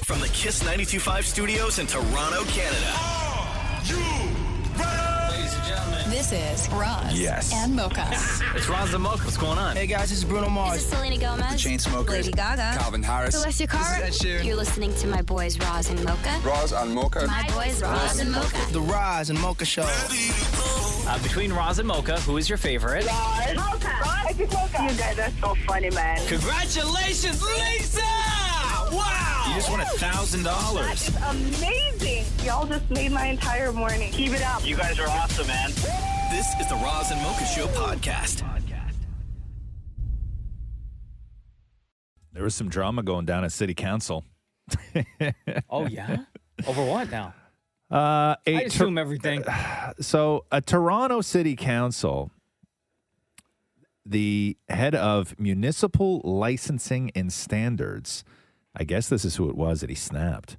From the Kiss 92.5 studios in Toronto, Canada. Are you ready? Ladies and gentlemen. This is Roz and Mocha. It's Roz and Mocha. What's going on? Hey guys, this is Bruno Mars. This is Selena Gomez. The Chainsmokers. Lady Gaga. Calvin Harris. Celestia Cara. This is Ed Sheeran. You're listening to my boys Roz and Mocha. Roz and Mocha. My boys Roz and Mocha. The Roz and Mocha Show. Between Roz and Mocha, who is your favorite? Mocha. You guys are so funny, man. Congratulations, Lisa! Wow! You just won $1,000. That is amazing. Y'all just made my entire morning. Keep it up. You guys are awesome, man. This is the Roz and Mocha Show podcast. There was some drama going down at City Council. Oh, yeah? Over what now? I assume everything. So, a Toronto City Council, the head of municipal licensing and standards, I guess this is who it was that he snapped.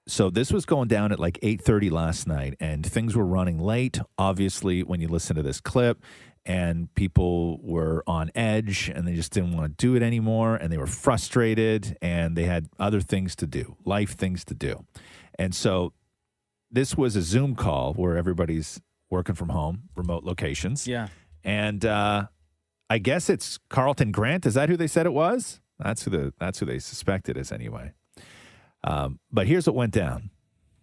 So this was going down at like 8:30 last night, and things were running late, obviously, when you listen to this clip, and people were on edge, and they just didn't want to do it anymore, and they were frustrated, and they had other things to do, life things to do. And so this was a Zoom call where everybody's working from home, remote locations. Yeah. And I guess it's Carlton Grant. Is that who they said it was? That's who they suspect it is anyway. But here's what went down.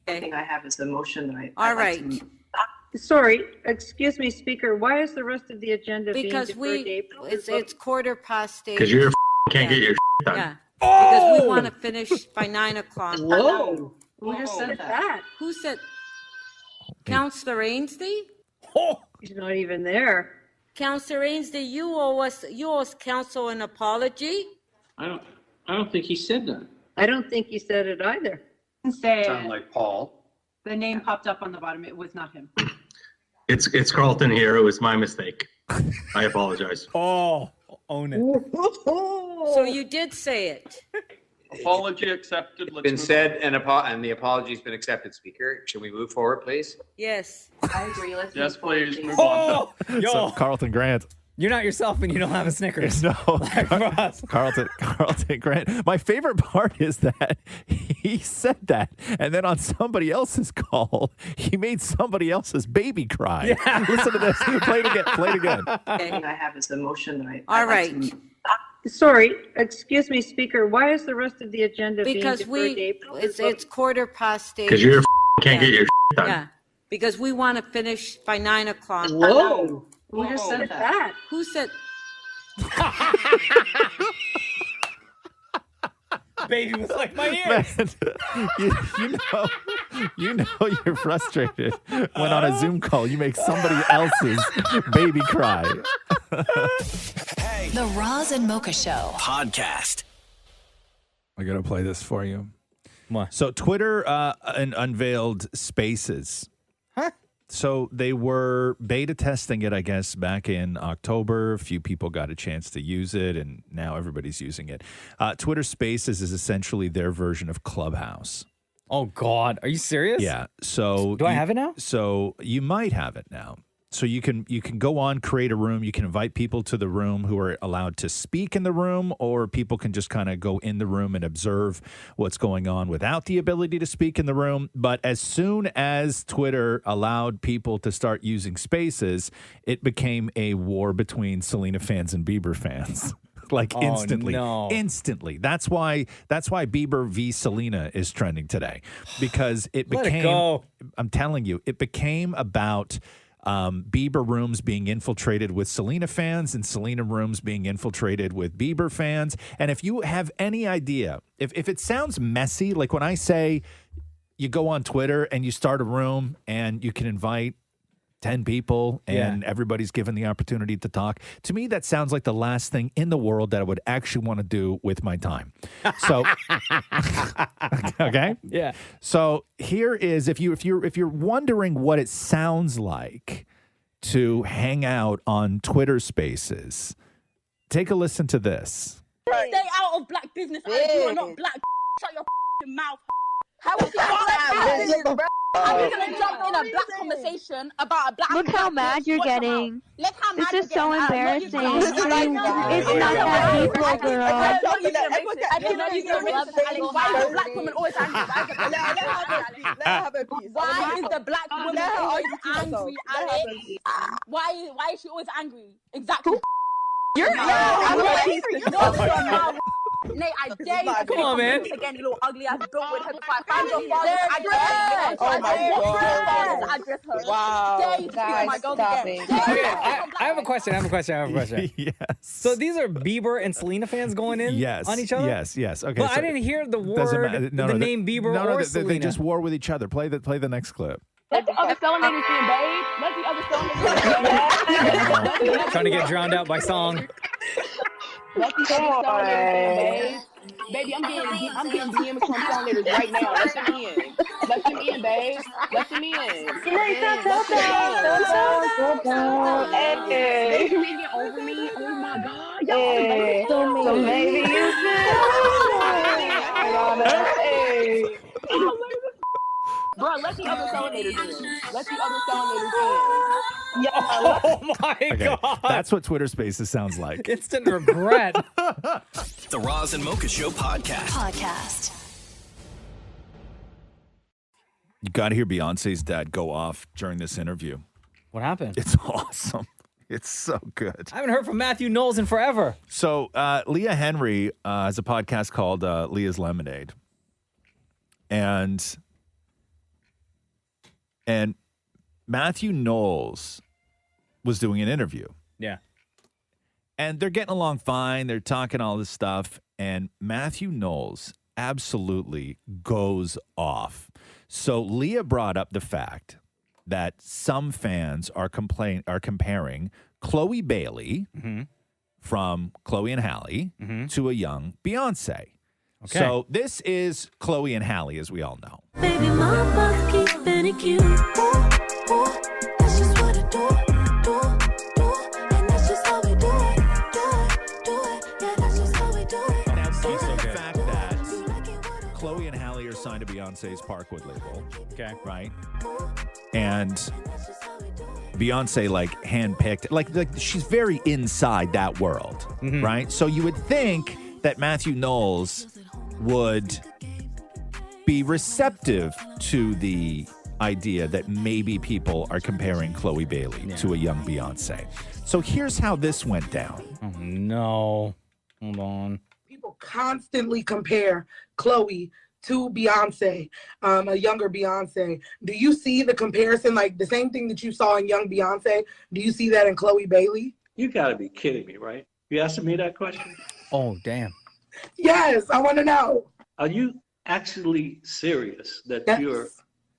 The thing I have is the motion that All right. Sorry, excuse me, Speaker. Why is the rest of the agenda Because being deferred to April? it's 8:15. Because you're can't get your done. Yeah. Because we want to finish by 9 o'clock. Whoa. Who just said that? Who said? Councillor Ainsley? He's not even there. Councillor Ainsley, you owe us council an apology. I don't think he said that. I don't think he said it either. Sound like Paul. The name popped up on the bottom. It was not him. It's Carlton here. It was my mistake. I apologize. Oh, own it. So you did say it. Apology accepted. Let's been said, and the apology's been accepted, Speaker. Should we move forward, please? Yes. I agree. Let's Yes, move forward, please. Move Oh, on. yo, So Carlton Grant. you're not yourself and you don't have a Snickers. No, Like Roz. Carlton Grant. My favorite part is that he said that, and then on somebody else's call, he made somebody else's baby cry. Yeah. Listen to this. Play it again. Play it again. The thing I have is the motion that All right. Sorry, excuse me, Speaker. Why is the rest of the agenda Because being deferred to April? it's 8:15. Because you're can't get your done. Yeah. Because we want to finish by 9 o'clock. Whoa. Who just said that? Who said? Baby was like my ears. Man, you know you're frustrated when on a Zoom call you make somebody else's baby cry. Hey, The Roz and Mocha Show. podcast. I got to play this for you. What? So Twitter unveiled Spaces. Huh? So they were beta testing it, I guess, back in October. A few people got a chance to use it, and now everybody's using it. Twitter Spaces is essentially their version of Clubhouse. Oh, God. Are you serious? Yeah. So Do I have it now? So you might have it now. So you can go on, create a room. You can invite people to the room who are allowed to speak in the room, or people can just kind of go in the room and observe what's going on without the ability to speak in the room. But as soon as Twitter allowed people to start using Spaces, it became a war between Selena fans and Bieber fans. Like instantly. No. Instantly. That's why Bieber v. Selena is trending today. Because it Let it became go. I'm telling you, it became about Bieber rooms being infiltrated with Selena fans and Selena rooms being infiltrated with Bieber fans. And if you have any idea, if it sounds messy, like when I say you go on Twitter and you start a room and you can invite 10 people and everybody's given the opportunity to talk. To me, that sounds like the last thing in the world that I would actually want to do with my time. So, okay. Yeah. So here is, if you're wondering what it sounds like to hang out on Twitter Spaces, take a listen to this. Stay out of black business. You are not black. Shut your mouth. How is it black business? Are we gonna jump in a black conversation about a black? Look how mad you're getting. Look how mad This is so embarrassing. It's not that deep, little girl. I didn't know you were racist. Why is the black woman always angry? Why is the black woman always angry, Alex? Why is she always angry? Exactly. You're angry. Nate, I dare you to Come on, man. again, you little ugly ass built with her. If I find your father's address, Oh my God. address her. Wow. Dare you to speak on my girls again. Okay, I have a question. Yes. So these are Bieber and Selena fans going in Yes. on each other? Yes. Okay. But so I didn't hear the doesn't matter. word, the name Bieber or Selena. They just war with each other. Play the next clip. Let the other celebrities be in, babe. Let the other celebrities Trying to get drowned out by song. Let the other celebrities in, babe. Baby, I'm getting DMs from pollinators right now. Let them in. Let them in, babe. Let them in. They singing over me. Oh my God. Y'all so maybe you feel. Bro, let the other selenators in. Let the other selenators in. Oh my God. That's what Twitter Spaces sounds like. Instant regret. The Roz and Mocha Show podcast. You got to hear Beyonce's dad go off during this interview. What happened? It's awesome. It's so good. I haven't heard from Matthew Knowles in forever. So Leah Henry has a podcast called Leah's Lemonade. And Matthew Knowles was doing an interview. Yeah. And they're getting along fine. They're talking all this stuff. And Matthew Knowles absolutely goes off. So Leah brought up the fact that some fans are comparing Chloe Bailey from Chloe and Halle to a young Beyonce. Okay. So this is Chloe and Halle, as we all know. Baby, my mouth keep getting cute. That's just what I do. And that's just how we do it. Yeah, that's just how we do it. Now, given the fact that Chloe and Halle are signed to Beyonce's Parkwood label, okay, right? And Beyonce, handpicked, like she's very inside that world, right? So you would think that Matthew Knowles would be receptive to the idea that maybe people are comparing Chloe Bailey to a young Beyonce. So here's how this went down. Oh, no. Hold on. People constantly compare Chloe to Beyonce, a younger Beyonce. Do you see the comparison, like the same thing that you saw in young Beyonce? Do you see that in Chloe Bailey? You got to be kidding me, right? You asking me that question? Oh, damn. Yes, I want to know. Are you actually serious that you're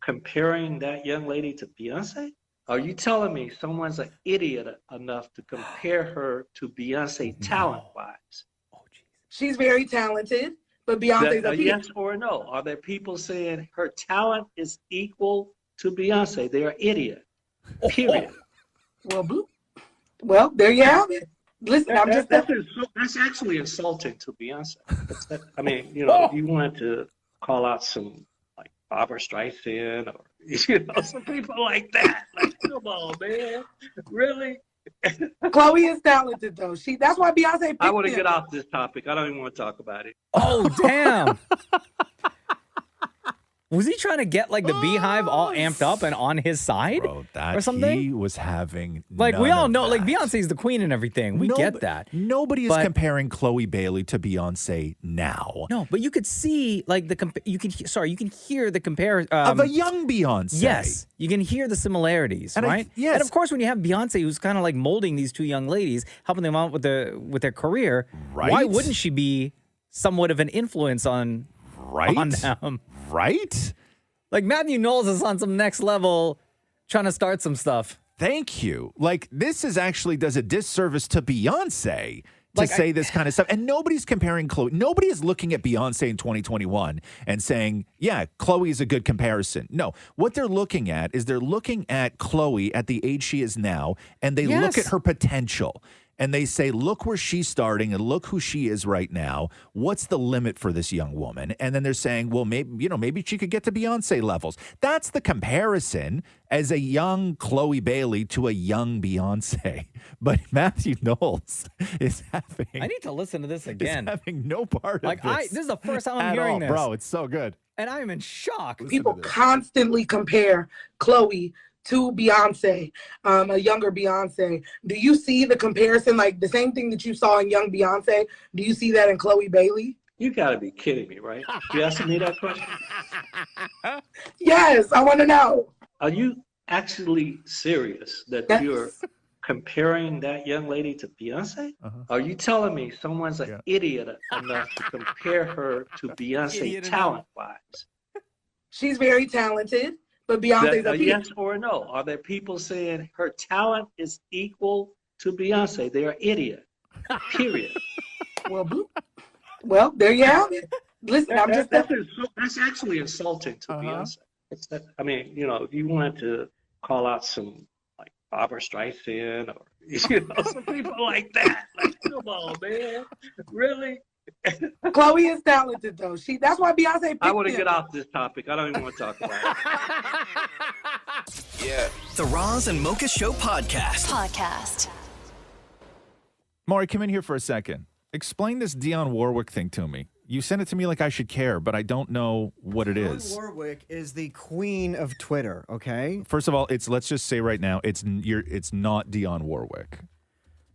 comparing that young lady to Beyonce? Are you telling me someone's an idiot enough to compare her to Beyonce talent-wise? Oh, geez. She's very talented, but Beyonce's a yes or no? Are there people saying her talent is equal to Beyonce? They're an idiot. Period. Well, there you have it. Listen, that's actually insulting to Beyonce. I mean, you wanted to call out some like Barbara Streisand or some people like that. Like, come on, man, really? Chloe is talented though. That's why Beyonce picked I want to him. get off this topic. I don't even want to talk about it. Oh, damn. Was he trying to get the Beehive all amped up and on his side? Bro, or something? He was having we all none know, of that. Beyonce's the queen and everything. We get that. Nobody is comparing Chloe Bailey to Beyonce now. No, but you could see you can hear the comparison of a young Beyonce. Yes, you can hear the similarities, right? Yes. And of course, when you have Beyonce, who's kind of molding these two young ladies, helping them out with their career, right? Why wouldn't she be somewhat of an influence on them? Right? Like Matthew Knowles is on some next level trying to start some stuff. Thank you. This does a disservice to Beyonce to say this kind of stuff. And nobody's comparing Chloe. Nobody is looking at Beyonce in 2021 and saying, yeah, Chloe is a good comparison. No, what they're looking at is they're looking at Chloe at the age she is now, and they look at her potential. and they say, look where she's starting and look who she is right now. What's the limit for this young woman? And then they're saying, well, maybe she could get to Beyonce levels. That's the comparison as a young Chloe Bailey to a young Beyonce. But Matthew Knowles is having... I need to listen to this again. Is having no part of this. This is the first time I'm hearing this. Bro, it's so good. And I am in shock. People constantly compare Chloe to Beyonce, a younger Beyonce. Do you see the comparison, like the same thing that you saw in young Beyonce? Do you see that in Chloe Bailey? You got to be kidding me, right? You asking me that question? Yes, I want to know. Are you actually serious that you're comparing that young lady to Beyonce? Are you telling me someone's an idiot enough to compare her to Beyonce talent-wise? She's very talented, but Beyonce's a yes or no? Are there people saying her talent is equal to Beyonce? They're an idiot. Period. Well, there you have it. Listen, that's actually insulting to Beyonce. I mean, if you wanted to call out some like Barbara Streisand or some people like that, like, come on, man, really? Chloe is talented though. That's why Beyonce picked I want to him. get off this topic. I don't even want to talk about it. Yeah. The Roz and Mocha Show podcast. Maury, come in here for a second. Explain this Dionne Warwick thing to me. You sent it to me like I should care, but I don't know what it is. Dionne Warwick is the queen of Twitter, okay? First of all, let's just say right now, it's not Dionne Warwick.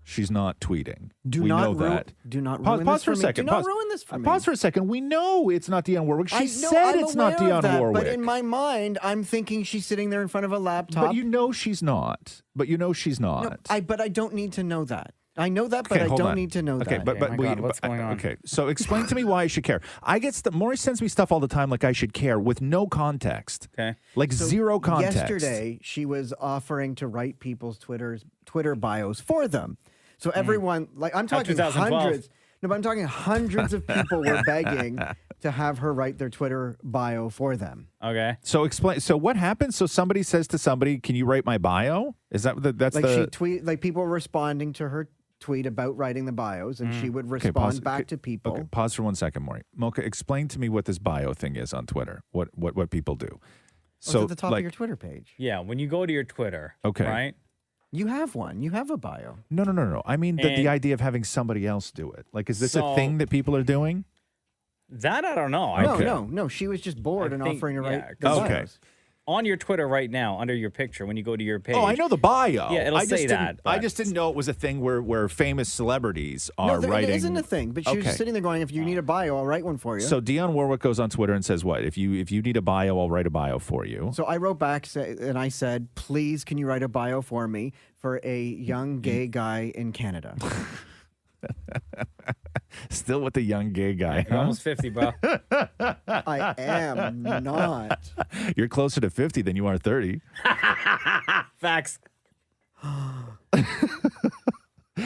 She's not tweeting. We know that. Do not ruin pause this for a me. second. Do not ruin this for me. Pause for a second. We know it's not Dionne Warwick. She I'm said it's not aware Dionne of that, Warwick. But in my mind, I'm thinking she's sitting there in front of a laptop. But you know she's not. No, but I don't need to know that. I know that, but Okay, I hold don't on. need to know Okay, that. What's going on? Okay, so explain to me why I should care. I get Maury sends me stuff all the time like I should care with no context. Okay. Like zero context. Yesterday, she was offering to write people's Twitter bios for them. So everyone, I'm talking 2012. hundreds. No, but I'm talking hundreds of people were begging to have her write their Twitter bio for them. Okay. So explain. So what happens? So somebody says to somebody, "Can you write my bio?" Is that that's people were responding to her tweet about writing the bios, and she would respond back to people. Okay, pause for 1 second, Maury. Mocha, explain to me what this bio thing is on Twitter. What people do. So it's at the top of your Twitter page. Yeah, when you go to your Twitter, Okay. right? You have one. You have a bio. No. I mean the idea of having somebody else do it. Like, is this a thing that people are doing? That I don't know. No. She was just bored and offering to write the Okay. bios. On your Twitter right now, under your picture, when you go to your page. Oh, I know the bio. Yeah, it'll say that. I just didn't know it was a thing where famous celebrities are writing. It isn't a thing, but she was just sitting there going, if you need a bio, I'll write one for you. So Dionne Warwick goes on Twitter and says what? If you need a bio, I'll write a bio for you. So I wrote back and I said, please, can you write a bio for me for a young gay guy in Canada? Still with the young gay guy. You're almost 50, bro. I am not. You're closer to 50 than you are 30. Facts.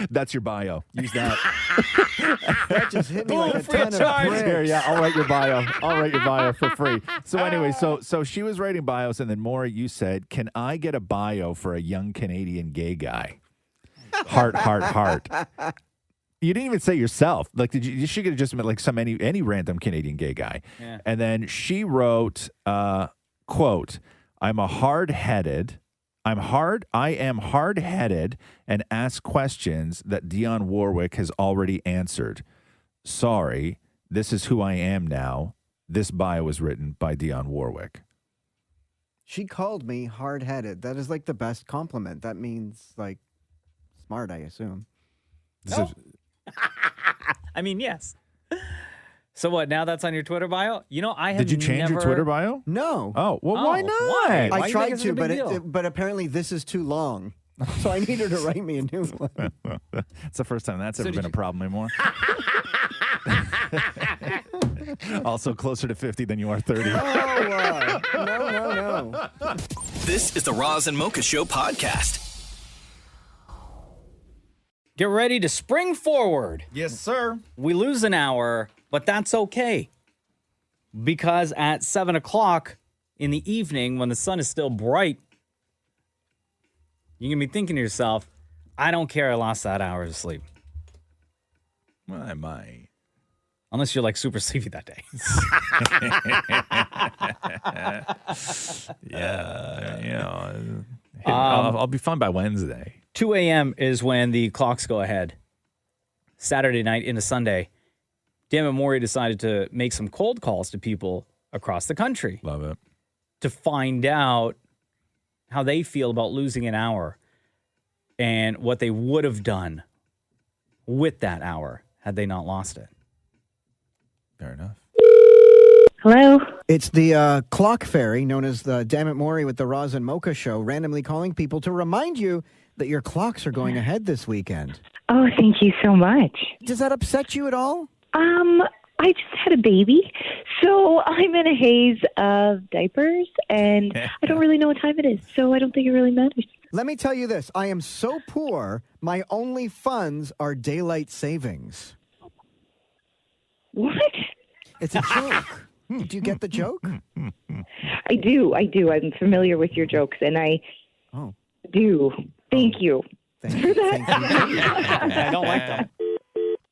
That's your bio. Use that. That just hit me like a ton of bricks. Here, yeah, I'll write your bio. I'll write your bio for free. So anyway, so she was writing bios, and then Maury, you said, "Can I get a bio for a young Canadian gay guy?" Heart. You didn't even say yourself. Like, she could have just meant like any random Canadian gay guy. Yeah. And then she wrote, quote, I am hard-headed and ask questions that Dionne Warwick has already answered. Sorry, this is who I am now. This bio was written by Dionne Warwick. She called me hard-headed. That is like the best compliment. That means like smart, I assume. No. I mean, yes. So what? Now that's on your Twitter bio? You know, I have. Did you change your Twitter bio? No. Oh, well, why not? Why? I tried to, but apparently this is too long. So I need her to write me a new one. It's the first time that's ever been a problem anymore. Also closer to 50 than you are 30. No. This is the Roz and Mocha Show podcast. Get ready to spring forward. Yes, sir. We lose an hour, but that's okay. Because at 7 o'clock in the evening, when the sun is still bright, you're going to be thinking to yourself, I don't care. I lost that hour of sleep. Well, I might. Unless you're like super sleepy that day. Yeah, I'll be fine by Wednesday. 2 a.m. is when the clocks go ahead. Saturday night into Sunday. Dan and Maury decided to make some cold calls to people across the country. Love it. To find out how they feel about losing an hour and what they would have done with that hour had they not lost it. Fair enough. Hello? It's the clock fairy, known as the Damn It Maury with the Roz and Mocha show, randomly calling people to remind you that your clocks are going ahead this weekend. Oh, thank you so much. Does that upset you at all? I just had a baby, so I'm in a haze of diapers, and I don't really know what time it is, so I don't think it really matters. Let me tell you this. I am so poor, my only funds are daylight savings. What? It's a joke. Do you get the joke? I do. I'm familiar with your jokes, and I do. Thank you. Thank you. I don't like them.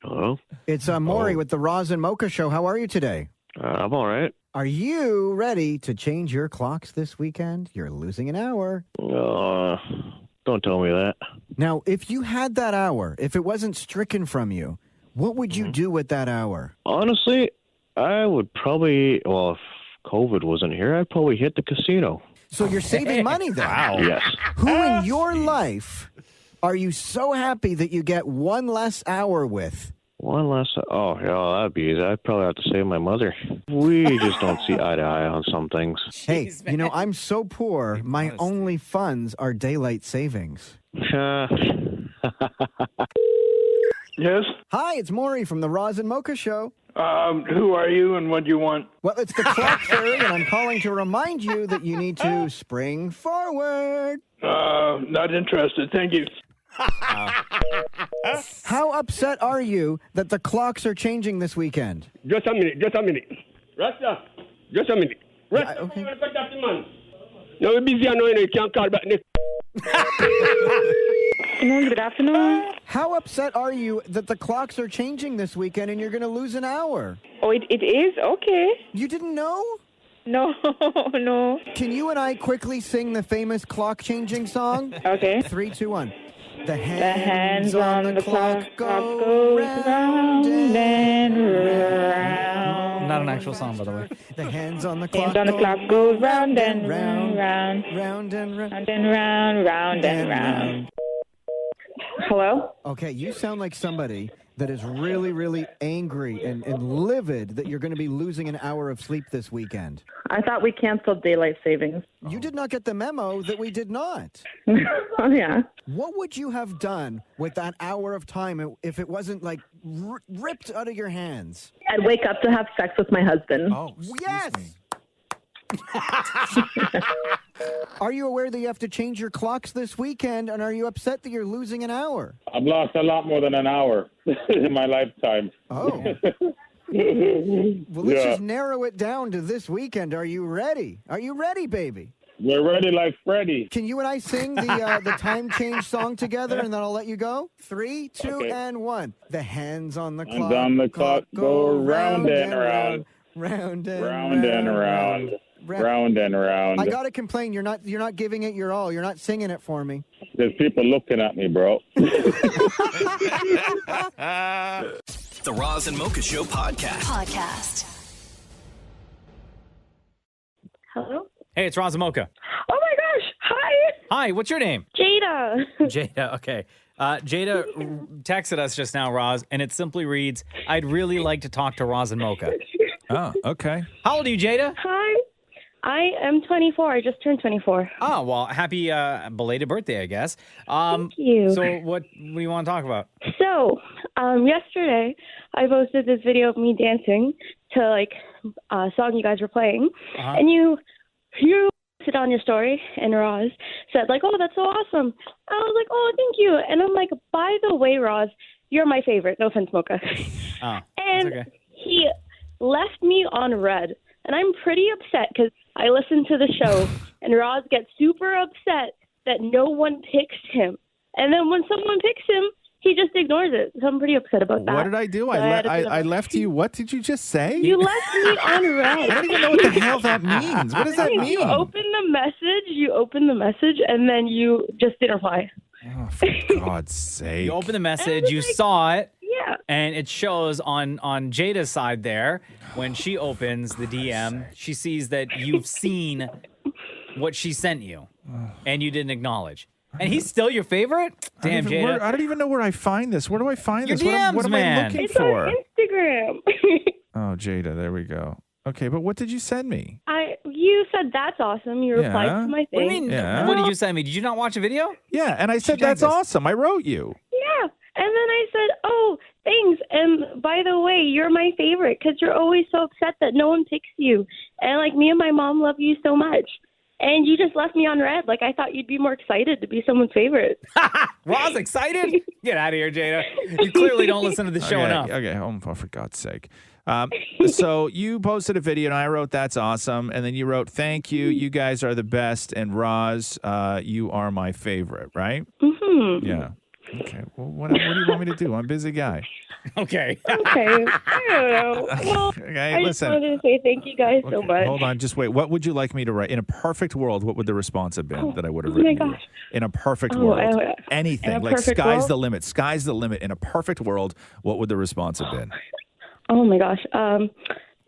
Hello? It's Maury with the Roz and Mocha show. How are you today? I'm all right. Are you ready to change your clocks this weekend? You're losing an hour. Don't tell me that. Now, if you had that hour, if it wasn't stricken from you, what would you do with that hour? Honestly, I would probably, if COVID wasn't here, I'd probably hit the casino. So you're saving money then? Wow. Yes. Who in your life are you so happy that you get one less hour with? One less, that'd be easy. I'd probably have to save my mother. We just don't see eye to eye on some things. Hey, I'm so poor, my only funds are daylight savings. Yes? Hi, it's Maury from the Roz and Mocha show. Who are you and what do you want? Well, it's the clock fairy, and I'm calling to remind you that you need to spring forward. Not interested. Thank you. How upset are you that the clocks are changing this weekend? Just a minute. Rasta, just a minute. Rasta, okay. No, we're busy. I know you can't call back next. Good afternoon. How upset are you that the clocks are changing this weekend and you're going to lose an hour? Oh, it is? Okay. You didn't know? No. Can you and I quickly sing the famous clock changing song? Okay. 3, 2, 1. The hands on the clock go round and round. Not an actual song, by the way. The hands on the clock goes round and round, round and round, round and round, round and round. Hello? Okay, you sound like somebody that is really, really angry and livid that you're going to be losing an hour of sleep this weekend. I thought we canceled daylight savings. You did not get the memo that we did not. Oh, yeah. What would you have done with that hour of time if it wasn't like ripped out of your hands? I'd wake up to have sex with my husband. Oh, yes! Are you aware that you have to change your clocks this weekend, and are you upset that you're losing an hour? I've lost a lot more than an hour in my lifetime. Oh. Well, let's just narrow it down to this weekend. Are you ready? Are you ready, baby? We're ready like Freddy. Can you and I sing the time change song together, and then I'll let you go? 3, 2, and 1. The hands on the clock. On the clock go round and round. Round and round and round. Round and round. I gotta complain. You're not giving it your all. You're not singing it for me. There's people looking at me, bro. The Roz and Mocha Show podcast. Hello? Hey, it's Roz and Mocha. Oh my gosh! Hi! Hi, what's your name? Jada. Jada, okay. Jada texted us just now, Roz, and it simply reads, I'd really like to talk to Roz and Mocha. Oh, okay. How old are you, Jada? Hi. I am 24. I just turned 24. Oh, well, happy belated birthday, I guess. Thank you. So what do you want to talk about? So, yesterday, I posted this video of me dancing to, like, a song you guys were playing. Uh-huh. And you posted on your story, and Roz said, like, oh, that's so awesome. I was like, oh, thank you. And I'm like, by the way, Roz, you're my favorite. No offense, Mocha. Oh, and that's okay. he left me on red. And I'm pretty upset because I listen to the show, and Roz gets super upset that no one picks him. And then when someone picks him, he just ignores it. So I'm pretty upset about that. What did I do? So I left you. What did you just say? You left me on red. I don't even know what the hell that means. What does that mean? You opened the message, and then you just didn't reply. Oh, for God's sake. You open the message, you saw it. Yeah. And it shows on Jada's side there, when she opens the DM, she sees that you've seen what she sent you, and you didn't acknowledge. And he's still your favorite? Damn, Jada. I don't even know where I find this. Where do I find Your this? DMs, what am man. I looking It's for? on Instagram. Oh, Jada, there we go. Okay, but what did you send me? You said that's awesome. You replied to my thing. What do you mean? Yeah. What did you send me? Did you not watch a video? Yeah, and I said, that's awesome. I wrote you. Yeah. And then I said, oh, thanks. And by the way, you're my favorite because you're always so upset that no one picks you. And like me and my mom love you so much. And you just left me on red. Like I thought you'd be more excited to be someone's favorite. Roz excited? Get out of here, Jada. You clearly don't listen to the show enough. Okay, for God's sake. So you posted a video, and I wrote, that's awesome. And then you wrote, thank you. You guys are the best. And Roz, you are my favorite, right? Mm-hmm. Yeah. Okay. Well, what do you want me to do? I'm a busy guy. Okay. Okay. I don't know. Well, Okay, I just listen. wanted to say thank you guys so much. Hold on, just wait. What would you like me to write? In a perfect world, what would the response have been that I would have Oh my written? gosh. In a perfect Oh, world. in Anything. a Like perfect sky's world? the limit. Sky's the limit. In a perfect world, what would the response have been? Oh my gosh.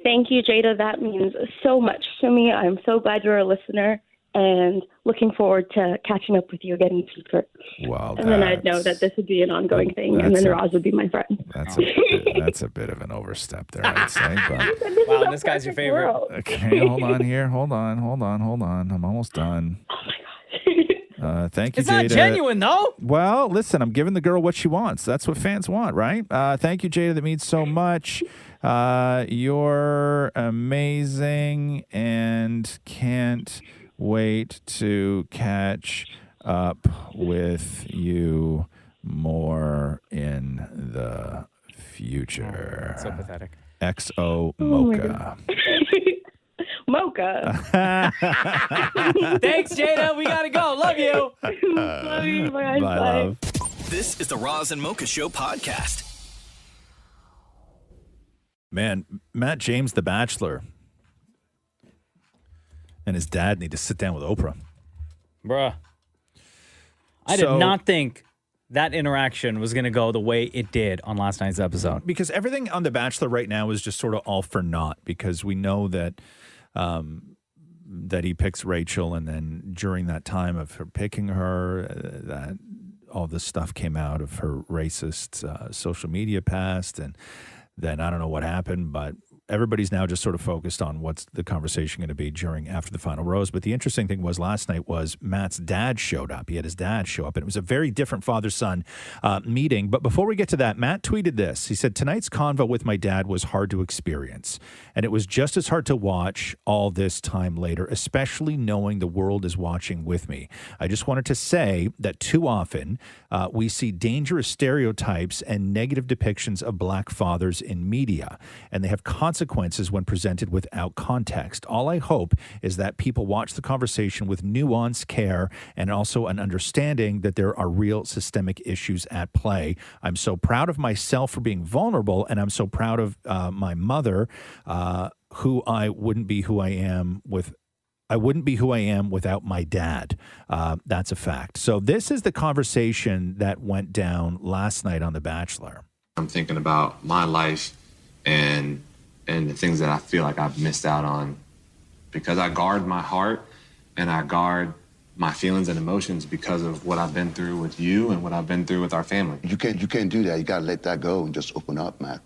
Thank you, Jada. That means so much to me. I'm so glad you're a listener and looking forward to catching up with you again in the future. Wow. And then I'd know that this would be an ongoing thing, and then Roz would be my friend. That's a bit of an overstep there, I'd say. But Wow, this guy's your favorite. okay, hold on here. Hold on. I'm almost done. Thank you, It's Jada. not genuine, though. Well, listen, I'm giving the girl what she wants. That's what fans want, right? Thank you, Jada. That means so much. You're amazing and can't wait to catch up with you more in the future. So pathetic. XO my Mocha. Mocha. Thanks, Jada. We got to go. Love you. Love you. Bye, Bye, love. This is the Roz and Mocha Show podcast. Man, Matt James, the Bachelor, and his dad need to sit down with Oprah. Bruh. I did not think that interaction was going to go the way it did on last night's episode. Because everything on The Bachelor right now is just sort of all for naught, because we know that that he picks Rachel, and then during that time of her picking her, that all this stuff came out of her racist social media past, and then I don't know what happened, but everybody's now just sort of focused on what's the conversation going to be after the final rose. But the interesting thing was last night was Matt's dad showed up. He had his dad show up, and it was a very different father-son meeting. But before we get to that, Matt tweeted this. He said, tonight's convo with my dad was hard to experience, and it was just as hard to watch all this time later, especially knowing the world is watching with me. I just wanted to say that too often we see dangerous stereotypes and negative depictions of black fathers in media, and they have consequences when presented without context. All I hope is that people watch the conversation with nuance, care, and also an understanding that there are real systemic issues at play. I'm so proud of myself for being vulnerable, and I'm so proud of my mother, who I wouldn't be who I am without my dad. That's a fact. So this is the conversation that went down last night on The Bachelor. I'm thinking about my life and the things that I feel like I've missed out on, because I guard my heart and I guard my feelings and emotions because of what I've been through with you and what I've been through with our family. You can't do that. You gotta let that go and just open up, man.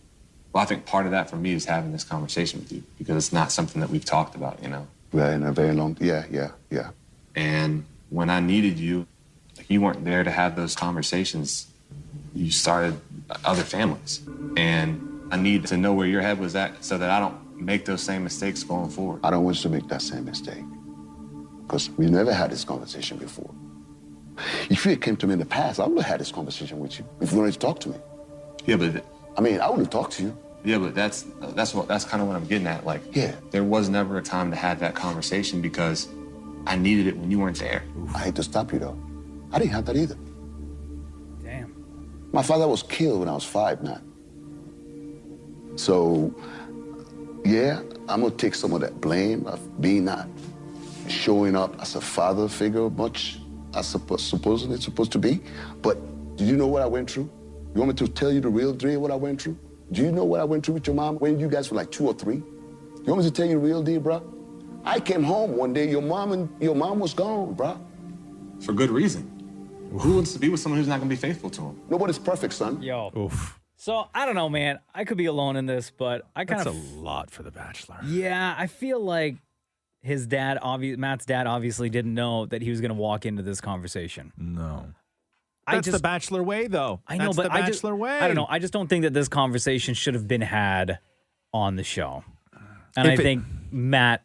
Well, I think part of that for me is having this conversation with you, because it's not something that we've talked about, you know? Right, in a very long, yeah. And when I needed you, you weren't there to have those conversations. You started other families. And I need to know where your head was at so that I don't make those same mistakes going forward. I don't want you to make that same mistake, because we never had this conversation before. If you had came to me in the past, I would have had this conversation with you if you wanted to talk to me. Yeah, but I would have talked to you. Yeah, but that's kind of what I'm getting at. Like, yeah, there was never a time to have that conversation because I needed it when you weren't there. I hate to stop you though. I didn't have that either. My father was killed when I was 5, man. So, yeah, I'm gonna take some of that blame of being not showing up as a father figure much as supposedly supposed to be. But do you know what I went through? You want me to tell you the real deal what I went through? Do you know what I went through with your mom when you guys were like 2 or 3? You want me to tell you the real deal, bro? I came home one day, your mom was gone, bro. For good reason. Who wants to be with someone who's not going to be faithful to him? Nobody's perfect, son. Yo. Oof. So I don't know, man. I could be alone in this, but I kind That's of a lot for The Bachelor. Yeah, I feel like his dad, Matt's dad, obviously didn't know that he was going to walk into this conversation. No. That's the Bachelor way, though. I know, That's but the Bachelor way. I don't know. I just don't think that this conversation should have been had on the show. And I think Matt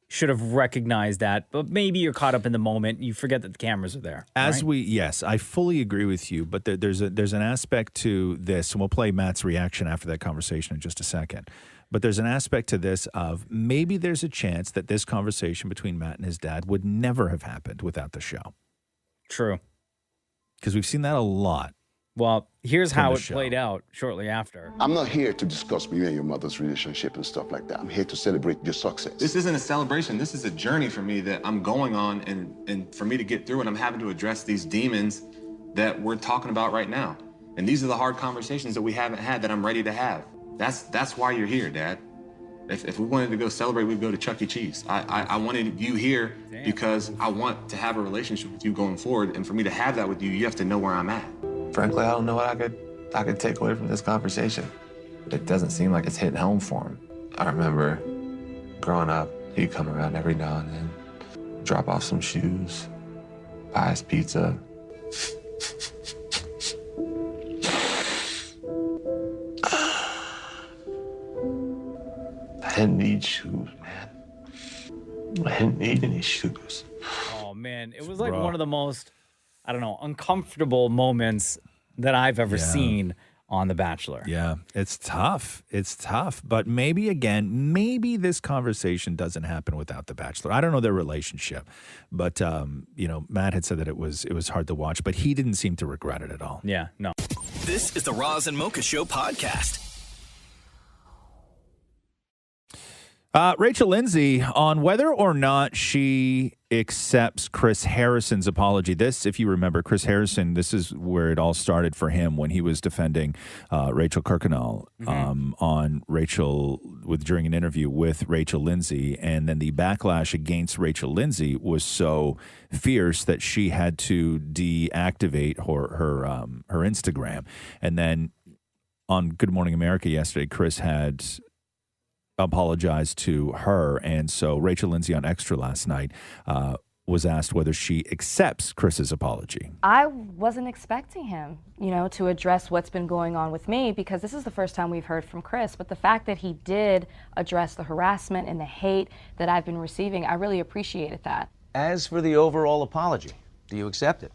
should have recognized that, but maybe you're caught up in the moment. You forget that the cameras are there. Yes, I fully agree with you, but there's an aspect to this, and we'll play Matt's reaction after that conversation in just a second. But there's an aspect to this of maybe there's a chance that this conversation between Matt and his dad would never have happened without the show. True. Because we've seen that a lot. Well, here's how it played out shortly after. I'm not here to discuss me and your mother's relationship and stuff like that. I'm here to celebrate your success. This isn't a celebration. This is a journey for me that I'm going on and for me to get through, and I'm having to address these demons that we're talking about right now. And these are the hard conversations that we haven't had that I'm ready to have. That's why you're here, Dad. If we wanted to go celebrate, we'd go to Chuck E. Cheese. I wanted you here because I want to have a relationship with you going forward. And for me to have that with you, you have to know where I'm at. Frankly, I don't know what I could take away from this conversation. It doesn't seem like it's hitting home for him. I remember growing up, he'd come around every now and then, drop off some shoes, buy us pizza. I didn't need shoes, man. I didn't need any shoes. Oh, man. It was like one of the most, I don't know, uncomfortable moments that I've ever seen on The Bachelor. Yeah, it's tough. It's tough. But maybe this conversation doesn't happen without The Bachelor. I don't know their relationship. But, Matt had said that it was hard to watch, but he didn't seem to regret it at all. Yeah, no. This is the Roz and Mocha Show podcast. Rachel Lindsay, on whether or not she accepts Chris Harrison's apology. This, if you remember, Chris Harrison, this is where it all started for him when he was defending Rachel Kirkconnell on Rachel during an interview with Rachel Lindsay. And then the backlash against Rachel Lindsay was so fierce that she had to deactivate her Instagram. And then on Good Morning America yesterday, Chris had apologized to her, and so Rachel Lindsay on Extra last night was asked whether she accepts Chris's apology. I wasn't expecting him, to address what's been going on with me, because this is the first time we've heard from Chris, but the fact that he did address the harassment and the hate that I've been receiving, I really appreciated that. As for the overall apology, do you accept it?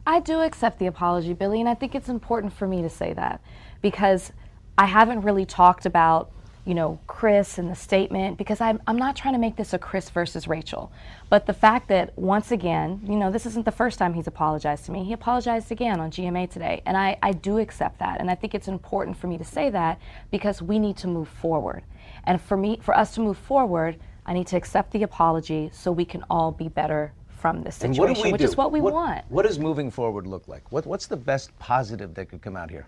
I do accept the apology, Billy, and I think it's important for me to say that, because I haven't really talked about Chris and the statement, because I'm not trying to make this a Chris versus Rachel. But the fact that, once again, this isn't the first time he's apologized to me. He apologized again on GMA today. And I do accept that. And I think it's important for me to say that, because we need to move forward. And for us to move forward, I need to accept the apology so we can all be better from this situation, which is what we want. What does moving forward look like? What's the best positive that could come out here?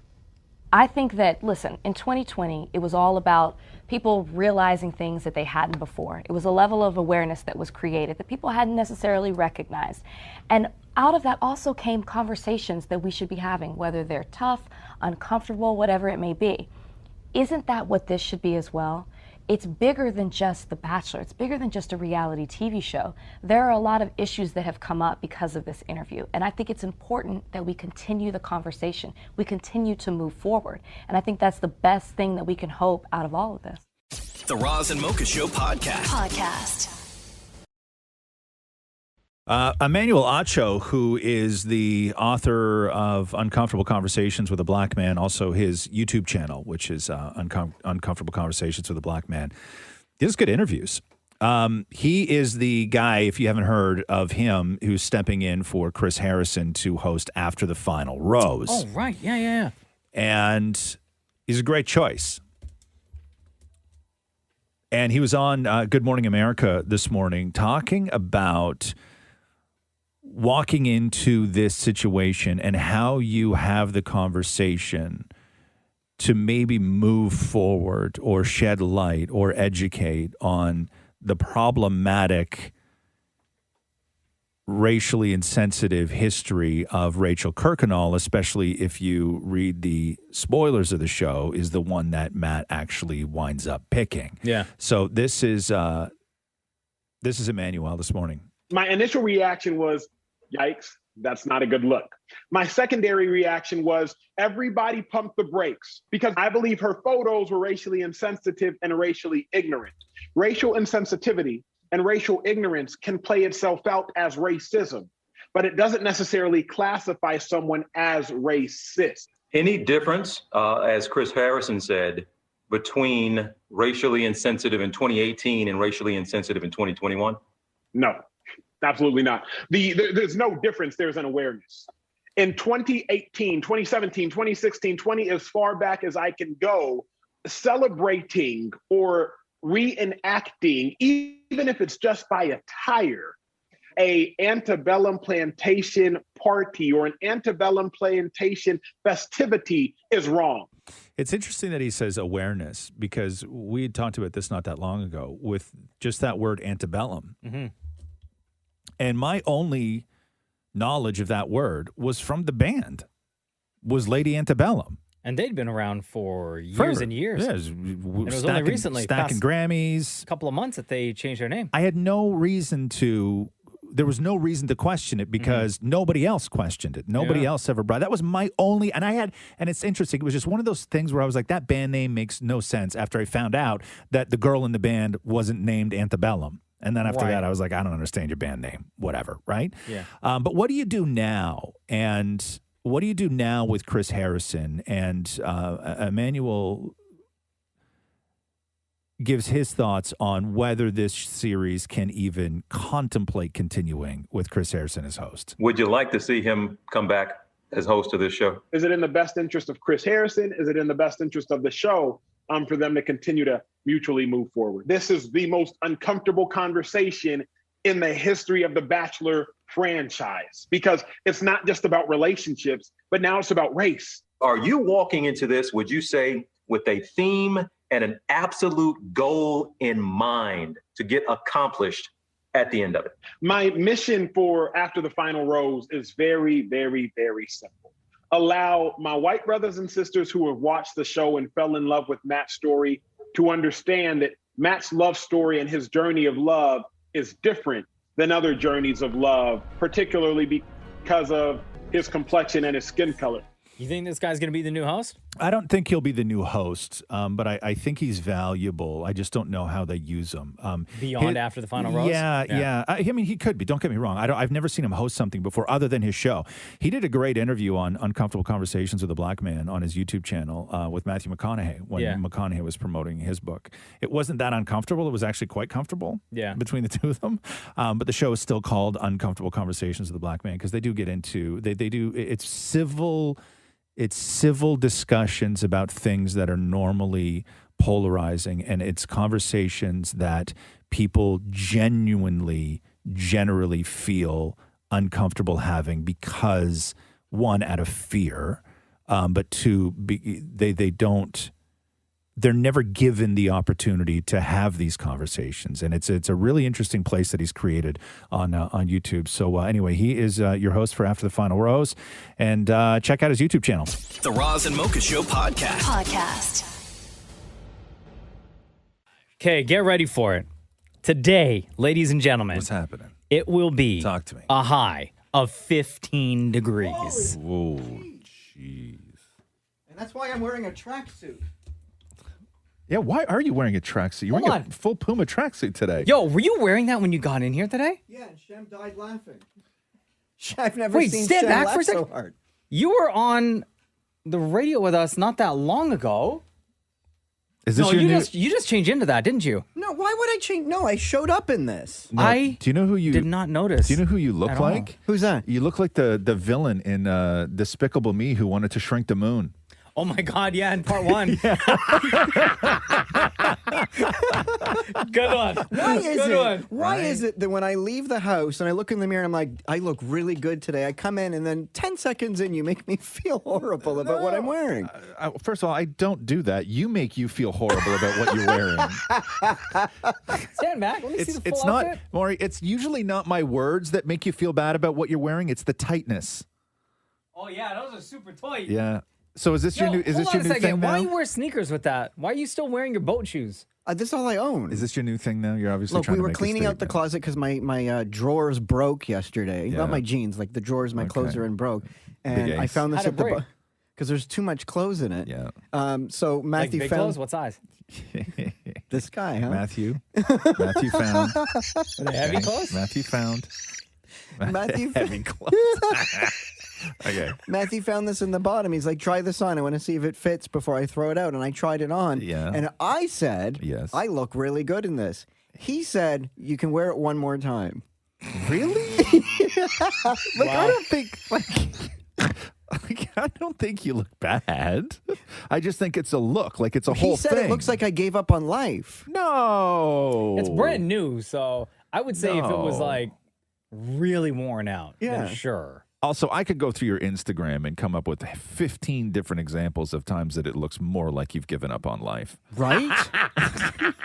I think that, listen, in 2020, it was all about people realizing things that they hadn't before. It was a level of awareness that was created that people hadn't necessarily recognized. And out of that also came conversations that we should be having, whether they're tough, uncomfortable, whatever it may be. Isn't that what this should be as well? It's bigger than just The Bachelor. It's bigger than just a reality TV show. There are a lot of issues that have come up because of this interview. And I think it's important that we continue the conversation. We continue to move forward. And I think that's the best thing that we can hope out of all of this. The Roz and Mocha Show podcast. Emmanuel Acho, who is the author of Uncomfortable Conversations with a Black Man, also his YouTube channel, which is Uncomfortable Conversations with a Black Man, he does good interviews. He is the guy, if you haven't heard of him, who's stepping in for Chris Harrison to host After the Final Rose. Oh, right. Yeah. And he's a great choice. And he was on Good Morning America this morning talking about walking into this situation and how you have the conversation to maybe move forward or shed light or educate on the problematic racially insensitive history of Rachel Kirkconnell, especially if you read the spoilers of the show, is the one that Matt actually winds up picking. Yeah. So this is Emmanuel this morning. My initial reaction was, yikes, that's not a good look. My secondary reaction was, everybody pump the brakes, because I believe her photos were racially insensitive and racially ignorant. Racial insensitivity and racial ignorance can play itself out as racism, but it doesn't necessarily classify someone as racist. Any difference, as Chris Harrison said, between racially insensitive in 2018 and racially insensitive in 2021? No, absolutely not. There's no difference. There's an awareness. In 2018, 2017, 2016, 20, as far back as I can go, celebrating or reenacting, even if it's just by attire, a antebellum plantation party or an antebellum plantation festivity is wrong. It's interesting that he says awareness, because we had talked about this not that long ago with just that word antebellum. Mm-hmm. And my only knowledge of that word was from the band, was Lady Antebellum. And they'd been around for years Forever. and years. Yeah, And it was only recently, stacking past Grammys. couple of months, that they changed their name. I had no reason to. There was no reason to question it because nobody else questioned it. Nobody else ever brought. That was my only. And it's interesting. It was just one of those things where I was like, that band name makes no sense. After I found out that the girl in the band wasn't named Antebellum. And then after that, I was like, I don't understand your band name. Whatever, right? Yeah. But what do you do now? And what do you do now with Chris Harrison? And Emmanuel gives his thoughts on whether this series can even contemplate continuing with Chris Harrison as host. Would you like to see him come back as host of this show? Is it in the best interest of Chris Harrison? Is it in the best interest of the show for them to continue to mutually move forward? This is the most uncomfortable conversation in the history of the Bachelor franchise, because it's not just about relationships, but now it's about race. Are you walking into this, would you say, with a theme and an absolute goal in mind to get accomplished at the end of it? My mission for After the Final Rose is very, very, very simple. Allow my white brothers and sisters who have watched the show and fell in love with Matt's story to understand that Matt's love story and his journey of love is different than other journeys of love, particularly because of his complexion and his skin color. You think this guy's going to be the new host? I don't think he'll be the new host, but I think he's valuable. I just don't know how they use him. Beyond After the Final Rose? Yeah. I mean, he could be. Don't get me wrong. I've never seen him host something before other than his show. He did a great interview on Uncomfortable Conversations with a Black Man on his YouTube channel with Matthew McConaughey when McConaughey was promoting his book. It wasn't that uncomfortable. It was actually quite comfortable between the two of them. But the show is still called Uncomfortable Conversations with a Black Man because they do get into, it's civil discussions about things that are normally polarizing, and it's conversations that people generally feel uncomfortable having because, one, out of fear, but two, they're never given the opportunity to have these conversations. And it's a really interesting place that he's created on YouTube. So anyway, he is your host for After the Final Rose. And check out his YouTube channel. The Roz and Mocha Show Podcast. Okay, get ready for it. Today, ladies and gentlemen. What's happening? It will be Talk to me. a high of 15 degrees. Whoa, jeez. And that's why I'm wearing a tracksuit. Yeah, why are you wearing a tracksuit? You're wearing a full Puma tracksuit today. Yo, were you wearing that when you got in here today? Yeah, and Shem died laughing. I've never seen stand Shem back laugh for a so second. hard. You were on the radio with us not that long ago. Is this No, your you new? you just changed into that, didn't you? No, why would I change? No, I showed up in this. No, I do you know who you did not notice. Do you know who you look at all. like? Who's that? You look like the villain in Despicable Me who wanted to shrink the moon. Oh my God! Yeah, in part 1. Good one. Why is Good it? one. Why is it that when I leave the house and I look in the mirror, I'm like, I look really good today. I come in and then 10 seconds in, you make me feel horrible about what I'm wearing. First of all, I don't do that. You make you feel horrible about what you're wearing. Stand back. Let me see the full It's not, outfit. Maury. It's usually not my words that make you feel bad about what you're wearing. It's the tightness. Oh yeah, those are super tight. Yeah. So is this your new? Is this your new thing Why now? you wear sneakers with that? Why are you still wearing your boat shoes? This is all I own. Is this your new thing now? You're obviously Look, trying we to were make a cleaning out the statement. closet because my drawers broke yesterday. Yeah. Not my jeans, like the drawers, my clothes are in broke. And I ace. found this How'd at it the break? because there's too much clothes in it. Yeah. So Like Matthew big found clothes? What size? this guy, huh? Matthew found. Are they heavy clothes? Matthew found. Matthew heavy clothes. Okay. Matthew found this in the bottom. He's like, try this on. I want to see if it fits before I throw it out. And I tried it on. Yeah. And I said, Yes. I look really good in this. He said, you can wear it one more time. Really? Look, I don't think, I don't think you look bad. I just think it's a look. Like it's a whole he said thing. it looks like I gave up on life. No. It's brand new, so I would say if it was No. like really worn out, Yeah. then sure. Also, I could go through your Instagram and come up with 15 different examples of times that it looks more like you've given up on life. Right?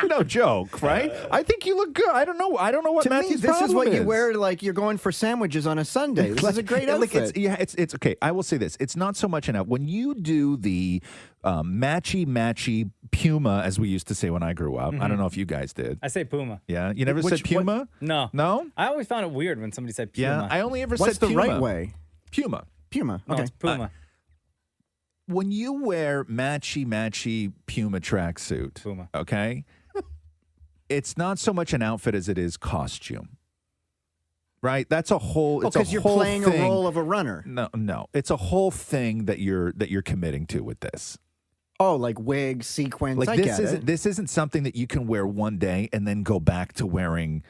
No joke, right? I think you look good. I don't know what To me, Matthew's this is problem what you wear like you're going for sandwiches on a Sunday. This is a great Like, outfit. it's okay. I will say this. It's not so much an out. When you do the matchy Puma, as we used to say when I grew up. I don't know if you guys did. I say Puma. Yeah. You never said Puma? No. No? I always found it weird when somebody said Puma. Yeah. I only ever What's said the Puma. right way? Puma. Puma. No, Okay. it's Puma. When you wear matchy Puma tracksuit, Puma. Okay, it's not so much an outfit as it is costume. Right? That's a whole. It's Because you're whole playing thing. a role of a runner. No. It's a whole thing that you're committing to with this. Oh, like wig, sequins. Like I this get isn't it. this isn't something that you can wear one day and then go back to wearing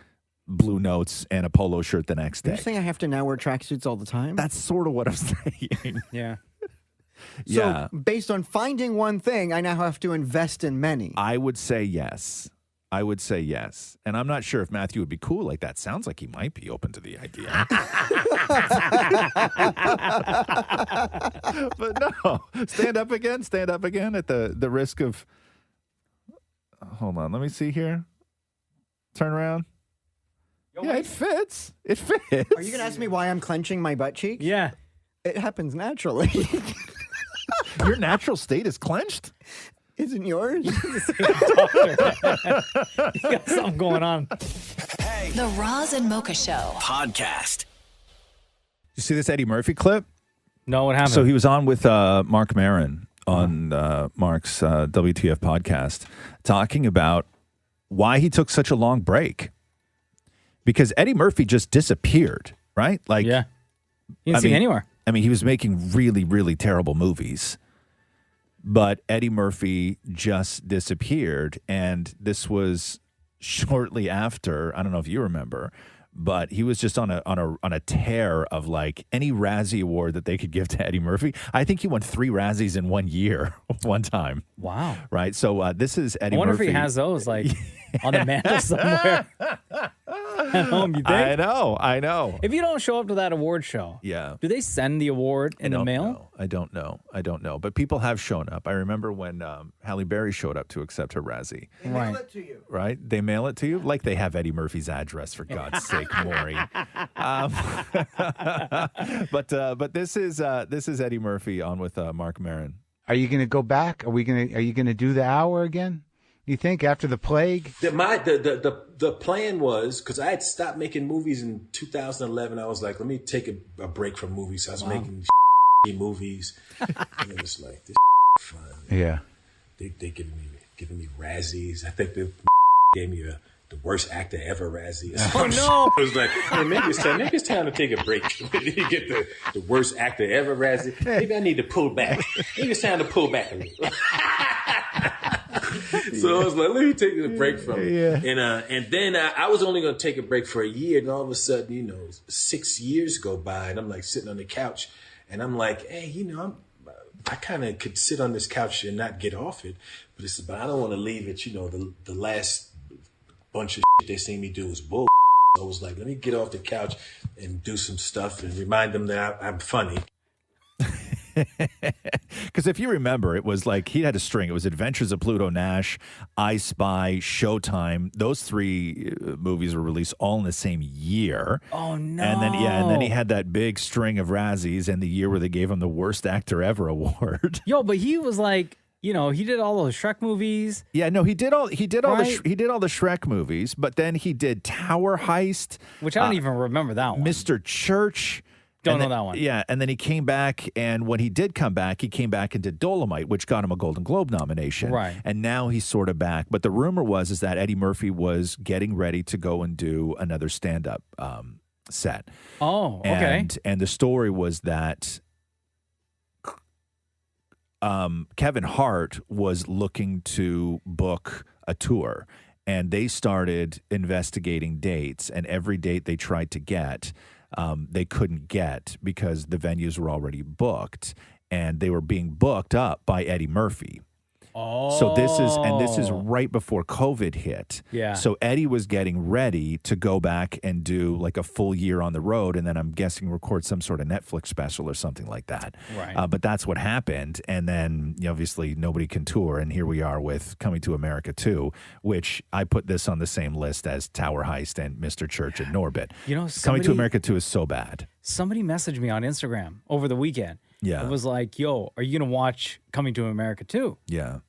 blue notes and a polo shirt the next You're day. saying I have to now wear tracksuits all the time? That's sort of what I'm saying. Yeah. Yeah. So based on finding one thing, I now have to invest in many. I would say yes. I would say yes. And I'm not sure if Matthew would be cool like that. Sounds like he might be open to the idea. But no. Stand up again at the risk of. Hold on. Let me see here. Turn around. Yeah, it fits. It fits. Are you going to ask me why I'm clenching my butt cheeks? Yeah. It happens naturally. Your natural state is clenched? Isn't yours? You got something going on. The Roz and Mocha Show Podcast. You see this Eddie Murphy clip? No, what happened? So he was on with Mark Maron on Mark's WTF podcast talking about why he took such a long break. Because Eddie Murphy just disappeared, right? Like, yeah. You didn't see him anywhere. I mean, he was making really, really terrible movies. But Eddie Murphy just disappeared. And this was shortly after, I don't know if you remember, but he was just on a tear of like any Razzie award that they could give to Eddie Murphy. I think he won 3 Razzies in 1 year, one time. Wow. Right. So this is Eddie I wonder Murphy. if he has those like on the mantle somewhere at home, you think? I know. If you don't show up to that award show, Yeah. do they send the award in the mail? I don't know. But people have shown up. I remember when Halle Berry showed up to accept her Razzie. They mail it to you. Right? They mail it to you? Like they have Eddie Murphy's address, for God's sake, Maury. But this is Eddie Murphy on with Mark Maron. Are you going to go back? Are you going to do the hour again? You think after the plague? The plan was, because I had stopped making movies in 2011. I was like, let me take a break from movies. So I was making movies, and it was like this fun. Yeah. They giving me Razzies. I think they gave me the worst actor ever Razzie. Oh no! I was like, hey, maybe it's time to take a break. You get the worst actor ever Razzie. Maybe I need to pull back. Maybe it's time to pull back a little. So I was like, let me take a break from it. Yeah. And then I was only going to take a break for a year. And all of a sudden, 6 years go by and I'm like sitting on the couch and I'm like, hey, I kind of could sit on this couch and not get off it. But I don't want to leave it, the last bunch of shit they seen me do was bull. I was like, let me get off the couch and do some stuff and remind them that I'm funny. Because if you remember, it was like he had a string. It was Adventures of Pluto Nash, I Spy, Showtime. Those 3 movies were released all in the same year. Oh, no. And then he had that big string of Razzies and the year where they gave him the Worst Actor Ever award. Yo, but he was like, he did all those Shrek movies. Yeah, no, he did all Right? the Shrek movies, but then he did Tower Heist, Which I don't even remember that one. Mr. Church. Don't and know then- that one. Yeah, and then he came back, and when he did come back, he came back and did Dolomite, which got him a Golden Globe nomination. Right. And now he's sort of back. But the rumor was that Eddie Murphy was getting ready to go and do another stand-up set. Oh, okay. And the story was that Kevin Hart was looking to book a tour, and they started investigating dates, and every date they tried to get, they couldn't get because the venues were already booked, and they were being booked up by Eddie Murphy. Oh. So this is right before COVID hit. Yeah. So Eddie was getting ready to go back and do like a full year on the road, and then I'm guessing record some sort of Netflix special or something like that. Right. But that's what happened, and then obviously nobody can tour, and here we are with Coming to America 2, which I put this on the same list as Tower Heist and Mr. Church and Norbit. Coming to America 2 is so bad. Somebody messaged me on Instagram over the weekend. Yeah. It was like, yo, are you going to watch Coming to America 2? Yeah.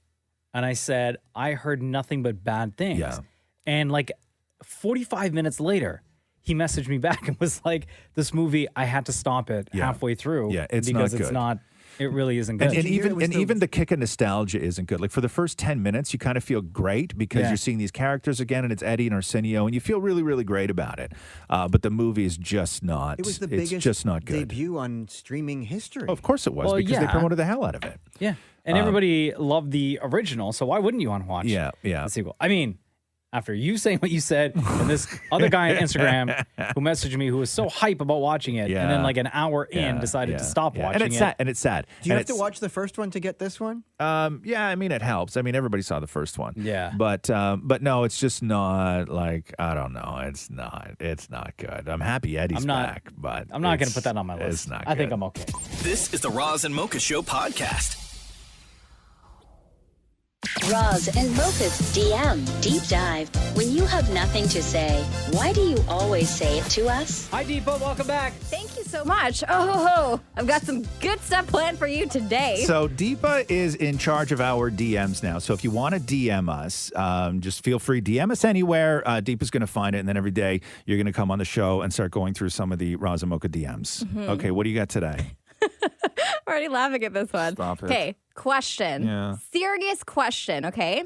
And I said, I heard nothing but bad things. Yeah. And like 45 minutes later, he messaged me back and was like, this movie, I had to stop it halfway through. Yeah, it's because not it's good. not, it really isn't good. And even the kick of nostalgia isn't good. Like for the first 10 minutes, you kind of feel great because you're seeing these characters again, and it's Eddie and Arsenio, and you feel really, really great about it. But the movie is just not. It was the it's biggest just not good. debut on streaming history. Of course it was, Well, because they yeah. promoted the hell out of it. Yeah. And everybody loved the original, so why wouldn't you want to watch the sequel? I mean, after you saying what you said, and this other guy on Instagram who messaged me who was so hype about watching it, and then like an hour in decided to stop watching and it's it. sad. And it's sad. Do you And have to it's- watch the first one to get this one? Yeah, I mean it helps. I mean everybody saw the first one. Yeah. But no, it's just not like I don't know. It's not good. I'm happy Eddie's back, but I'm not going to it's- put that on my list. It's not. I think good. I'm okay. This is the Roz and Mocha Show podcast. Roz and Mocha's DM Deep Dive. When you have nothing to say, why do you always say it to us? Hi, Deepa. Welcome back. Thank you so much. Oh, I've got some good stuff planned for you today. So Deepa is in charge of our DMs now. So if you want to DM us, just feel free. DM us anywhere. Deepa's going to find it. And then every day you're going to come on the show and start going through some of the Roz and Mocha DMs. Mhm. Okay, what do you got today? I'm already laughing at this one. Stop it. Okay, question. Yeah. Serious question, okay?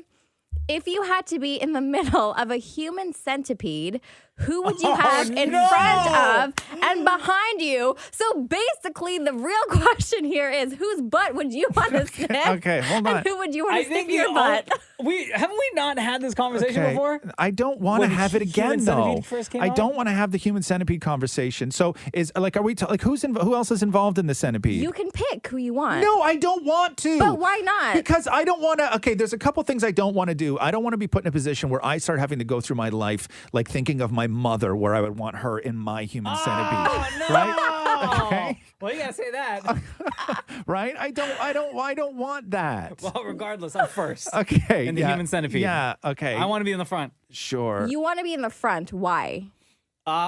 If you had to be in the middle of a human centipede, who would you have in front of and behind you? So basically, the real question here is whose butt would you want to sniff? Okay, hold on. And who would you want I to sniff think your butt? Haven't we not had this conversation Okay. before? I don't want to When have it again, Human though. Centipede first came I out? don't want to have the human centipede conversation. So is like, are we like who else is involved in the centipede? You can pick who you want. No, I don't want to. But why not? Because I don't want to. Okay, there's a couple things I don't want to do. I don't want to be put in a position where I start having to go through my life like thinking of my mother, where I would want her in my human centipede. Right? Okay. Well, you gotta say that. Right? I don't want that. Well, regardless, I'm first. Okay. In the yeah, human centipede. Yeah. Okay. I want to be in the front. Sure. You want to be in the front. Why?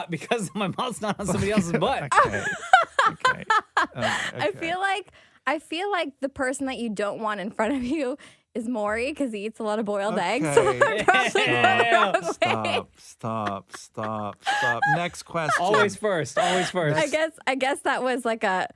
Because my mouth's not on somebody else's butt. I feel like the person that you don't want in front of you is Maury because he eats a lot of boiled eggs. So I'm probably Stop. Next question. Always first. I guess that was like a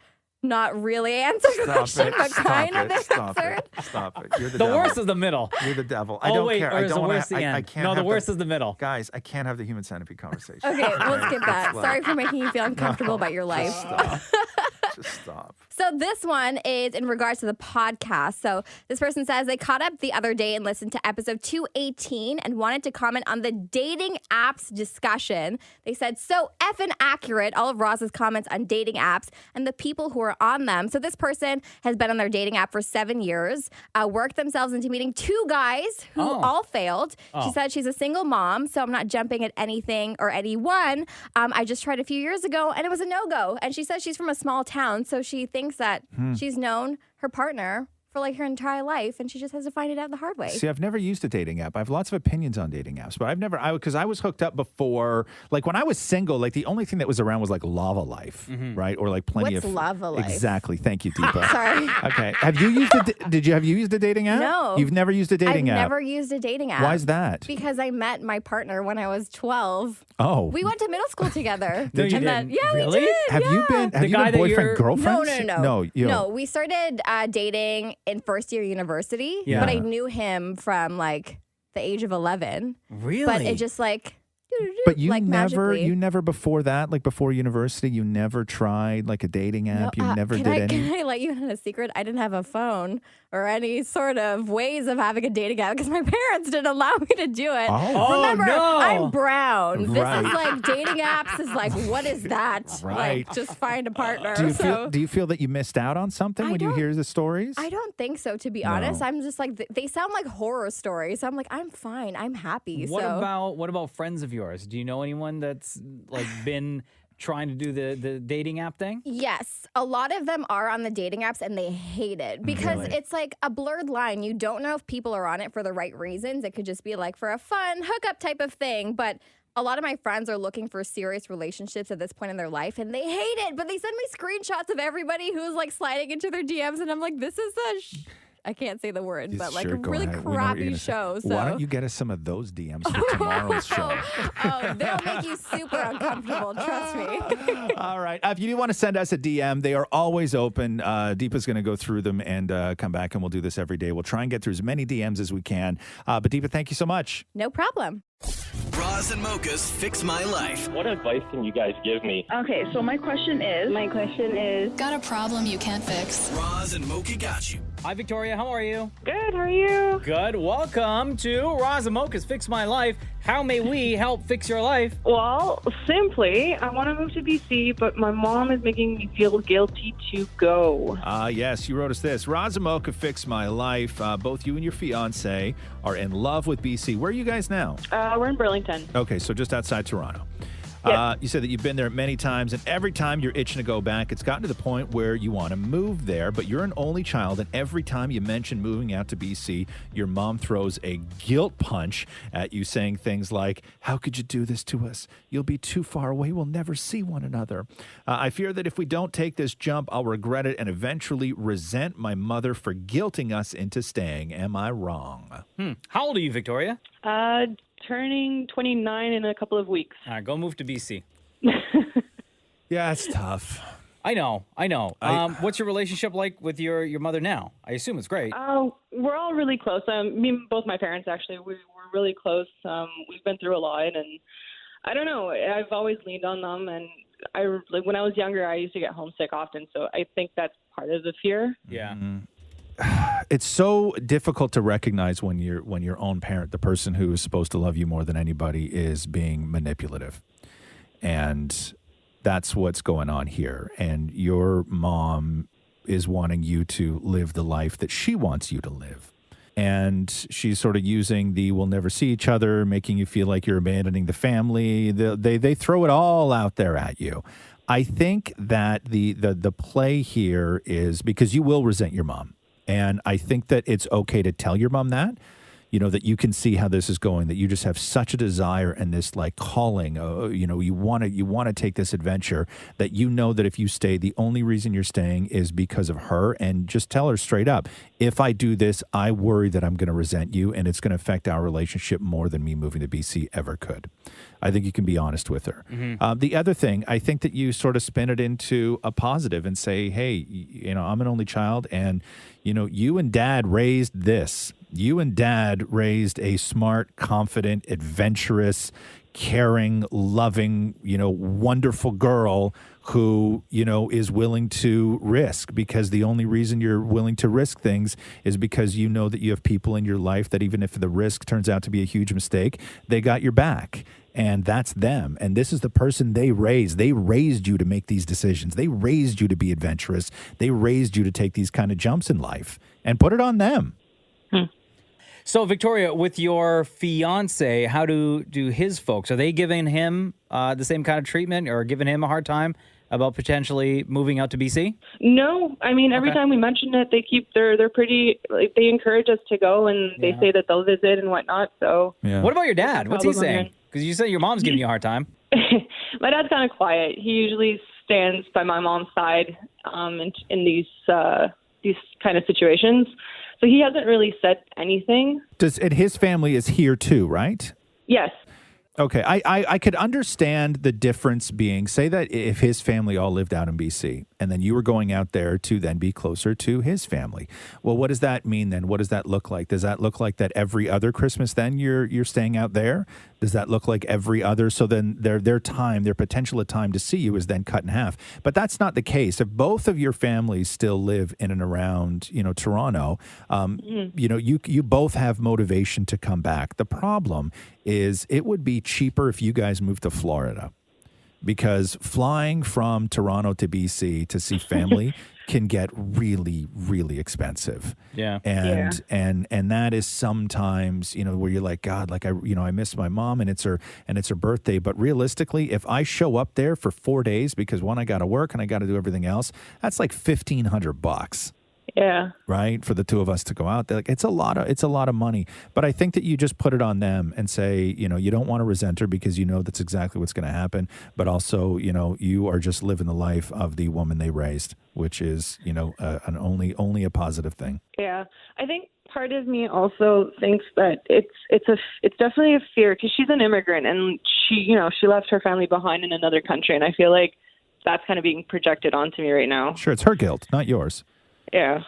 not really answered question, but kind of answered. Stop it. You're the The devil. worst is the middle. You're the devil. Oh, I don't wait, care. or I is the don't worst the I end? can't No, the have worst is the middle. Guys, I can't have the human centipede conversation. Okay, we'll skip that. Slow. Sorry for making you feel uncomfortable about your life. Just stop. So this one is in regards to the podcast. So this person says they caught up the other day and listened to episode 218 and wanted to comment on the dating apps discussion. They said, so effing accurate, all of Roz's comments on dating apps and the people who are on them. So this person has been on their dating app for 7 years, worked themselves into meeting 2 guys who all failed. She said she's a single mom, so I'm not jumping at anything or anyone. I just tried a few years ago and it was a no-go. And she says she's from a small town, so she thinks that she's known her partner for like her entire life, and she just has to find it out the hard way. See, I've never used a dating app. I have lots of opinions on dating apps, but because I was hooked up before, like when I was single, like the only thing that was around was like Lava Life, right? Or like plenty What's of Lava Life? Exactly. Thank you, Deepa. Sorry. Okay. Have you used have you used a dating app? No. You've never used a dating app? I've never used a dating app. Why is that? Because I met my partner when I was 12. Oh. We went to middle school together. No, you And then- didn't. Yeah, Really? we did. Have you been boyfriend, girlfriends? No. No, We started dating in first year university, Yeah. but I knew him from like the age of 11. Really? But it just like, But you like magically. you never before that, like before university, you never tried like a dating app. You never did any. Can I let you in on a secret? I didn't have a phone or any sort of ways of having a dating app because my parents didn't allow me to do it. Oh. Remember, no. I'm brown. Right. This is like dating apps is like, what is that? Right. Like, just find a partner. Do you feel that you missed out on something when you hear the stories? I don't think so, to be honest. I'm just like, they sound like horror stories. So I'm like, I'm fine. I'm happy. What so. about friends of yours? Do you know anyone that's like been trying to do the dating app thing? Yes, a lot of them are on the dating apps and they hate it because Really? it's like a blurred line. You don't know if people are on it for the right reasons. It could just be like for a fun hookup type of thing. But a lot of my friends are looking for serious relationships at this point in their life and they hate it. But they send me screenshots of everybody who's like sliding into their DMs and I'm like, this is I can't say the word, but like Sure, a go really ahead. We know what you're crappy gonna say. show. So. Why don't you get us some of those DMs for tomorrow's show? Oh, they'll make you super uncomfortable. Trust me. All right. If you do want to send us a DM, they are always open. Deepa's going to go through them and come back, and we'll do this every day. We'll try and get through as many DMs as we can. But Deepa, thank you so much. No problem. Roz and Mocha's Fix My Life. What advice can you guys give me? Okay, so my question is, got a problem you can't fix? Roz and Mocha got you. Hi, Victoria. How are you? Good. How are you? Good. Welcome to Roz and Mocha's Fix My Life. How may we help fix your life? Well, simply, I want to move to BC, but my mom is making me feel guilty to go. Yes, you wrote us this. Roz and Mocha Fix My Life. Both you and your fiance are in love with BC. Where are you guys now? We're in Burlington. Okay, so just outside Toronto. Yep. You said that you've been there many times, and every time you're itching to go back. It's gotten to the point where you want to move there, but you're an only child, and every time you mention moving out to BC, your mom throws a guilt punch at you, saying things like, how could you do this to us? You'll be too far away. We'll never see one another. I fear that if we don't take this jump, I'll regret it and eventually resent my mother for guilting us into staying. Am I wrong? How old are you, Victoria? Turning 29 in a couple of weeks. All right, go move to BC. Yeah, it's tough. I know. What's your relationship like with your mother now? I assume it's great. We're all really close. Both my parents, actually, we're really close. We've been through a lot, and I don't know. I've always leaned on them, and when I was younger, I used to get homesick often, so I think that's part of the fear. Yeah. It's so difficult to recognize when your own parent, the person who is supposed to love you more than anybody, is being manipulative. And that's what's going on here. And your mom is wanting you to live the life that she wants you to live. And she's sort of using the we'll never see each other, making you feel like you're abandoning the family. They throw it all out there at you. I think that the play here is because you will resent your mom. And I think that it's okay to tell your mom that, that you can see how this is going, that you just have such a desire and this like calling, you want to take this adventure, that that if you stay, the only reason you're staying is because of her. And just tell her straight up, if I do this, I worry that I'm going to resent you and it's going to affect our relationship more than me moving to BC ever could. I think you can be honest with her. Mm-hmm. The other thing, I think that you sort of spin it into a positive and say, hey, I'm an only child and, you and dad raised this. You and dad raised a smart, confident, adventurous caring, loving, wonderful girl who, is willing to risk, because the only reason you're willing to risk things is because you know that you have people in your life that even if the risk turns out to be a huge mistake, they got your back. And that's them. And this is the person they raised. They raised you to make these decisions. They raised you to be adventurous. They raised you to take these kind of jumps in life, and put it on them. So, Victoria, with your fiance, how do his folks, are they giving him the same kind of treatment or giving him a hard time about potentially moving out to BC? No, I mean, every time we mention it, they're pretty, like, they encourage us to go, and they say that they'll visit and whatnot. So, What about your dad? What's he saying? Because you said your mom's giving you a hard time. My dad's kind of quiet. He usually stands by my mom's side in these kind of situations. So he hasn't really said anything. And his family is here too, right? Yes. Okay, I could understand the difference being, say that if his family all lived out in BC and then you were going out there to then be closer to his family. Well, what does that mean then? What does that look like? Does that look like that every other Christmas then you're staying out there? Does that look like every other? So then their potential time to see you is then cut in half. But that's not the case. If both of your families still live in and around, Toronto, you both have motivation to come back. The problem is it would be cheaper if you guys moved to Florida, because flying from Toronto to BC to see family can get really, really expensive. Yeah. And that is sometimes, where you're like, God, like I miss my mom and it's her birthday. But realistically, if I show up there for 4 days, because one, I got to work and I got to do everything else, that's like $1,500. Yeah. Right. For the two of us to go out there. Like, it's a lot of money. But I think that you just put it on them and say, you don't want to resent her because that's exactly what's going to happen. But also, you are just living the life of the woman they raised, which is, an only a positive thing. Yeah. I think part of me also thinks that it's definitely a fear, because she's an immigrant and she left her family behind in another country. And I feel like that's kind of being projected onto me right now. Sure. It's her guilt, not yours. Yeah.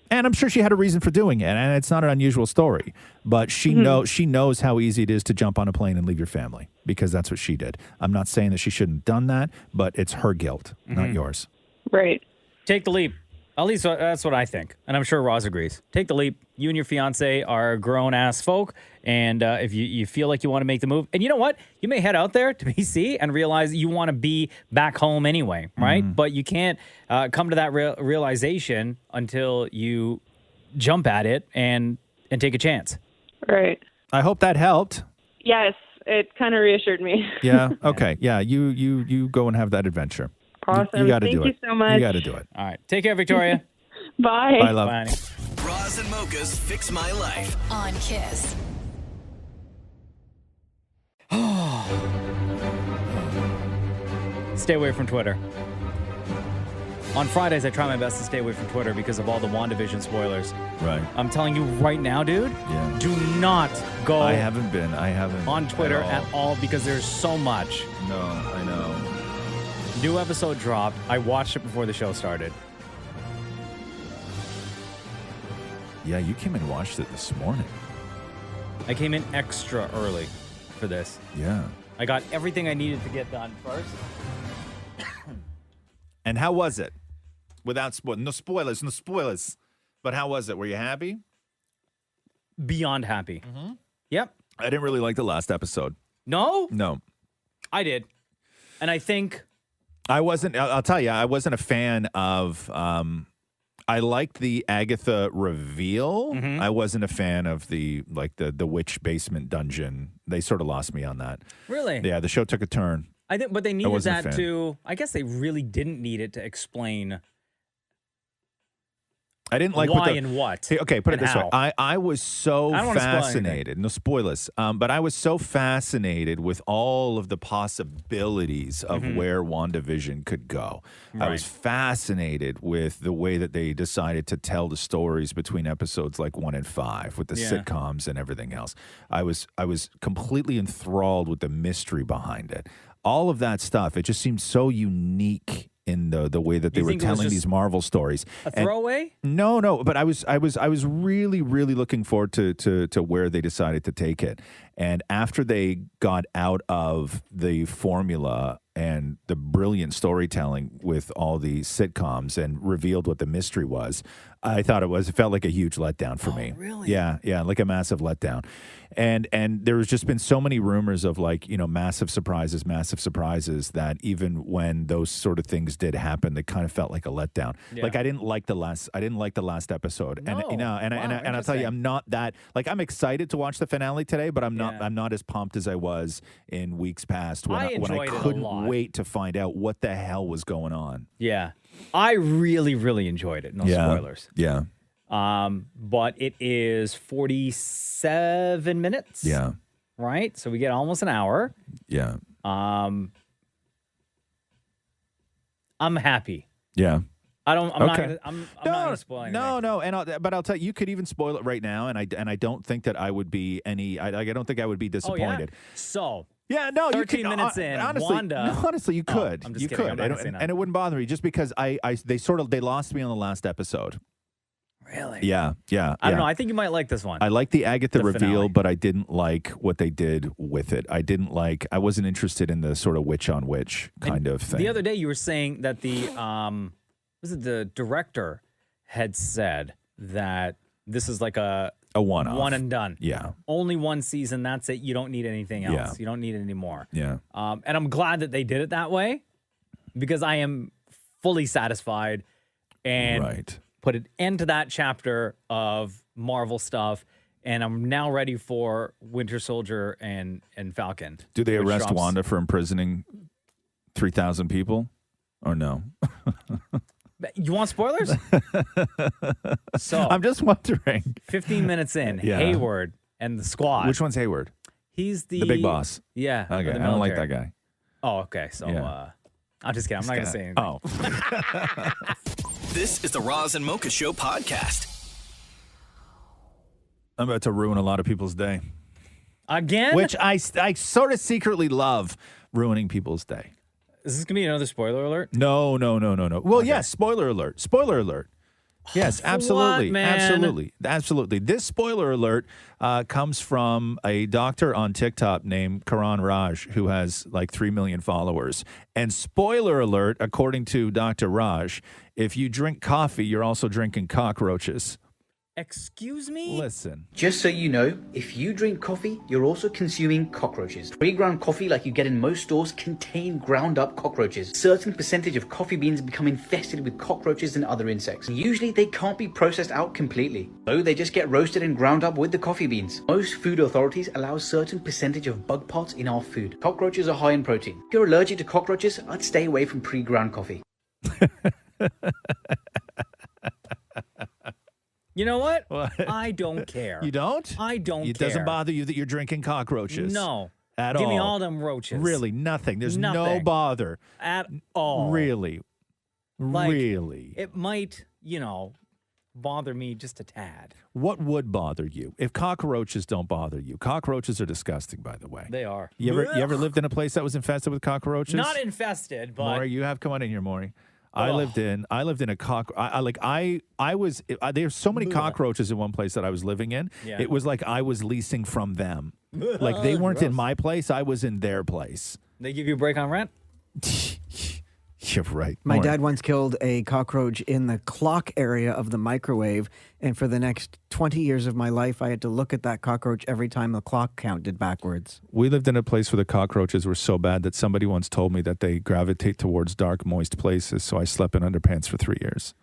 And I'm sure she had a reason for doing it, and it's not an unusual story. But she knows how easy it is to jump on a plane and leave your family, because that's what she did. I'm not saying that she shouldn't have done that, but it's her guilt, not yours. Right. Take the leap. At least that's what I think. And I'm sure Roz agrees. Take the leap. You and your fiance are grown-ass folk. And if you feel like you want to make the move, and you know what? You may head out there to BC and realize you want to be back home anyway, right? But you can't come to that realization until you jump at it and take a chance. Right. I hope that helped. Yes. It kind of reassured me. Yeah. Okay. Yeah. You go and have that adventure. Awesome. You got to Thank do you it. so much. You got to do it. All right. Take care, Victoria. Bye. Bye, love. Bye. Roz and Mocha's Fix My Life. On Kiss. Stay away from Twitter. On Fridays, I try my best to stay away from Twitter because of all the WandaVision spoilers. Right. I'm telling you right now, dude. Yeah. Do not go. I haven't on Twitter at all because there's so much. No, I know. New episode dropped. I watched it before the show started. Yeah, you came and watched it this morning. I came in extra early for this. Yeah. I got everything I needed to get done first. And how was it? Without no spoilers. But how was it? Were you happy? Beyond happy. Mm-hmm. Yep. I didn't really like the last episode. No? No. I did. And I think... I'll tell you, I wasn't a fan of... I liked the Agatha reveal. Mm-hmm. I wasn't a fan of the witch basement dungeon. They sort of lost me on that. Really? Yeah, the show took a turn. I think, but they needed wasn't a that fan. to... I guess they really didn't need it to explain... I didn't like why and what. Hey, okay, put it and this way. how. I was so I don't wanna spoil anything. fascinated. No spoilers. But I was so fascinated with all of the possibilities of where WandaVision could go. I was fascinated with the way that they decided to tell the stories between episodes like 1 and 5 with the sitcoms and everything else. I was completely enthralled with the mystery behind it. All of that stuff, it just seemed so unique in the way that they You were think it was telling just these Marvel stories. A And- throwaway? no, but I was really, really looking forward to where they decided to take it. And after they got out of the formula and the brilliant storytelling with all the sitcoms and revealed what the mystery was, I thought it felt like a huge letdown for me. Really? Yeah, like a massive letdown. And there's just been so many rumors of like, massive surprises that even when those sort of things did happen, they kind of felt like a letdown. Yeah. Like I didn't like the last episode. No. And Wow, I'll tell you, I'm not that like I'm excited to watch the finale today, but I'm not as pumped as I was in weeks past when I I enjoyed it a couldn't lot. wait to find out what the hell was going on. Yeah. I really, really enjoyed it. No spoilers. Yeah. But it is 47 minutes. Yeah. Right? So we get almost an hour. Yeah. I'm happy. Yeah. I'm not Okay. gonna spoil anything. No, but I'll tell you, you could even spoil it right now, and I don't think that I would be I don't think I would be disappointed. So Yeah, no, 13 you could, minutes in, honestly, Wanda. no, honestly, you could. I'm just you kidding. could, I'm not gonna say and it wouldn't bother me just because they lost me on the last episode. Really? Yeah. I don't know. I think you might like this one. I like the Agatha The reveal, finale. but I didn't like what they did with it. I wasn't interested in the sort of witch on witch kind of thing. The other day you were saying that the director had said that this is like a one-off. one and done. Yeah. Only one season, that's it. You don't need anything else. Yeah. You don't need any more. Yeah. And I'm glad that they did it that way because I am fully satisfied and put an end to that chapter of Marvel stuff. And I'm now ready for Winter Soldier and Falcon. Do they which arrest drops- Wanda for imprisoning 3,000 people or no? You want spoilers? So I'm just wondering. 15 minutes in, Yeah. Hayward and the squad. Which one's Hayward? He's the big boss. Yeah. of Okay, the I don't like that military. guy. Oh, okay. So Yeah. I'm just kidding. I'm not going to say anything. This is the Roz and Mocha Show podcast. I'm about to ruin a lot of people's day. Again? Which I sort of secretly love ruining people's day. Is this going to be another spoiler alert? No. Well, yes, spoiler alert. Spoiler alert. Yes, absolutely. What, man? Absolutely. This spoiler alert comes from a doctor on TikTok named Karan Raj, who has like 3 million followers. And spoiler alert, according to Dr. Raj, if you drink coffee, you're also drinking cockroaches. Excuse me? Listen. Just so you know, if you drink coffee, you're also consuming cockroaches. Pre-ground coffee like you get in most stores contain ground up cockroaches. Certain percentage of coffee beans become infested with cockroaches and other insects. Usually they can't be processed out completely, so they just get roasted and ground up with the coffee beans. Most food authorities allow a certain percentage of bug parts in our food. Cockroaches are high in protein. If you're allergic to cockroaches, I'd stay away from pre-ground coffee. You know what? I don't care. You don't? I don't care. It doesn't bother you that you're drinking cockroaches? No. At all? Give me all them roaches. Really? Nothing? There's no Nothing. bother? At all. Really? Like, Really? It might, bother me just a tad. What would bother you if cockroaches don't bother you? Cockroaches are disgusting, by the way. They are. You ever lived in a place that was infested with cockroaches? Not infested, but Maury, you have come on in here, Maury. I lived in a there's so many cockroaches in one place that I was living in. Yeah. It was like I was leasing from them. Like they weren't in my place, I was in their place. They give you a break on rent? You're right. My Maury. dad once killed a cockroach in the clock area of the microwave, and for the next 20 years of my life, I had to look at that cockroach every time the clock counted backwards. We lived in a place where the cockroaches were so bad that somebody once told me that they gravitate towards dark, moist places, so I slept in underpants for 3 years.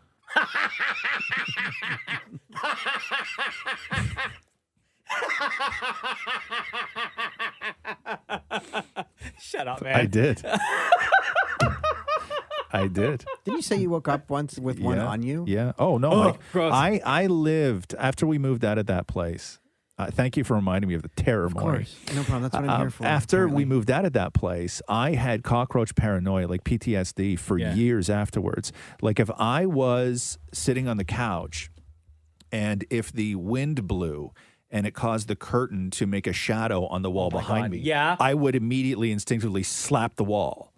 Shut up, man. I did. I did. Didn't you say you woke up once with one on you? Yeah. Oh, no. Oh, Mike. gross. I lived, after we moved out of that place, thank you for reminding me of the terror, Of Maury. course. No problem. That's what I'm here for. After apparently. we moved out of that place, I had cockroach paranoia, like PTSD, for years afterwards. Like if I was sitting on the couch and if the wind blew and it caused the curtain to make a shadow on the wall behind me, Yeah. I would immediately instinctively slap the wall.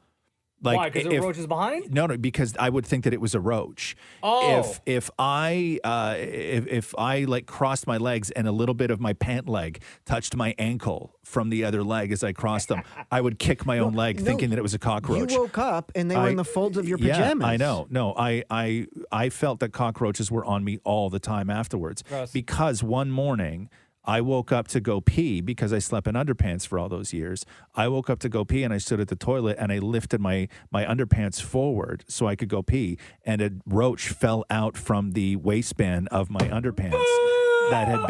Like, Why? Because the roach is behind? No, because I would think that it was a roach. Oh. If I like crossed my legs and a little bit of my pant leg touched my ankle from the other leg as I crossed them, I would kick my own leg, thinking that it was a cockroach. You woke up and they were in the folds of your pajamas. Yeah, I know. No, I felt that cockroaches were on me all the time afterwards. Gross. Because one morning I woke up to go pee because I slept in underpants for all those years. I woke up to go pee and I stood at the toilet and I lifted my underpants forward so I could go pee, and a roach fell out from the waistband of my underpants that had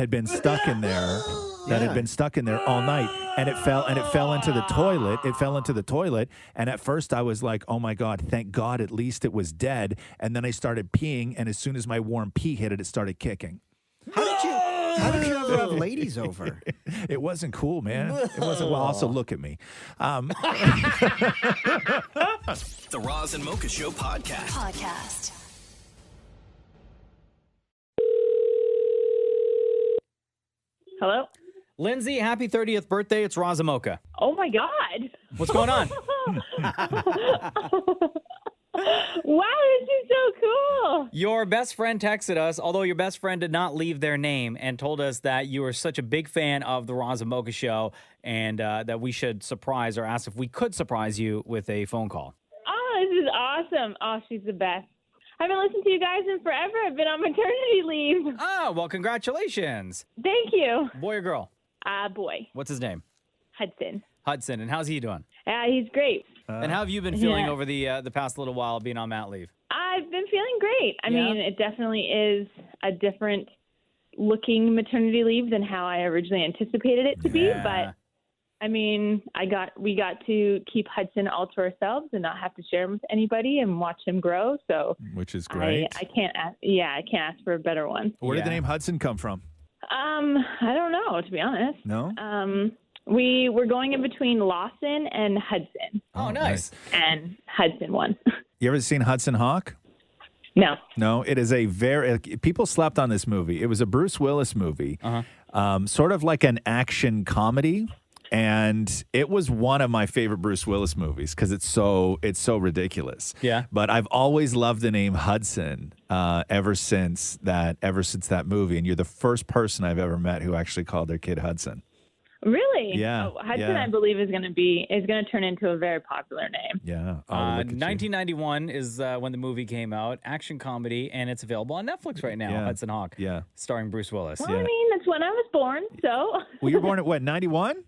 been stuck in there. That had been stuck in there all night, and it fell into the toilet. It fell into the toilet, and at first I was like, "Oh my God, thank God, at least it was dead." And then I started peeing, and as soon as my warm pee hit it, it started kicking. How did you ever have ladies over? It wasn't cool, man. It wasn't. Well, also look at me. The Roz and Mocha Show podcast. Hello? Lindsay, happy 30th birthday. It's Roz and Mocha. Oh my God. What's going on? Wow, this is so cool. Your best friend texted us, although your best friend did not leave their name, and told us that you are such a big fan of the Roz and Mocha Show, and that we should surprise or ask if we could surprise you with a phone call. Oh, this is awesome. Oh, she's the best. I haven't listened to you guys in forever. I've been on maternity leave. Oh, well, congratulations. Thank you. Boy or girl? Boy. What's his name? Hudson. Hudson. And how's he doing? He's great. And how have you been feeling over the past little while being on mat leave? I've been feeling great. I mean, it definitely is a different looking maternity leave than how I originally anticipated it to be. But I mean, we got to keep Hudson all to ourselves and not have to share him with anybody and watch him grow. So, which is great. I can't ask for a better one. Where did the name Hudson come from? I don't know, to be honest. No. We were going in between Lawson and Hudson. Oh, nice. And Hudson won. You ever seen Hudson Hawk? No. No, it is people slept on this movie. It was a Bruce Willis movie, sort of like an action comedy. And it was one of my favorite Bruce Willis movies because it's so ridiculous. Yeah. But I've always loved the name Hudson ever since that movie. And you're the first person I've ever met who actually called their kid Hudson. Really? Yeah. Hudson, I believe, is going to turn into a very popular name. Yeah. 1991 is when the movie came out, action comedy, and it's available on Netflix right now. Yeah. Hudson Hawk. Yeah. Starring Bruce Willis. Well, I mean, that's when I was born, so. Well, you were born at what, 91?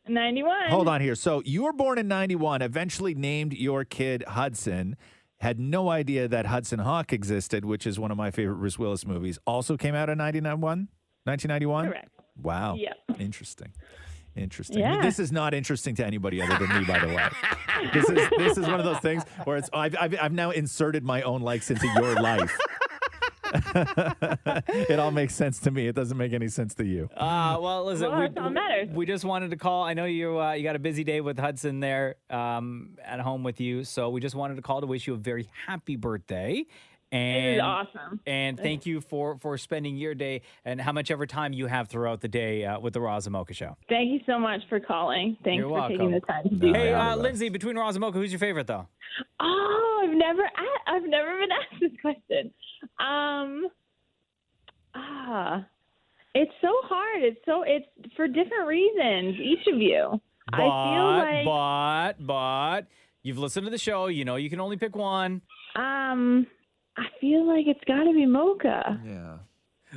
91. Hold on here. So you were born in 91, eventually named your kid Hudson, had no idea that Hudson Hawk existed, which is one of my favorite Bruce Willis movies. Also came out in 1991? Correct. Wow. Yeah. Interesting. Yeah. This is not interesting to anybody other than me, by the way. This is one of those things where it's I've now inserted my own likes into your life. It all makes sense to me. It doesn't make any sense to you. Well, listen, Well, that's all that matters. we just wanted to call. I know you got a busy day with Hudson there at home with you, so we just wanted to call to wish you a very happy birthday. And It is awesome. And thank you for spending your day and how much ever time you have throughout the day with the Roz and Mocha Show. Thank you so much for calling. Thanks You're for taking the welcome. time to do Hey, that. Lindsay, between Roz and Mocha, who's your favorite though? Oh, I've never been asked this question. It's so hard. It's for different reasons. Each of you. I feel like But you've listened to the show. You know you can only pick one. I feel like it's got to be Mocha. Yeah.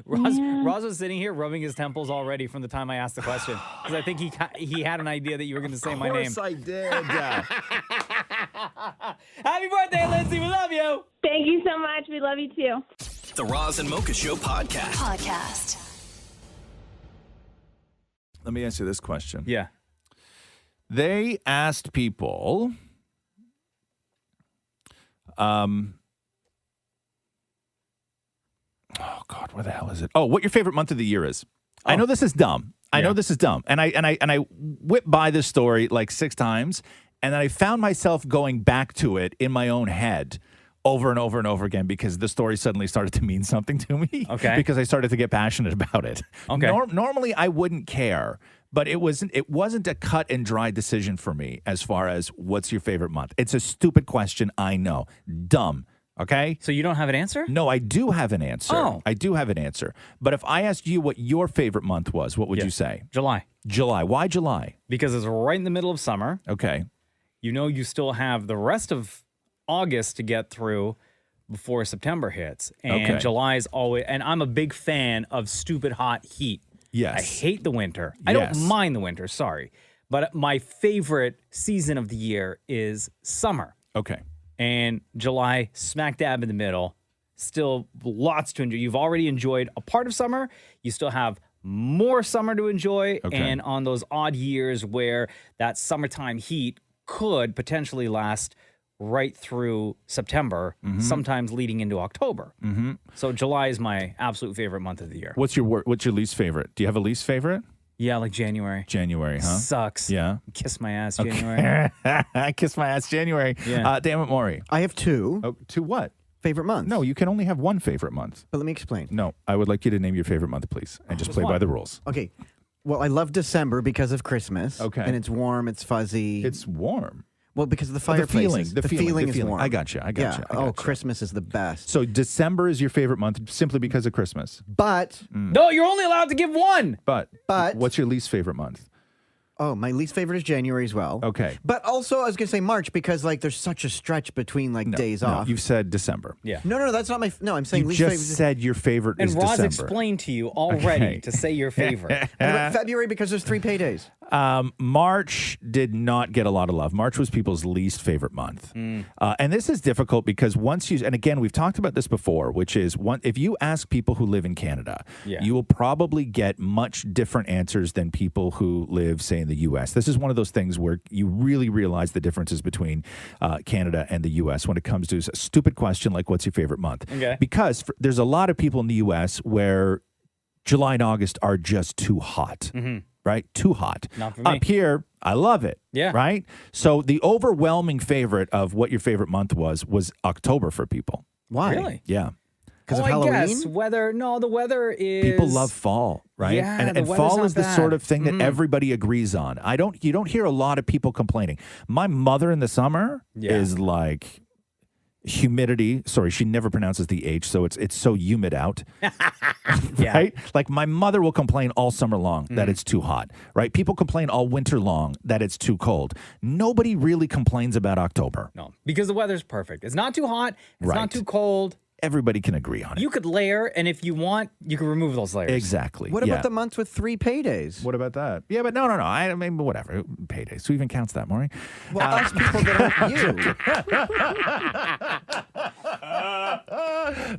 Roz was sitting here rubbing his temples already from the time I asked the question because I think he had an idea that you were going to say my name. Of course I did. Happy birthday, Lindsay. We love you. Thank you so much. We love you too. The Roz and Mocha Show podcast. Let me ask you this question. Yeah. They asked people, oh God, where the hell is it? Oh, what your favorite month of the year is? I know this is dumb. I know this is dumb, and I whipped by this story like 6 times, and then I found myself going back to it in my own head over and over and over again because the story suddenly started to mean something to me. Okay. Because I started to get passionate about it. Okay. Normally I wouldn't care, but it wasn't a cut and dry decision for me as far as what's your favorite month. It's a stupid question, I know. Dumb. Okay? So you don't have an answer? No, I do have an answer. Oh. I do have an answer. But if I asked you what your favorite month was, what would you say? July. July. Why July? Because it's right in the middle of summer. Okay. You know you still have the rest of August to get through before September hits. And Okay. July is always, and I'm a big fan of stupid hot heat. Yes. I hate the winter. I Yes. don't mind the winter, sorry. But my favorite season of the year is summer. Okay. And July, smack dab in the middle. Still lots to enjoy. You've already enjoyed a part of summer. You still have more summer to enjoy. Okay. And on those odd years where that summertime heat could potentially last right through September, sometimes leading into October. Mm-hmm. So July is my absolute favorite month of the year. What's your least favorite? Do you have a least favorite? Yeah, like January. January, huh? Sucks. Yeah. Kiss my ass, January. Kiss my ass, January. Yeah. Damn it, Maury. I have two. Oh, two what? Favorite months. No, you can only have one favorite month. But let me explain. No, I would like you to name your favorite month, please, and just play by the rules. Okay. Well, I love December because of Christmas. Okay. And it's warm, it's fuzzy. It's warm. Well, because of the Oh, the fireplace. feeling, the feeling, is the feeling. warm. I got you. Yeah. Oh, Christmas is the best. So December is your favorite month simply because of Christmas. But No, you're only allowed to give one. But But- what's your least favorite month? oh, my least favorite is January as well. Okay. But also, I was gonna say March because like there's such a stretch between days off. You've said December. Yeah. No, that's not my. No, I'm saying You least just favorite. said your favorite And is Roz December. explained to you already Okay. to say your favorite. What about February because there's 3 paydays. March did not get a lot of love. March was people's least favorite month. And this is difficult because once you, and again, we've talked about this before, which is if you ask people who live in Canada, Yeah. you will probably get much different answers than people who live, say, in the U.S. This is one of those things where you really realize the differences between Canada and the U.S. when it comes to a stupid question like, what's your favorite month? Okay. Because there's a lot of people in the U.S. where July and August are just too hot. Right? Too hot. Not for me. Up here, I love it. Yeah. Right? So the overwhelming favorite of what your favorite month was October for people. Why? Really? Yeah. Because Oh, of Halloween. I guess weather. No, the weather is. People love fall, right? Yeah, and the weather's fall not is the bad. sort of thing that Mhm. everybody agrees on. You don't hear a lot of people complaining. My mother in the summer Yeah. is like humidity. Sorry, she never pronounces the H, so it's so humid out. Yeah. Right? Like my mother will complain all summer long that Mhm. it's too hot, right? People complain all winter long that it's too cold. Nobody really complains about October. No, because the weather's perfect. It's not too hot. It's Right. not too cold. Everybody can agree on it. You could layer, and if you want, you can remove those layers. Exactly. What yeah. about the months with 3 paydays? What about that? Yeah, but no. I mean, whatever. Paydays. Who even counts that, Maury? Well, us people that aren't you.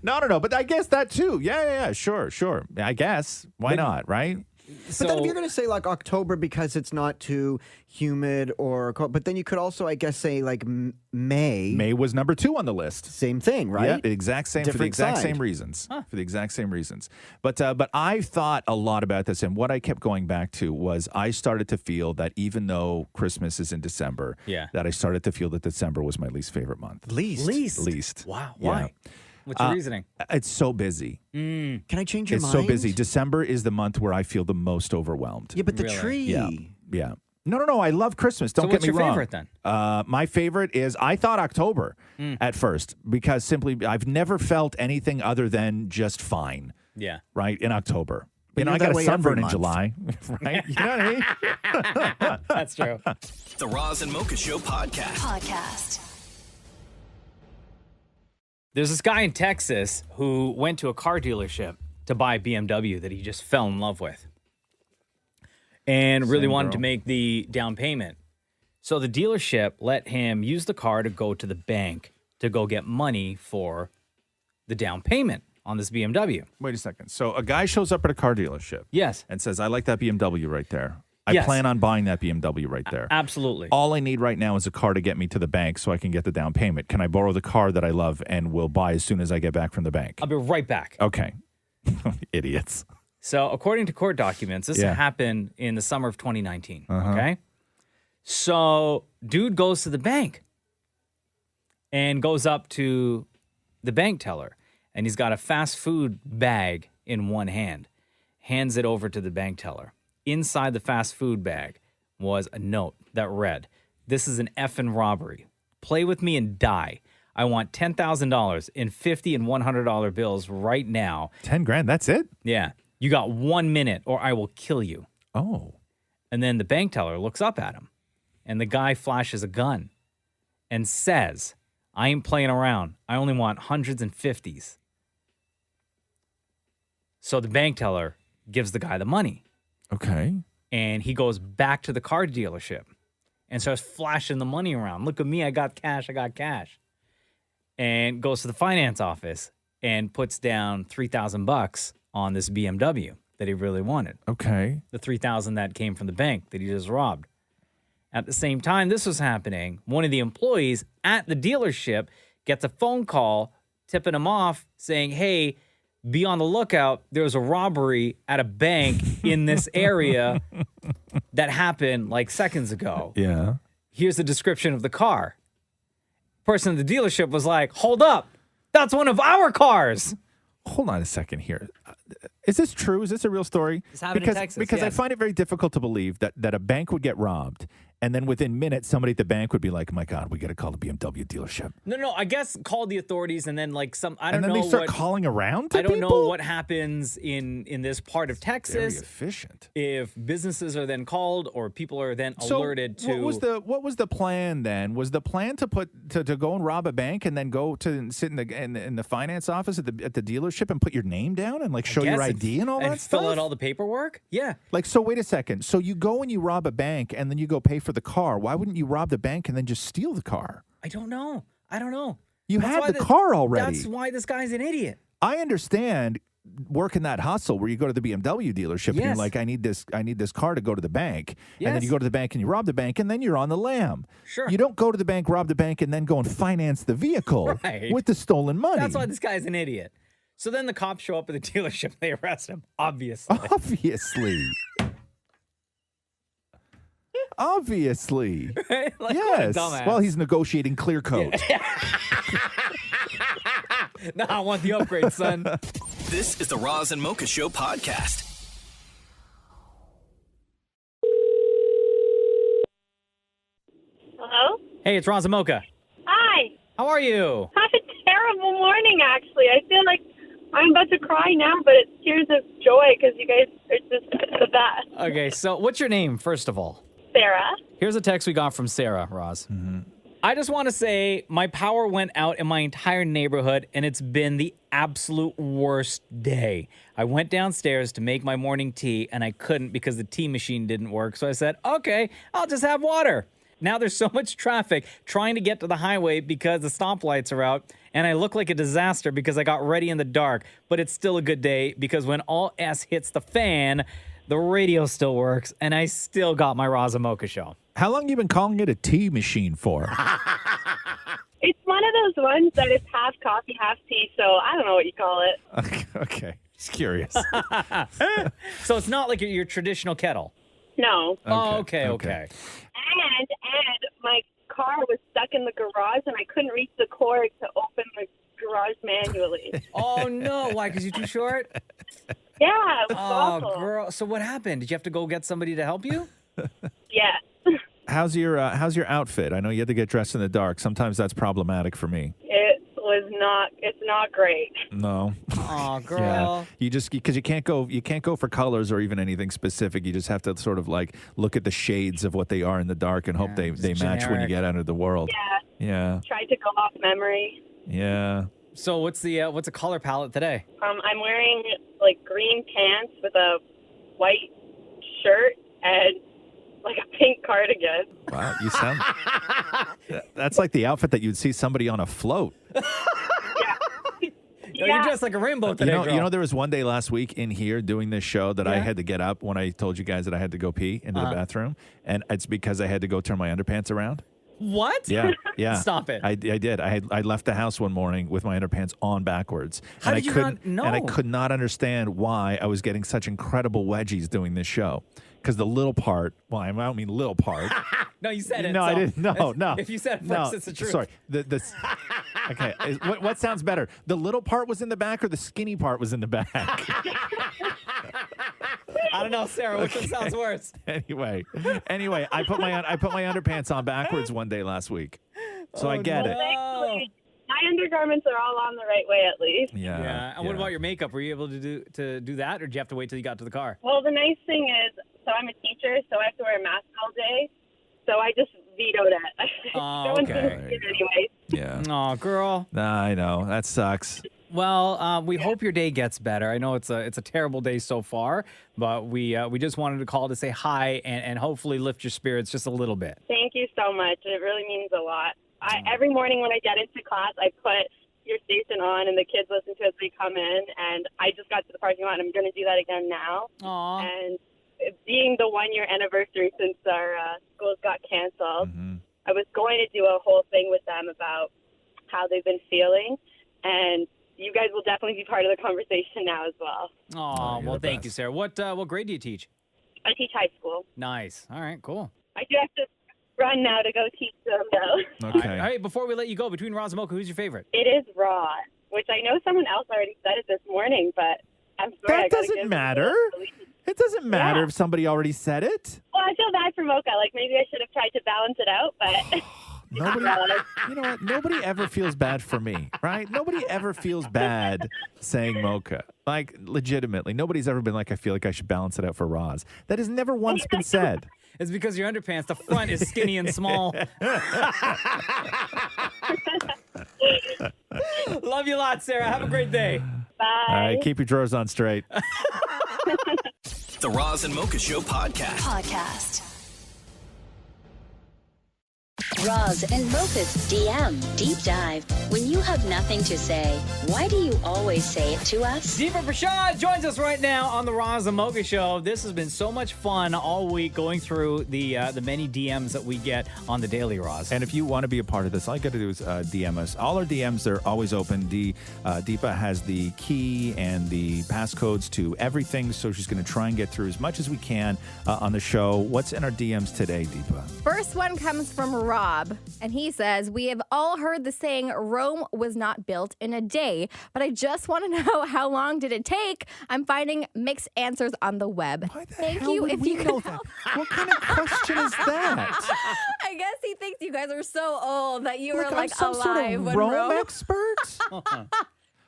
No. But I guess that too. Yeah. Sure. I guess. Why not? Right? But then if you're going to say like October because it's not too humid or cold, but then you could also, I guess, say like May. May was number 2 on the list. Same thing, right? Yeah, the exact same for the Different exact side. same reasons. For the exact same reasons. But I've thought a lot about this, and what I kept going back to was I started to feel that even though Christmas is in December, Yeah. that I started to feel that December was my least favorite month. Least. Wow. Yeah. Why? What's your reasoning? It's so busy. Can I change your It's mind? so busy. December is the month where I feel the most overwhelmed. Yeah, but the Really? tree. Yeah. No. I love Christmas. Don't So get what's me your wrong. favorite then? My favorite is I thought October at first because simply I've never felt anything other than just fine. Yeah. Right in October. But I you're got that a way sunburn every in month. July. Right? You know what I mean? That's true. The Roz and Mocha Show Podcast. There's this guy in Texas who went to a car dealership to buy a BMW that he just fell in love with and really Same wanted girl. to make the down payment. So the dealership let him use the car to go to the bank to go get money for the down payment on this BMW. Wait a second. So a guy shows up at a car dealership. Yes. And says, I like that BMW right there. I Yes. plan on buying that BMW right there. Absolutely. All I need right now is a car to get me to the bank so I can get the down payment. Can I borrow the car that I love and will buy as soon as I get back from the bank? I'll be right back. Okay. Idiots. So, according to court documents, this Yeah. happened in the summer of 2019. Uh-huh. Okay. So, dude goes to the bank and goes up to the bank teller, and he's got a fast food bag in one hand, hands it over to the bank teller. Inside the fast food bag was a note that read, "This is an effing robbery. Play with me and die. I want $10,000 in $50 and $100 bills right now." 10 grand, that's it? Yeah. "You got 1 minute or I will kill you." Oh. And then the bank teller looks up at him, and the guy flashes a gun and says, "I ain't playing around. I only want hundreds and fifties." So the bank teller gives the guy the money. Okay. And he goes back to the car dealership and starts flashing the money around. "Look at me, I got cash, I got cash." And goes to the finance office and puts down $3,000 on this BMW that he really wanted. Okay. The $3,000 that came from the bank that he just robbed. At the same time this was happening, one of the employees at the dealership gets a phone call tipping him off saying, "Hey, be on the lookout. There was a robbery at a bank in this area that happened like seconds ago. Yeah. Here's the description of the car." Person at the dealership was like, "Hold up. That's one of our cars." Hold on a second here. Is this true? Is this a real story? This happened in Texas, Because I yes. find it very difficult to believe that a bank would get robbed, and then within minutes, somebody at the bank would be like, "My God, we got to call the BMW dealership." No, I guess call the authorities and then like some, I don't And then know they start what, calling around to I don't people? know what happens in this part of Texas. Very efficient. If businesses are then called or people are then alerted to. What was the plan then? Was the plan to go and rob a bank and then go to sit in the finance office at the dealership and put your name down and like show your guess ID and all that stuff? fill out all the paperwork? Yeah. Like, so wait a second. So you go and you rob a bank and then you go pay for the car. Why wouldn't you rob the bank and then just steal the car? I don't know. You That's had why the car already. That's why this guy's an idiot. I understand working that hustle where you go to the BMW dealership and you're Yes. like, I need this car to go to the bank. And then Yes. you go to the bank and you rob the bank and then you're on the lam. Sure. You don't go to the bank, rob the bank, and then go and finance the vehicle Right. with the stolen money. That's why this guy's an idiot. So then the cops show up at the dealership. They arrest him, obviously. Obviously. Right? Like, what a Yes. dumbass. Well, he's negotiating clear coat. No, I want the upgrade, son. This is the Roz and Mocha Show podcast. Hello? Hey, it's Roz and Mocha. Hi. How are you? Have a terrible morning, actually. I feel like I'm about to cry now, but it's tears of joy because you guys are just the best. Okay, so what's your name, first of all? Sarah. Here's a text we got from Sarah, Roz. I just want to say my power went out in my entire neighborhood, and it's been the absolute worst day. I went downstairs to make my morning tea, and I couldn't because the tea machine didn't work. So I said, okay, I'll just have water. Now there's so much traffic trying to get to the highway because the stoplights are out, and I look like a disaster because I got ready in the dark. But it's still a good day because when all S hits the fan, the radio still works, and I still got my Roz and Mocha Show. How long you been calling it a tea machine for? It's one of those ones that is half coffee, half tea, so I don't know what you call it. Okay. Just curious. So it's not like your traditional kettle. No. Oh, okay. And my car was stuck in the garage, and I couldn't reach the cord to open the garage manually. Oh, no. Why? Because you're too short? Yeah, it was Oh, awful. girl. So what happened? Did you have to go get somebody to help you? Yeah. How's your outfit? I know you had to get dressed in the dark. Sometimes that's problematic for me. It's not great. No. Oh, girl. Yeah. You just because you can't go for colors or even anything specific. You just have to sort of like look at the shades of what they are in the dark and hope they match when you generic. get out of the world. Yeah. Tried to go off memory. Yeah. So what's a color palette today? I'm wearing like green pants with a white shirt and like a pink cardigan. Wow, you sound. That's like the outfit that you'd see somebody on a float. No, you're dressed like a rainbow today, girl. You know, there was one day last week in here doing this show that I Yeah. had to get up when I told you guys that I had to go pee into the bathroom, and it's because I had to go turn my underpants around. What? Yeah. Stop it. I did. I left the house one morning with my underpants on backwards. How and did I you couldn't, not know? And I could not understand why I was getting such incredible wedgies doing this show. Because the little part, well, I don't mean little part. No, you said it. No, so I didn't. No, it's- no. If you said it no, first, it's the truth. Sorry. Okay. What sounds better? The little part was in the back or the skinny part was in the back? I don't know, Sarah. Which one sounds worse? Anyway, I put my underpants on backwards one day last week, so I get it. Thankfully, my undergarments are all on the right way at least. Yeah. And what about your makeup? Were you able to do that, or did you have to wait till you got to the car? Well, the nice thing is, so I'm a teacher, so I have to wear a mask all day. So I just vetoed it. Oh, No one's okay. gonna see it anyway. Yeah. Oh, girl. I know that sucks. Well, we hope your day gets better. I know it's a terrible day so far, but we just wanted to call to say hi and hopefully lift your spirits just a little bit. Thank you so much. It really means a lot. Every morning when I get into class, I put your station on, and the kids listen to it as they come in. And I just got to the parking lot, and I'm going to do that again now. Aww. And being the 1-year anniversary since our schools got canceled, I was going to do a whole thing with them about how they've been feeling, and you guys will definitely be part of the conversation now as well. Oh, well, thank you, Sarah. What grade do you teach? I teach high school. Nice. All right, cool. I do have to run now to go teach them, though. Okay. All right, before we let you go, between Roz and Mocha, who's your favorite? It is Raw, which I know someone else already said it this morning, but I'm sorry. That doesn't matter. It doesn't matter if somebody already said it. Well, I feel bad for Mocha. Like, maybe I should have tried to balance it out, but... Nobody, you know what? Nobody ever feels bad for me, right? Nobody ever feels bad saying Mocha. Like, legitimately. Nobody's ever been like, I feel like I should balance it out for Roz. That has never once been said. It's because your underpants, the front is skinny and small. Love you a lot, Sarah. Have a great day. Bye. All right, keep your drawers on straight. The Roz and Mocha Show podcast. Roz and Mocha's DM Deep Dive. When you have nothing to say, why do you always say it to us? Deepa Prashad joins us right now on the Roz and Mocha Show. This has been so much fun all week going through the many DMs that we get on the daily, Roz. And if you want to be a part of this, all you got to do is DM us. All our DMs are always open. Deepa has the key and the passcodes to everything, so she's going to try and get through as much as we can on the show. What's in our DMs today, Deepa? First one comes from Rob, and he says, we have all heard the saying, Rome was not built in a day, but I just want to know, how long did it take? I'm finding mixed answers on the web. Thank you if you could help. What kind of question is that? I guess he thinks you guys are so old that you Look, were I'm like some alive sort of when Rome expert?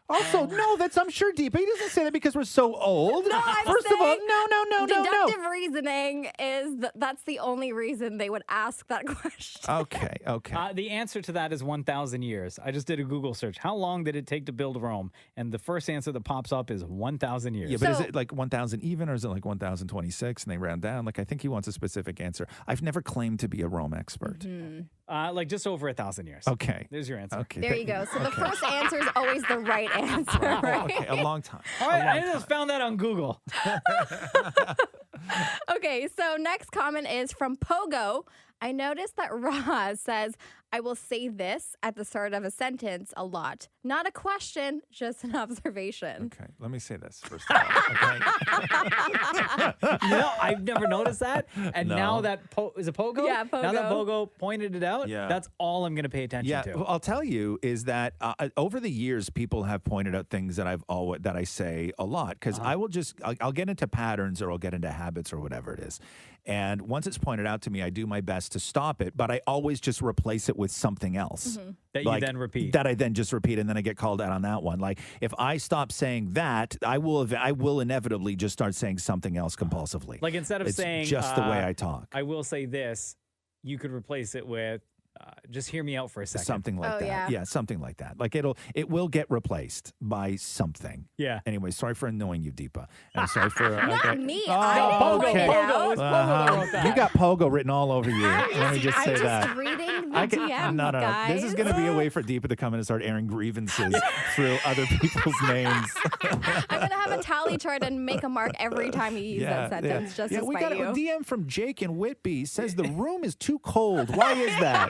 Also, no, I'm sure Deepa. He doesn't say that because we're so old. No, I'm First of all, no. Deductive reasoning is that's the only reason they would ask that question. Okay. The answer to that is 1,000 years. I just did a Google search. How long did it take to build Rome? And the first answer that pops up is 1,000 years. Yeah, but is it like 1,000 even, or is it like 1,026 and they round down? Like, I think he wants a specific answer. I've never claimed to be a Rome expert. Like just over 1,000 years. Okay. There's your answer. Okay. There you go. So the first answer is always the right answer, right? Okay, a long time. All right, I just found that on Google. Okay, so next comment is from Pogo. I noticed that Roz says, I will say this at the start of a sentence a lot. Not a question, just an observation. Okay, let me say this first of all. Okay? I've never noticed that. And now that, is it Pogo? Yeah, Pogo. Now that Pogo pointed it out, Yeah. that's all I'm going to pay attention to. Well, I'll tell you is that over the years, people have pointed out things that that I say a lot, because I'll get into patterns or I'll get into habits or whatever it is. And once it's pointed out to me, I do my best to stop it, but I always just replace it with something else. That you then repeat. That I then just repeat, and then I get called out on that one. Like, if I stop saying that, I will inevitably just start saying something else compulsively. Like, instead of it's saying just the way I talk. I will say this, you could replace it with just hear me out for a second. Something like that. Yeah, something like that. Like, it will get replaced by something. Yeah. Anyway, sorry for annoying you, Deepa. And I'm sorry for Not me. Oh, I didn't okay. point it out. It was Pogo that wrote that. You got Pogo written all over you. Let me just say I'm that. just reading the DMs, No. guys. This is going to be a way for Deepa to come in and start airing grievances through other people's names. I'm going to have a tally chart and make a mark every time you use that sentence, just to we spite got you. a DM from Jake in Whitby. Says the room is too cold. Why is that?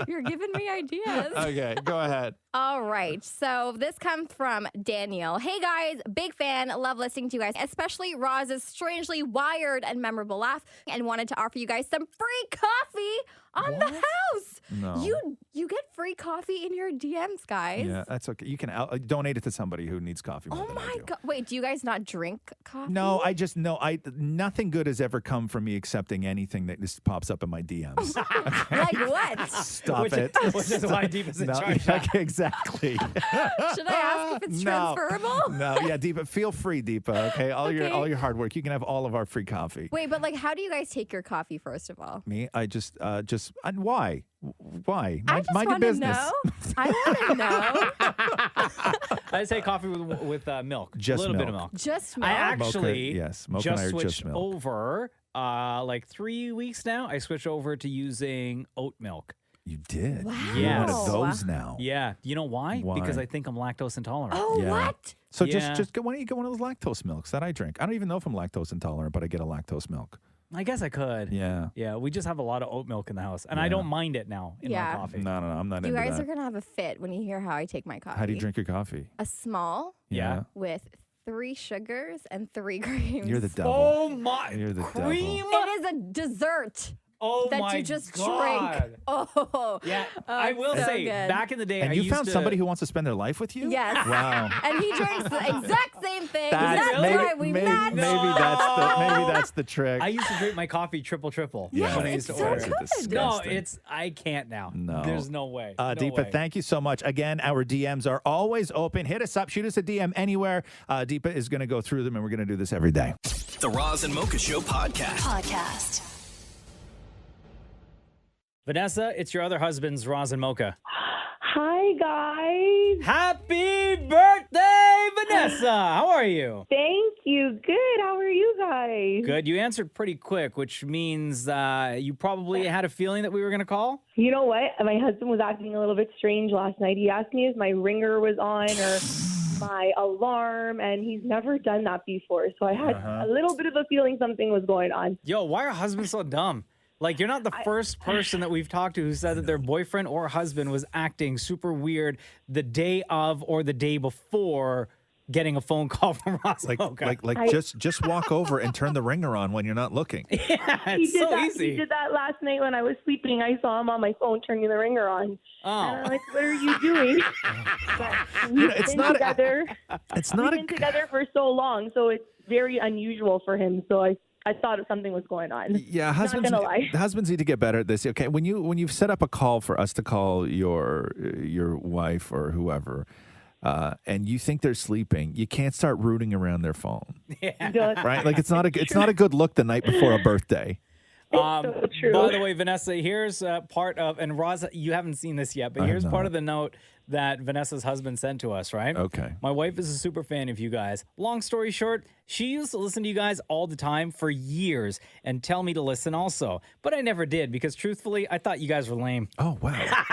You're giving me ideas. Okay, go ahead. All right. So this comes from Daniel. Hey guys, big fan. Love listening to you guys, especially Roz's strangely wired and memorable laugh, and wanted to offer you guys some free coffee on the house. No. You get free free coffee in your DMs, guys. Yeah, that's okay. You can donate it to somebody who needs coffee more Oh than I my do. God. Wait, do you guys not drink coffee? No, I just know nothing good has ever come from me accepting anything that just pops up in my DMs. Like what? Stop Which it. which is why Deepa's in No, charge. yeah, exactly. Should I ask if it's No. transferable? No, yeah, Deepa, feel free, Deepa. Okay, all your hard work. You can have all of our free coffee. Wait, but like, how do you guys take your coffee, first of all? Me, I just and why? Why? I just Mind your want to business. know. I want to know. I say coffee with milk. Just a little bit of milk. milk. Just I milk? actually Mocha and I are switched just milk. over like 3 weeks now. I switched over to using oat milk. You did? Wow. You're one of those now. Yeah. You know why? Why? Because I think I'm lactose intolerant. Oh, Yeah. what? So Yeah. just why don't you get one of those lactose milks that I drink? I don't even know if I'm lactose intolerant, but I get a lactose milk. I guess I could. Yeah. Yeah, we just have a lot of oat milk in the house, and I Yeah. don't mind it now in Yeah. my coffee. No, I'm not You into guys that. are going to have a fit when you hear how I take my coffee. How do you drink your coffee? A small Yeah. with 3 sugars and 3 creams. You're the devil. Oh my! You're the cream? devil. It is a dessert. Oh that my you just God. drink. Oh, Yeah, oh, I will so say, good. back in the day, And I you used found to, somebody who wants to spend their life with you? Yes. Wow. And he drinks the exact same thing. That's- That's maybe- why we maybe- match. maybe that's the trick. I used to drink my coffee triple. Yeah. when I used it's to so order. good. No, Disgusting. I can't now. No. There's no way. No Deepa, way. thank you so much. Again, our DMs are always open. Hit us up. Shoot us a DM anywhere. Deepa is going to go through them, and we're going to do this every day. The Roz and Mocha Show podcast. Vanessa, it's your other husband's Roz and Mocha. Hi, guys. Happy birthday, Vanessa! How are you? Thank you. Good. How are you guys? Good. You answered pretty quick, which means you probably had a feeling that we were going to call. You know what? My husband was acting a little bit strange last night. He asked me if my ringer was on or my alarm, and he's never done that before. So I had a little bit of a feeling something was going on. Yo, why are husbands so dumb? Like, you're not the first person that we've talked to who said that their boyfriend or husband was acting super weird the day of or the day before getting a phone call from Roz and Mocha. Just walk over and turn the ringer on when you're not looking. Yeah, He it's did so that. easy. He did that last night when I was sleeping. I saw him on my phone turning the ringer on. Oh. And I'm like, what are you doing? But we've it's been not a- together. It's not We've been together for so long, so it's very unusual for him. So I thought something was going on. Yeah, husbands. Not gonna lie. Husbands need to get better at this. Okay, when you've set up a call for us to call your wife or whoever, and you think they're sleeping, you can't start rooting around their phone, right? Like it's not a good look the night before a birthday. So true. By the way, Vanessa, here's part of, and Roz, you haven't seen this yet, but here's part of the note that Vanessa's husband sent to us, right? Okay. My wife is a super fan of you guys. Long story short, she used to listen to you guys all the time for years and tell me to listen also. But I never did because truthfully, I thought you guys were lame. Oh, wow.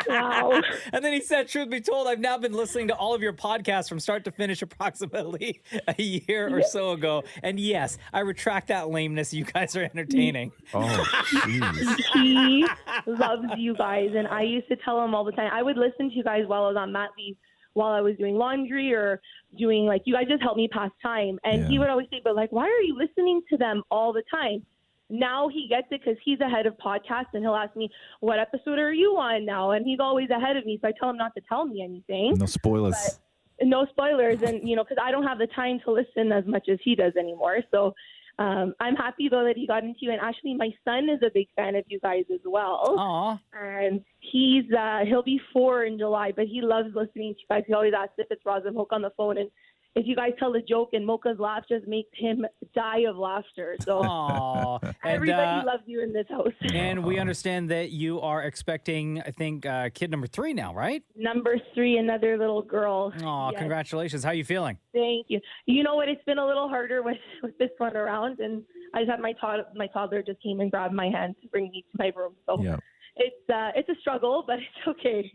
Wow. And then he said, truth be told, I've now been listening to all of your podcasts from start to finish approximately a year or so ago. And yes, I retract that lameness. You guys are entertaining. Oh, jeez. He loves you guys, and I used to tell him all the time. I would listen to you guys while I was on mat leave, while I was doing laundry or doing, like, you guys just help me pass time. And he would always say, but, like, why are you listening to them all the time? Now he gets it because he's ahead of podcasts, and he'll ask me, what episode are you on now? And he's always ahead of me, so I tell him not to tell me anything. No spoilers. No spoilers, and, you know, because I don't have the time to listen as much as he does anymore. So I'm happy, though, that he got into you. And actually, my son is a big fan of you guys as well. Aw. And he'll be 4 in July, but he loves listening to you guys. He always asks if it's Roz and Mocha on the phone. And if you guys tell a joke and Mocha's laugh just makes him die of laughter. So everybody loves you in this house. And we understand that you are expecting, I think, kid number 3 now, right? Number 3, another little girl. Oh, Yes. Congratulations. How are you feeling? Thank you. You know what? It's been a little harder with this one around, and I just had my toddler just came and grabbed my hand to bring me to my room. So it's a struggle, but it's okay.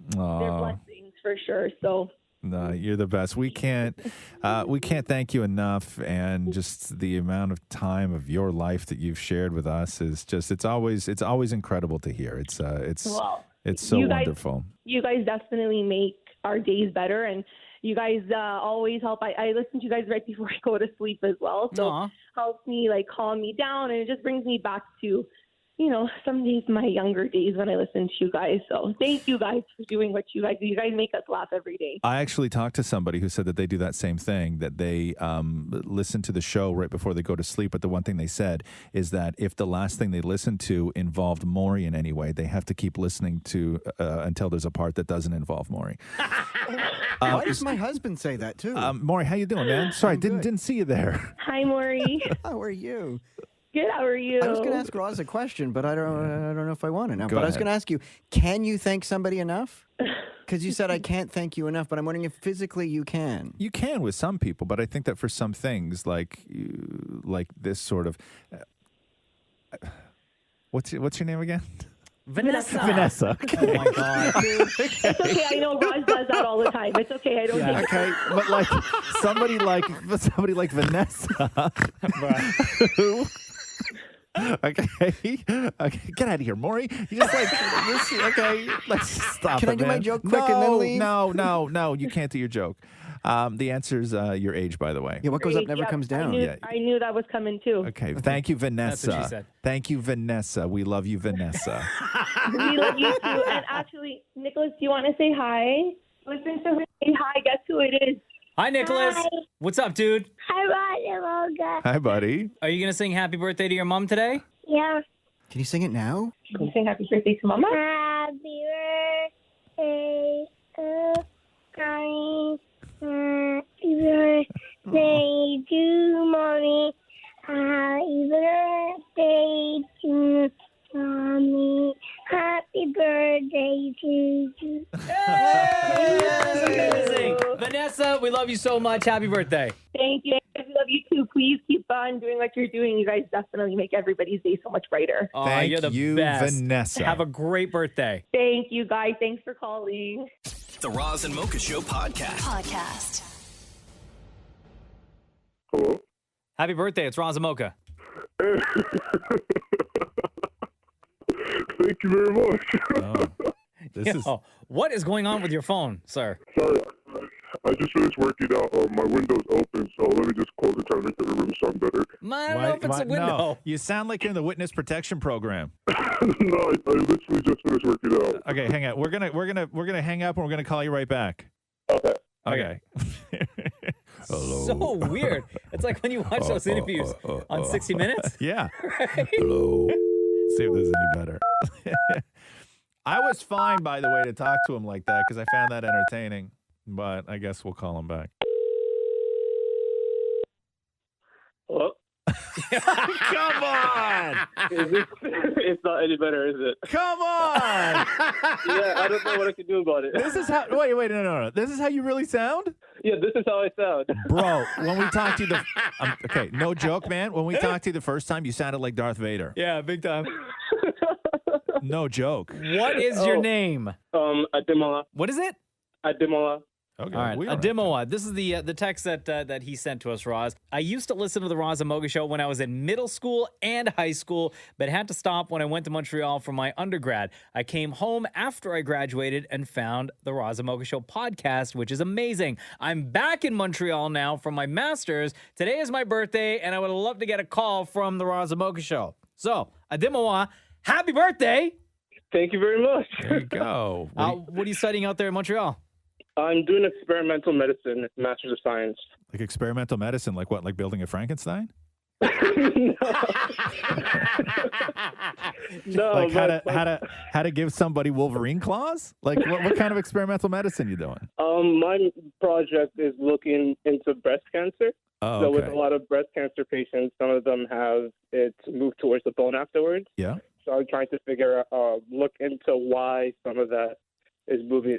They're blessings for sure. So. No, you're the best. We can't thank you enough, and just the amount of time of your life that you've shared with us is just it's always incredible to hear. It's so wonderful. You guys definitely make our days better, and you guys always help. I listen to you guys right before I go to sleep as well, so helps me like calm me down, and it just brings me back to, some days my younger days when I listen to you guys. So thank you guys for doing what you guys do. You guys make us laugh every day. I actually talked to somebody who said that they do that same thing, that they listen to the show right before they go to sleep. But the one thing they said is that if the last thing they listened to involved Maury in any way, they have to keep listening to until there's a part that doesn't involve Maury. Why does my husband say that too? Maury, how you doing, man? Sorry, didn't see you there. Hi, Maury. How are you? Good. How are you? I was going to ask Roz a question, but I don't know if I want to now. Go But I was ahead. going to ask you, can you thank somebody enough? Because you said I can't thank you enough, but I'm wondering if physically you can. You can with some people, but I think that for some things, like this sort of, what's your name again? Vanessa. Vanessa. Okay. Oh my God. It's okay. I know Roz does that all the time. It's okay. I don't think Okay, but like somebody like Vanessa, who. Okay, get out of here, Maury. You just like this. Okay, let's stop. Can I do my joke quick and then leave? No, you can't do your joke. The answer is your age, by the way. Yeah, what goes up never comes down. I knew that was coming too. Okay, thank you, Vanessa. That's what she said. Thank you, Vanessa. We love you, Vanessa. We love you too. And actually, Nicholas, do you want to say hi? Listen to her say hi. Guess who it is? Hi, Nicholas. Hi. What's up, dude? Hi, Rod. Hi, buddy. Are you going to sing happy birthday to your mom today? Yeah. Can you sing it now? Can you sing happy birthday to Mama? Happy birthday, Connie. Happy birthday to Mommy. Happy birthday to Mommy. Happy birthday to you. That's amazing. Vanessa, we love you so much. Happy birthday. Thank you. We love you too. Please keep on doing what you're doing. You guys definitely make everybody's day so much brighter. Oh, Thank you're the you, best. Vanessa. Have a great birthday. Thank you, guys. Thanks for calling. The Roz and Mocha Show podcast. Hello? Happy birthday. It's Roz and Mocha. Thank you very much. What is going on with your phone, sir? Sorry, I just finished working out. My window's open, so let me just close it, try to make the room sound better. I don't know if it's a window. No, you sound like you're in the witness protection program. No, I literally just finished working out. Okay, hang on. We're gonna hang up and we're gonna call you right back. Okay. Hello. So weird. It's like when you watch those interviews on 60 Minutes. Yeah. Right? Hello. See if this is any better. I was fine, by the way, to talk to him like that because I found that entertaining. But I guess we'll call him back. Hello? Come on! It's not any better, is it? Come on! Yeah, I don't know what I can do about it. This is how. Wait, no. This is how you really sound, Yeah, this is how I sound. bro. When we talked to you, okay, no joke, man. When we talked to you the first time, you sounded like Darth Vader. Yeah, big time. No joke. What is your name? Ademola. What is it? Ademola. Okay. All right, Adimoa. This is the text that he sent to us, Roz. I used to listen to the Roz and Mocha Show when I was in middle school and high school, but had to stop when I went to Montreal for my undergrad. I came home after I graduated and found the Roz and Mocha Show podcast, which is amazing. I'm back in Montreal now for my master's. Today is my birthday, and I would love to get a call from the Roz and Mocha Show. So, Adimoa, happy birthday! Thank you very much. There you go. What are you studying out there in Montreal? I'm doing experimental medicine, Master's of Science. Like experimental medicine, like what? Like building a Frankenstein? No, like how to give somebody Wolverine claws? Like what kind of experimental medicine you doing? My project is looking into breast cancer. Oh, So with okay. a lot of breast cancer patients, some of them have it move towards the bone afterwards. Yeah. So I'm trying to look into why some of that is moving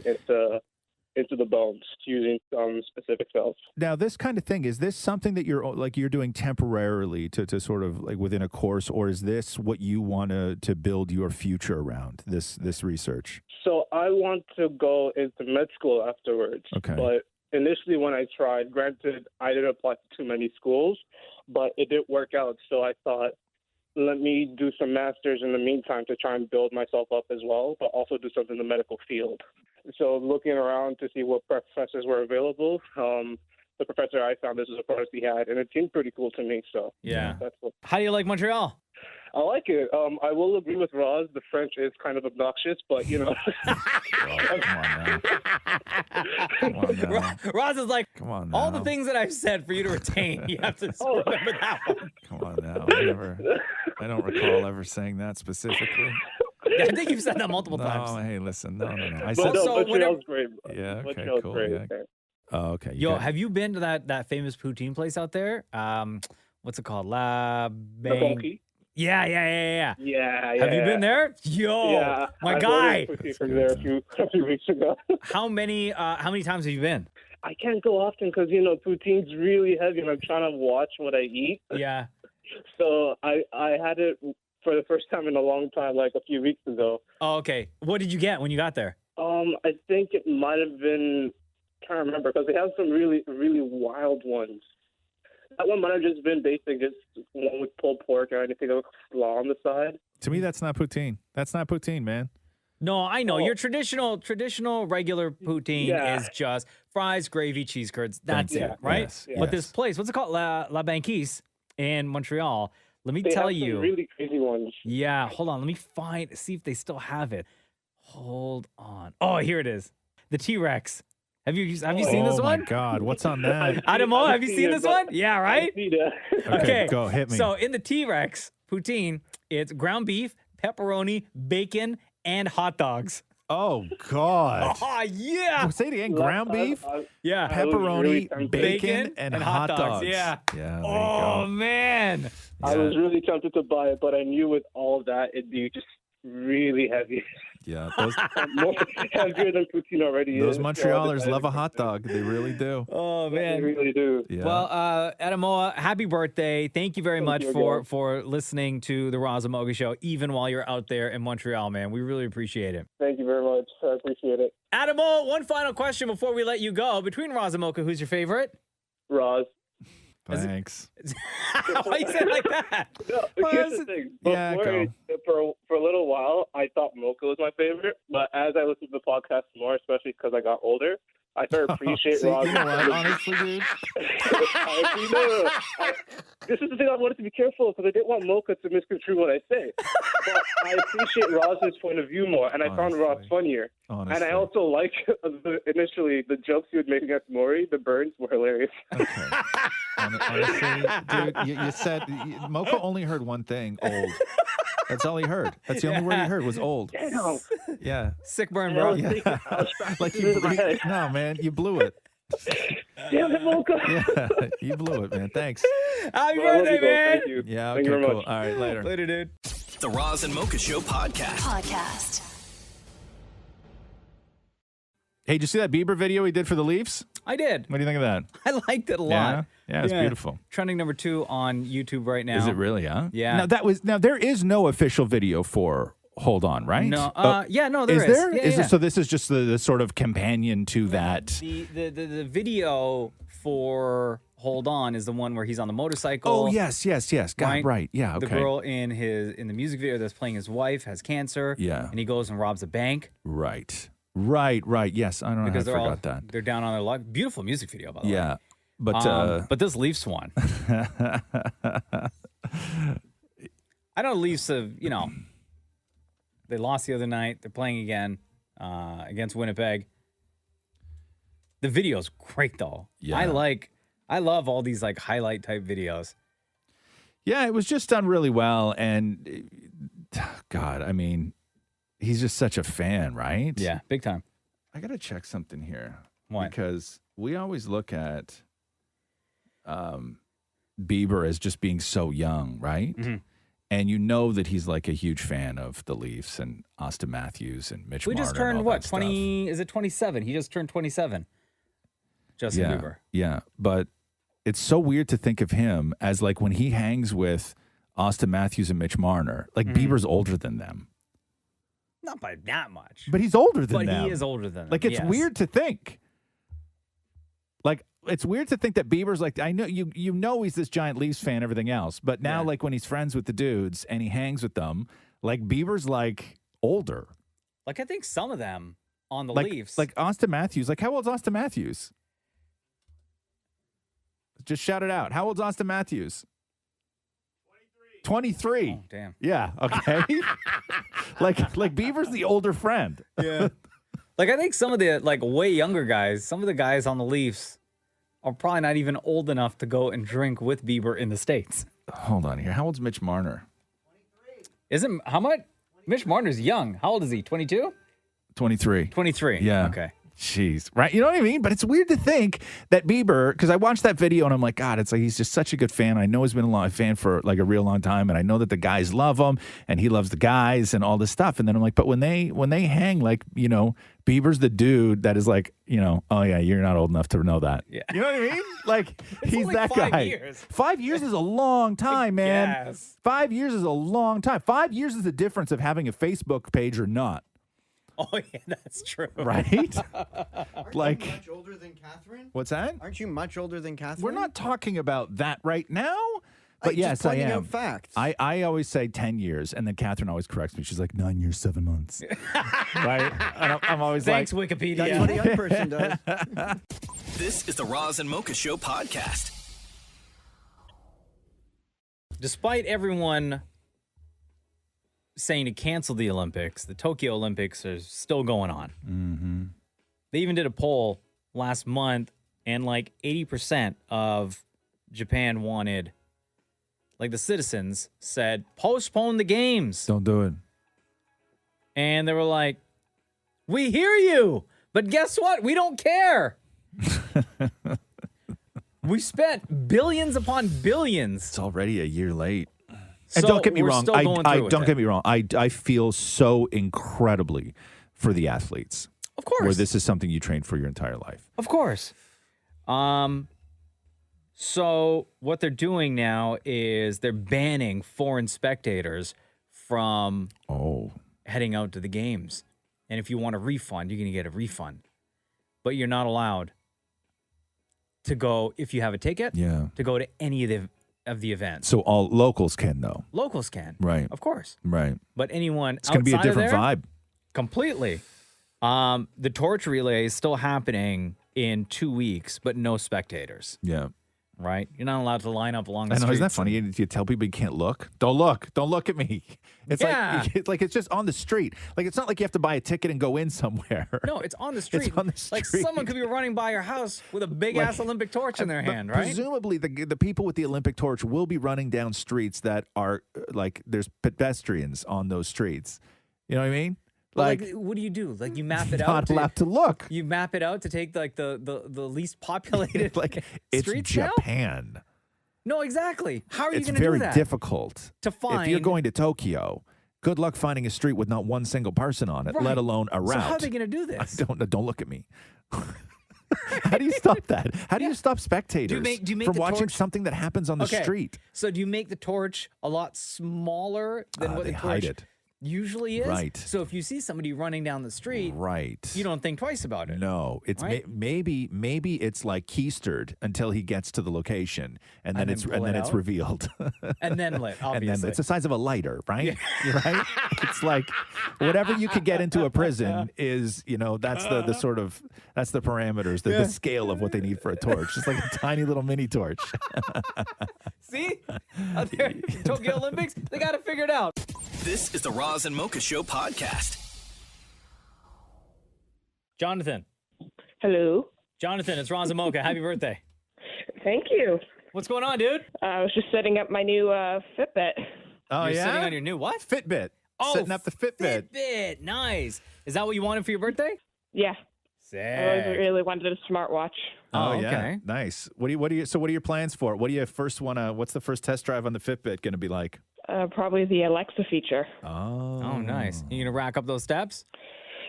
into the bones using some specific cells. Now, this kind of thing, is this something that you're doing temporarily to sort of like within a course, or is this what you want to build your future around, this research? So I want to go into med school afterwards. Okay. But initially when I tried, granted, I didn't apply to too many schools, but it didn't work out. So I thought, let me do some masters in the meantime to try and build myself up as well, but also do something in the medical field. So looking around to see what professors were available, the professor I found, this was a course he had, and it seemed pretty cool to me. So Yeah. that's what. How do you like Montreal? I like it. I will agree with Roz. The French is kind of obnoxious, but you know. Roz is like, Come on all now. the things that I've said for you to retain, you have to remember that one. Come on now. I don't recall ever saying that specifically. Yeah, I think you've said that multiple times. No, hey, listen. No. I But said no, Montreal's great. Yeah, okay, Montreal's cool. great. Yeah. Oh, okay. Yo, have you been to that famous poutine place out there? What's it called? La Bang. Bonky? Yeah. Yeah. Have you been there? Yo, Yeah, my I guy. ordered poutine from there a few weeks ago. How many times have you been? I can't go often because poutine's really heavy, and I'm trying to watch what I eat. Yeah. So I had it for the first time in a long time, like a few weeks ago. Oh, okay. What did you get when you got there? I think it might have been. Can't remember because they have some really, really wild ones. That one might have just been basic, just one with pulled pork or anything with slaw on the side. To me, that's not poutine. That's not poutine, man. No, I know. Your traditional regular poutine is just fries, gravy, cheese curds. That's it, right? Yes, But this place, what's it called? La Banquise in Montreal. Let me They tell have some you. really crazy ones. Yeah, hold on. Let me see if they still have it. Hold on. Oh, here it is. The T-Rex. Have you seen this one? Oh, my God. What's on that? Adamo, have you seen this one? Yeah, right? Okay, go. Hit me. So in the T-Rex poutine, it's ground beef, pepperoni, bacon, and hot dogs. Oh, God. Oh, yeah. Say it again. Ground beef, Yeah. pepperoni, bacon, and hot dogs. Yeah. Yeah, there you Oh, go. man. I was really tempted to buy it, but I knew with all of that, it'd be just really heavy. Yeah, those More heavier than poutine already those is. Montrealers love a hot dog. They really do. Oh, They man. really do. Yeah. Well, Adamoa, happy birthday. Thank you very much you for listening to the Roz and Mocha Show, even while you're out there in Montreal, man. We really appreciate it. Thank you very much. I appreciate it. Adamoa, one final question before we let you go. Between Roz and Mocha, who's your favorite? Roz. Thanks. Why you say it like that? No, here's the thing. Yeah, For a little while, I thought Mocha was my favorite, but as I listened to the podcast more, especially because I got older, I started to appreciate See, Roz. you know what? Honestly, dude. This is the thing I wanted to be careful of because I didn't want Mocha to misconstrue what I say. But I appreciate Roz's point of view more, and I found Roz funnier. Honestly. And I also like initially the jokes he would make against Maury. The burns were hilarious. Honestly, dude, you said Mocha only heard one thing, old. That's all he heard. That's the only word he heard was old. Damn. Yeah. Sick burn, bro. Yeah. Like no, man, you blew it. Damn it, Mocha. Yeah, you blew it, man. Thanks. Happy Well, I love birthday, you both. man. Thank you. Yeah, Thank okay, you very cool. much. All right, later. Later, dude. The Roz and Mocha Show podcast. Hey, did you see that Bieber video he did for the Leafs? I did. What do you think of that? I liked it a Yeah? lot. Yeah, it's beautiful. Trending number 2 on YouTube right now. Is it really, huh? Yeah. Now there is no official video for Hold On, right? No, Oh, yeah, no, there is. There? Yeah, Is yeah. it, so this is just the sort of companion to that. The video for Hold On is the one where he's on the motorcycle. Oh, yes. God, right. Yeah, okay. The girl in the music video that's playing his wife has cancer. Yeah. And he goes and robs a bank. Right. Yes, I don't know. I forgot that. They're down on their luck. Beautiful music video, by the way. Yeah. But this Leafs one. I know Leafs have, they lost the other night. They're playing again against Winnipeg. The video's great though. Yeah. I love all these like highlight type videos. Yeah, it was just done really well. And God, I mean, he's just such a fan, right? Yeah, big time. I got to check something here. Why? Because we always look at Bieber as just being so young, right? Mm-hmm. And you know that he's like a huge fan of the Leafs and Austin Matthews and Mitch We Marner just and all turned what, that 20? Is it 27? He just turned 27. Justin yeah, Bieber. Yeah, but it's so weird to think of him as like when he hangs with Austin Matthews and Mitch Marner, like Bieber's older than them. Not by that much. But he's older than But them. he is older than them. Like, it's yes. weird to think. Like, it's weird to think that Bieber's like, I know you know he's this giant Leafs fan, everything else. But now, like, when he's friends with the dudes and he hangs with them, like, Bieber's like older. Like, I think some of them on the like, Leafs. Like Austin Matthews. Like, how old's Austin Matthews? Just shout it out. How old's Austin Matthews? 23. Oh, damn. Yeah, okay. like Bieber's the older friend. Yeah. Like, I think some of the, like, way younger guys, some of the guys on the Leafs are probably not even old enough to go and drink with Bieber in the States. Hold on here. How old's Mitch Marner? Isn't, how much? Mitch Marner's young. How old is he? 22? 23. 23. Yeah. Okay. Jeez. Right. You know what I mean? But it's weird to think that Bieber, because I watched that video and I'm like, God, it's like he's just such a good fan. I know he's been a fan for like a real long time. And I know that the guys love him and he loves the guys and all this stuff. And then I'm like, but when they hang, like, you know, Bieber's the dude that is like, you know, oh yeah, you're not old enough to know that. Yeah. You know what I mean? Like he's only that 5 guy. years. 5 years is a long time, man. Yes. 5 years is a long time. 5 years is the difference of having a Facebook page or not. Oh, yeah, that's true. Right? Like, much older than Catherine? what's that? Aren't you much older than Catherine? We're not talking about that right now. But yes, just I pointing am. out facts. I always say 10 years, and then Catherine always corrects me. She's like, 9 years, 7 months. Right? And I'm always Thanks, like... Wikipedia. That's what a young person does. This is the Roz and Mocha Show podcast. Despite everyone saying to cancel the Olympics, the Tokyo Olympics are still going on. Mm-hmm. They even did a poll last month, and like 80% of Japan wanted, like the citizens said, postpone the games. Don't do it. And they were like, we hear you, but guess what? We don't care. We spent billions upon billions. It's already a year late. And So don't get me we're wrong. still going through with don't it. get me wrong. I feel so incredibly for the athletes. Of course. Where this is something you trained for your entire life. Of course. So what they're doing now is they're banning foreign spectators from heading out to the games. And if you want a refund, you're going to get a refund. But you're not allowed to go, if you have a ticket, to go to any of the events. So all locals can, though. Locals can. Right. Of course. Right. But anyone It's going to be a outside of different there, vibe. Completely. The torch relay is still happening in 2 weeks, but no spectators. Yeah. Right? You're not allowed to line up along the I know, streets. isn't that funny? You tell people you can't look. Don't look. Don't look at me. It's Yeah. like it's just on the street. Like it's not like you have to buy a ticket and go in somewhere. No, it's on the street. It's on the Like street. someone could be running by your house with a big ass Olympic torch in their But hand, right? Presumably, the people with the Olympic torch will be running down streets that are like there's pedestrians on those streets. You know what I mean? But, like, what do you do? Like, you map it out. Not allowed to look. You map it out to take like the least populated like it's streets now? Japan. No, exactly. How are you It's going to do very that? difficult To If you're find- going to Tokyo, good luck finding a street with not one single person on it, Right. let alone a route. So how are they going to do this? Don't look at me. How do you stop that? How do you stop spectators do you make from the watching torch- something that happens on the Okay, street? So do you make the torch a lot smaller than what They the hide torch it. usually is? Right. So if you see somebody running down the street, Right. you don't think twice about it. No, it's Right? maybe it's like keistered until he gets to the location, and then it's pull it out? revealed, And then lit, and then obviously. it's the size of a lighter, right? Right? It's like whatever you could get into a prison is, that's the sort of that's the parameters, the scale of what they need for a torch. Just like a tiny little mini torch. See? Out there, Tokyo Olympics, they got to figure it out. This is the Roz and Mocha Show podcast. Jonathan. Hello. Jonathan, it's Roz and Mocha. Happy birthday. Thank you. What's going on, dude? I was just setting up my new Fitbit. Oh, You're yeah? sitting on your new what? Fitbit. Oh, Setting up the Fitbit. Fitbit. Nice. Is that what you wanted for your birthday? Yeah. Sick. I always really wanted a smartwatch. Oh, okay. yeah, nice. What do you plans for it? What do you first want to? What's the first test drive on the Fitbit going to be like? Probably the Alexa feature. Oh, nice. You gonna rack up those steps?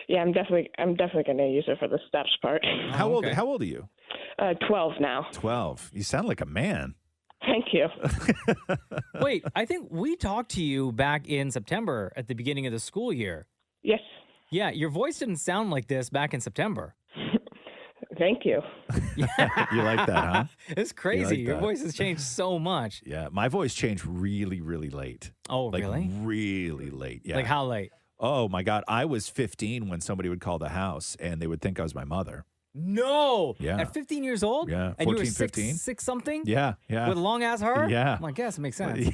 Yeah, I'm definitely going to use it for the steps part. How old are you? 12 now. 12. You sound like a man. Thank you. Wait, I think we talked to you back in September at the beginning of the school year. Yes. Yeah, your voice didn't sound like this back in September. Thank you. You like that, huh? It's crazy. like Your that. voice has changed so much. Yeah, my voice changed really, really late. Oh, Like really? really late. Yeah. Like how late? Oh my God, I was 15 when somebody would call the house and they would think I was my mother. No. Yeah. At 15 years old? Yeah, And you were 14, 15. six something? Yeah, yeah. With a long ass hair? Yeah. Well, I guess it makes sense.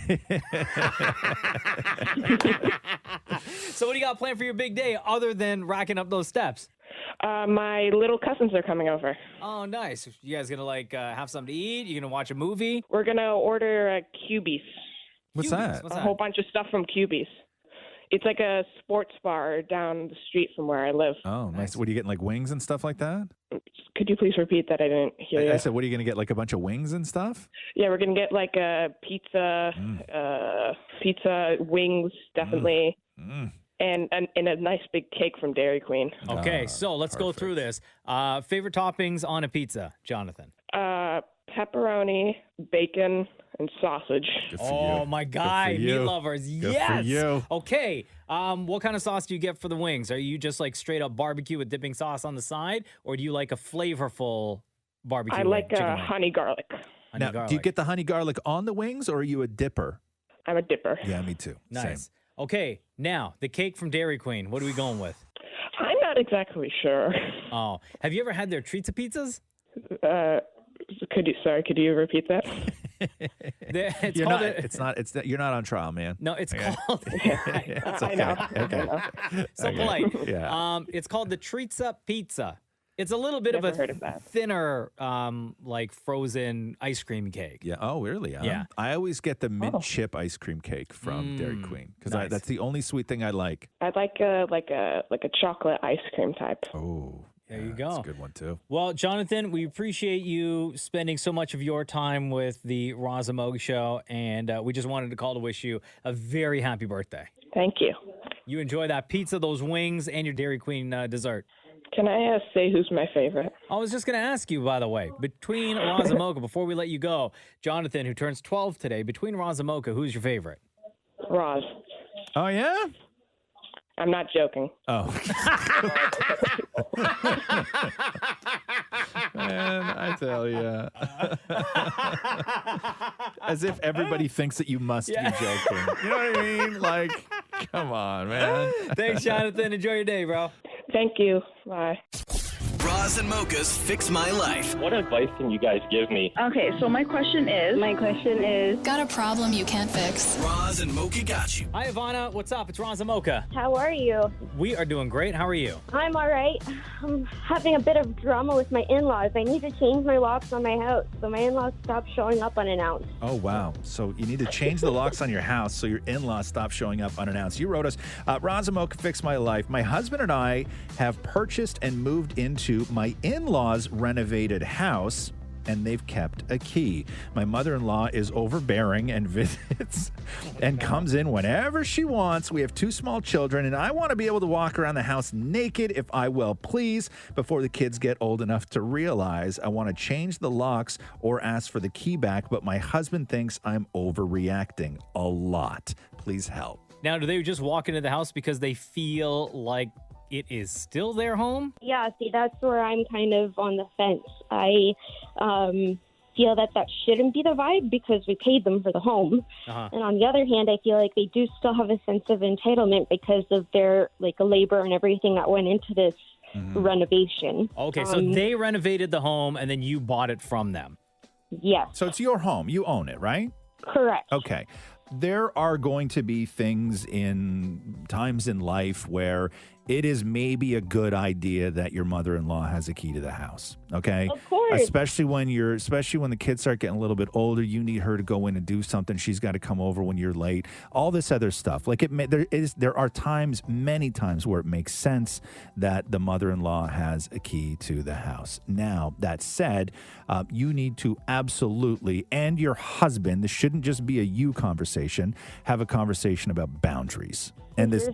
So what do you got planned for your big day other than racking up those steps? My little cousins are coming over. Oh, nice. You guys gonna have something to eat? You gonna watch a movie? We're gonna order a Cubies. What's that? What's A that? whole bunch of stuff from Cubies. It's like a sports bar down the street from where I live. Oh, nice. What are you getting, like wings and stuff like that? Could you please repeat that? I didn't hear you. I said, what are you going to get, like a bunch of wings and stuff? Yeah, we're gonna get like a pizza, pizza, wings, definitely, and a nice big cake from Dairy Queen. Okay, so let's go through this. Favorite toppings on a pizza, Jonathan? Pepperoni, bacon, and sausage. Oh, my guy, meat lovers. Good yes. for you. Okay. What kind of sauce do you get for the wings? Are you just like straight up barbecue with dipping sauce on the side, or do you like a flavorful barbecue? I like chicken wing? honey garlic. Honey Now, do you garlic. get the honey garlic on the wings, or are you a dipper? I'm a dipper. Yeah, me too. Nice. Same. Okay, now the cake from Dairy Queen. What are we going with? I'm not exactly sure. Oh, have you ever had their treats of pizzas? Could you repeat that? You're You're not on trial, man. No, it's Okay. called. It's okay. I know. Okay. So Okay. polite. Yeah. It's called the Treatza Pizza. It's a little bit Never of heard a of that. thinner, like frozen ice cream cake. Yeah. Oh, really? Yeah. I always get the mint chip ice cream cake from Dairy Queen because nice. that's the only sweet thing I like. I'd like a chocolate ice cream type. Oh, There you go. That's a good one too. Well, Jonathan, we appreciate you spending so much of your time with the Roz and Mocha Show, and we just wanted to call to wish you a very happy birthday. Thank you. You enjoy that pizza, those wings, and your Dairy Queen dessert. Can I say who's my favorite? I was just going to ask you, by the way, between Roz and Mocha, before we let you go, Jonathan, who turns 12 today, between Roz and Mocha, who's your favorite? Roz. Oh, yeah? I'm not joking. Oh. Man, I tell you. As if everybody thinks that you must be joking. You know what I mean? Like, come on, man. Thanks, Jonathan. Enjoy your day, bro. Thank you. Bye. Roz and Mocha's Fix My Life. What advice can you guys give me? Okay, so my question is, got a problem you can't fix? Roz and Mocha got you. Hi, Ivana. What's up? It's Roz and Mocha. How are you? We are doing great. How are you? I'm all right. I'm having a bit of drama with my in-laws. I need to change my locks on my house, so my in-laws stop showing up unannounced. Oh, wow. So you need to change the locks on your house so your in-laws stop showing up unannounced. You wrote us, Roz and Mocha Fix My Life. My husband and I have purchased and moved into my in-laws' renovated house, and they've kept a key. My mother-in-law is overbearing and visits and comes in whenever she wants. We have 2 small children, and I want to be able to walk around the house naked if I will, please, before the kids get old enough to realize I want to change the locks or ask for the key back, but my husband thinks I'm overreacting a lot. Please help. Now, do they just walk into the house because they feel like it is still their home? Yeah, see, that's where I'm kind of on the fence. I feel that shouldn't be the vibe because we paid them for the home. Uh-huh. And on the other hand, I feel like they do still have a sense of entitlement because of their labor and everything that went into this renovation. Okay, so they renovated the home and then you bought it from them. Yes. So it's your home. You own it, right? Correct. Okay. There are going to be times in life where it is maybe a good idea that your mother-in-law has a key to the house. Okay? Of course. Especially when the kids start getting a little bit older, you need her to go in and do something. She's got to come over when you're late. All this other stuff. There are times, many times, where it makes sense that the mother-in-law has a key to the house. Now, that said, you need to absolutely, and your husband, this shouldn't just be a you conversation, have a conversation about boundaries. And this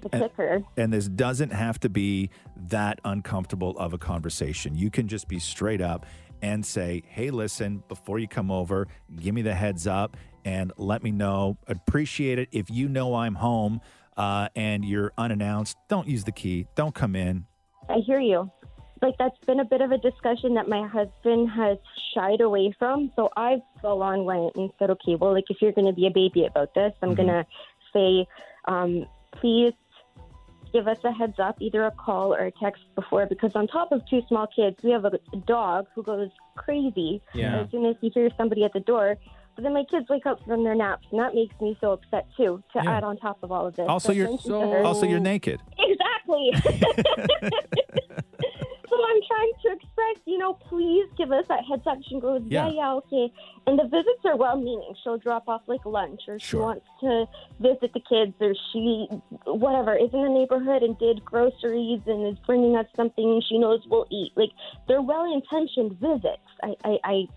doesn't have to be that uncomfortable of a conversation. You can just be straight up and say, hey, listen, before you come over, give me the heads up and let me know. Appreciate it. If you know I'm home and you're unannounced, don't use the key. Don't come in. I hear you. That's been a bit of a discussion that my husband has shied away from. So I've full on went and said, okay, well, if you're going to be a baby about this, I'm going to say, please, give us a heads up, either a call or a text before, because on top of 2 small kids, we have a dog who goes crazy as soon as he hears somebody at the door. But then my kids wake up from their naps, and that makes me so upset too, to add on top of all of this. Also, you're naked. Exactly. So I'm trying to express, please give us that heads up. She goes, yeah, okay. And the visits are well-meaning. She'll drop off like lunch, or she wants to visit the kids, or she, whatever, is in the neighborhood and did groceries and is bringing us something she knows we'll eat. Like, they're well-intentioned visits. I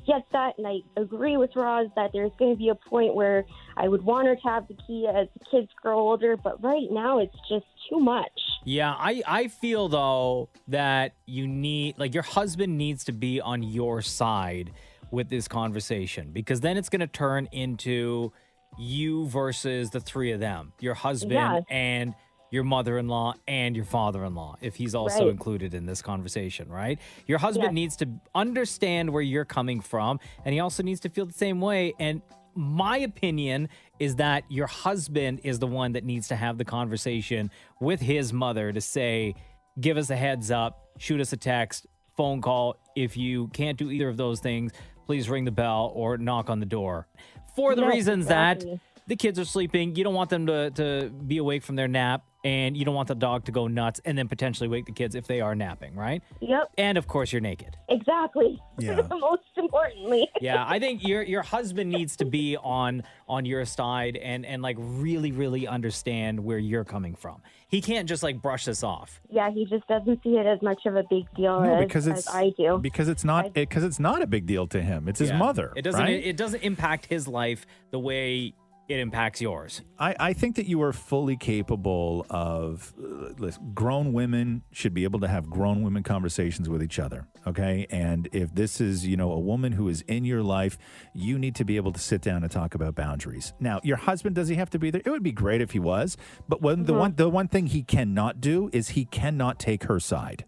get that, and I agree with Roz that there's going to be a point where I would want her to have the key as the kids grow older, but right now it's just too much. Yeah, I feel, though, that you need, like, your husband needs to be on your side with this conversation, because then it's going to turn into you versus the 3 of them, your husband and your mother-in-law and your father-in-law, if he's also included in this conversation, right? Your husband needs to understand where you're coming from, and he also needs to feel the same way. And my opinion is that your husband is the one that needs to have the conversation with his mother to say, give us a heads up, shoot us a text, phone call. If you can't do either of those things, please ring the bell or knock on the door. For the reasons that the kids are sleeping, you don't want them to be awake from their nap, and you don't want the dog to go nuts and then potentially wake the kids if they are napping, right? Yep. And of course, you're naked. Exactly. Yeah. Most importantly. Yeah, I think your husband needs to be on your side and like really, really understand where you're coming from. He can't just like brush this off. Yeah, he just doesn't see it as much of a big deal as I do. Because it's not a big deal to him. It's his mother. It doesn't. Right? It doesn't impact his life the way it impacts yours. I think that you are fully capable of, listen, grown women should be able to have grown women conversations with each other, okay? And if this is, a woman who is in your life, you need to be able to sit down and talk about boundaries. Now, your husband, does he have to be there? It would be great if he was, but the one thing he cannot do is he cannot take her side.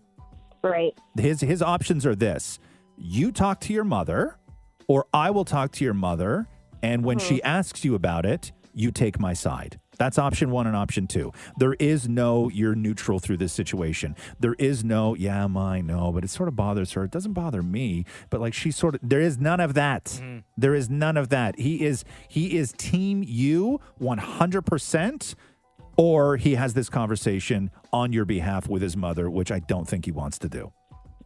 Right. His options are this: you talk to your mother, or I will talk to your mother. And when she asks you about it, you take my side. That's option 1 and option 2. There is no, you're neutral through this situation. There is no, I know, but it sort of bothers her. It doesn't bother me, but like there is none of that. Mm-hmm. There is none of that. He is team you 100%, or he has this conversation on your behalf with his mother, which I don't think he wants to do.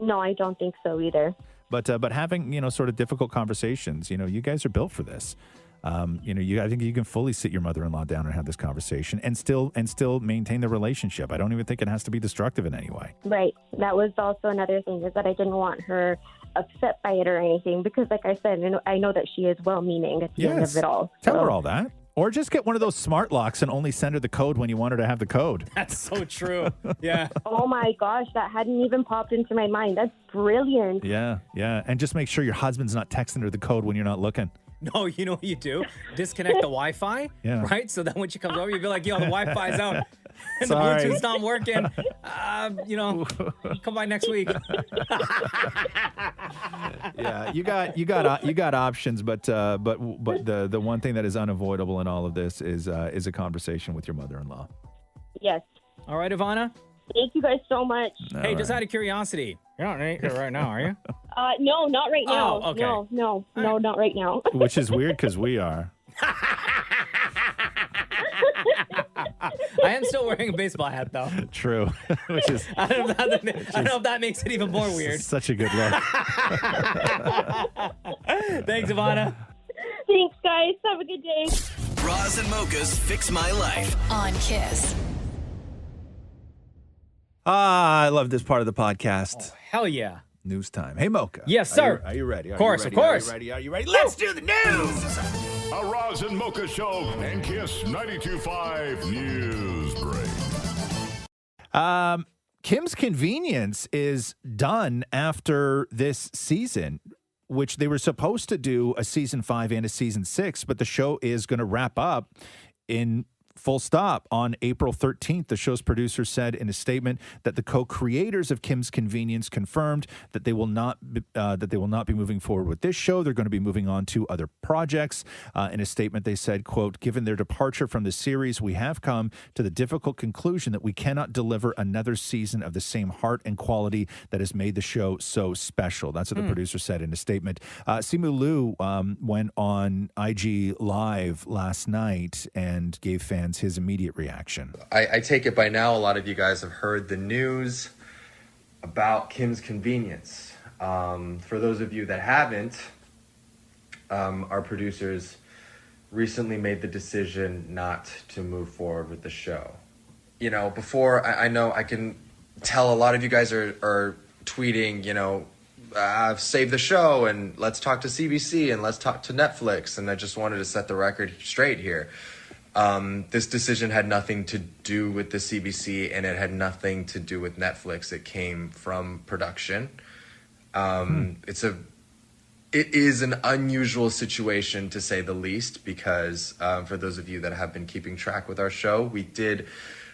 No, I don't think so either. But having, sort of difficult conversations, you guys are built for this. I think you can fully sit your mother-in-law down and have this conversation and still maintain the relationship. I don't even think it has to be destructive in any way. Right. That was also another thing, is that I didn't want her upset by it or anything, because like I said, I know that she is well-meaning at the end of it all. Tell her all that. Or just get one of those smart locks and only send her the code when you want her to have the code. That's so true. Yeah. Oh my gosh, that hadn't even popped into my mind. That's brilliant. Yeah. And just make sure your husband's not texting her the code when you're not looking. No, you know what you do? Disconnect the Wi-Fi, right? So that when she comes over, you'll be like, yo, the Wi-Fi's out. And the Bluetooth's not working. Come by next week. Yeah, you got options, but the one thing that is unavoidable in all of this is a conversation with your mother-in-law. Yes. All right, Ivana. Thank you guys so much. Hey, just out of curiosity, you're not right now, are you? No, not right now. Oh, okay. No, not right now. Which is weird because we are. I am still wearing a baseball hat, though. True. Which is I don't know if that makes it even more weird. Such a good look. Thanks, Ivana. Thanks, guys. Have a good day. Roz and Mocha's Fix My Life on Kiss. I love this part of the podcast. Oh, hell yeah. News time. Hey, Mocha. Yes, sir. Are you ready? Of course. Are you ready? Let's do the news. A Roz and Mocha Show and Kiss 92.5 News Break. Kim's Convenience is done after this season, which they were supposed to do a season 5 and a season 6, but the show is going to wrap up in Full stop. On April 13th, the show's producer said in a statement that the co-creators of Kim's Convenience confirmed that they will not be moving forward with this show. They're going to be moving on to other projects. In a statement, they said, quote, "Given their departure from the series, we have come to the difficult conclusion that we cannot deliver another season of the same heart and quality that has made the show so special." That's what the producer said in a statement. Simu Liu went on IG Live last night and gave fans his immediate reaction. I take it by now a lot of you guys have heard the news about Kim's Convenience. For those of you that haven't, our producers recently made the decision not to move forward with the show. You know, before, I know I can tell a lot of you guys are tweeting, save the show and let's talk to CBC and let's talk to Netflix. And I just wanted to set the record straight here. This decision had nothing to do with the CBC and it had nothing to do with Netflix. It came from production. It is an unusual situation to say the least because for those of you that have been keeping track with our show, we did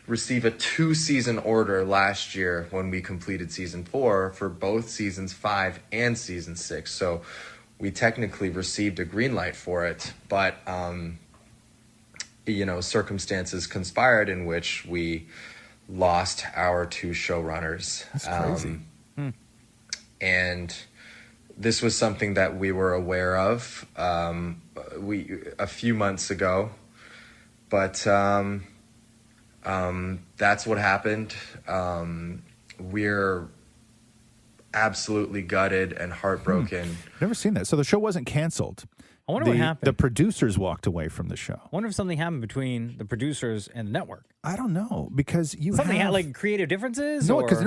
receive a 2-season order last year when we completed season 4 for both seasons 5 and season 6. So we technically received a green light for it, but circumstances conspired in which we lost our 2 showrunners. That's crazy. And this was something that we were aware of a few months ago, but that's what happened. We're absolutely gutted and heartbroken. Never seen that. So the show wasn't canceled. I wonder what happened. The producers walked away from the show. I wonder if something happened between the producers and the network. I don't know, because something had like creative differences. No, because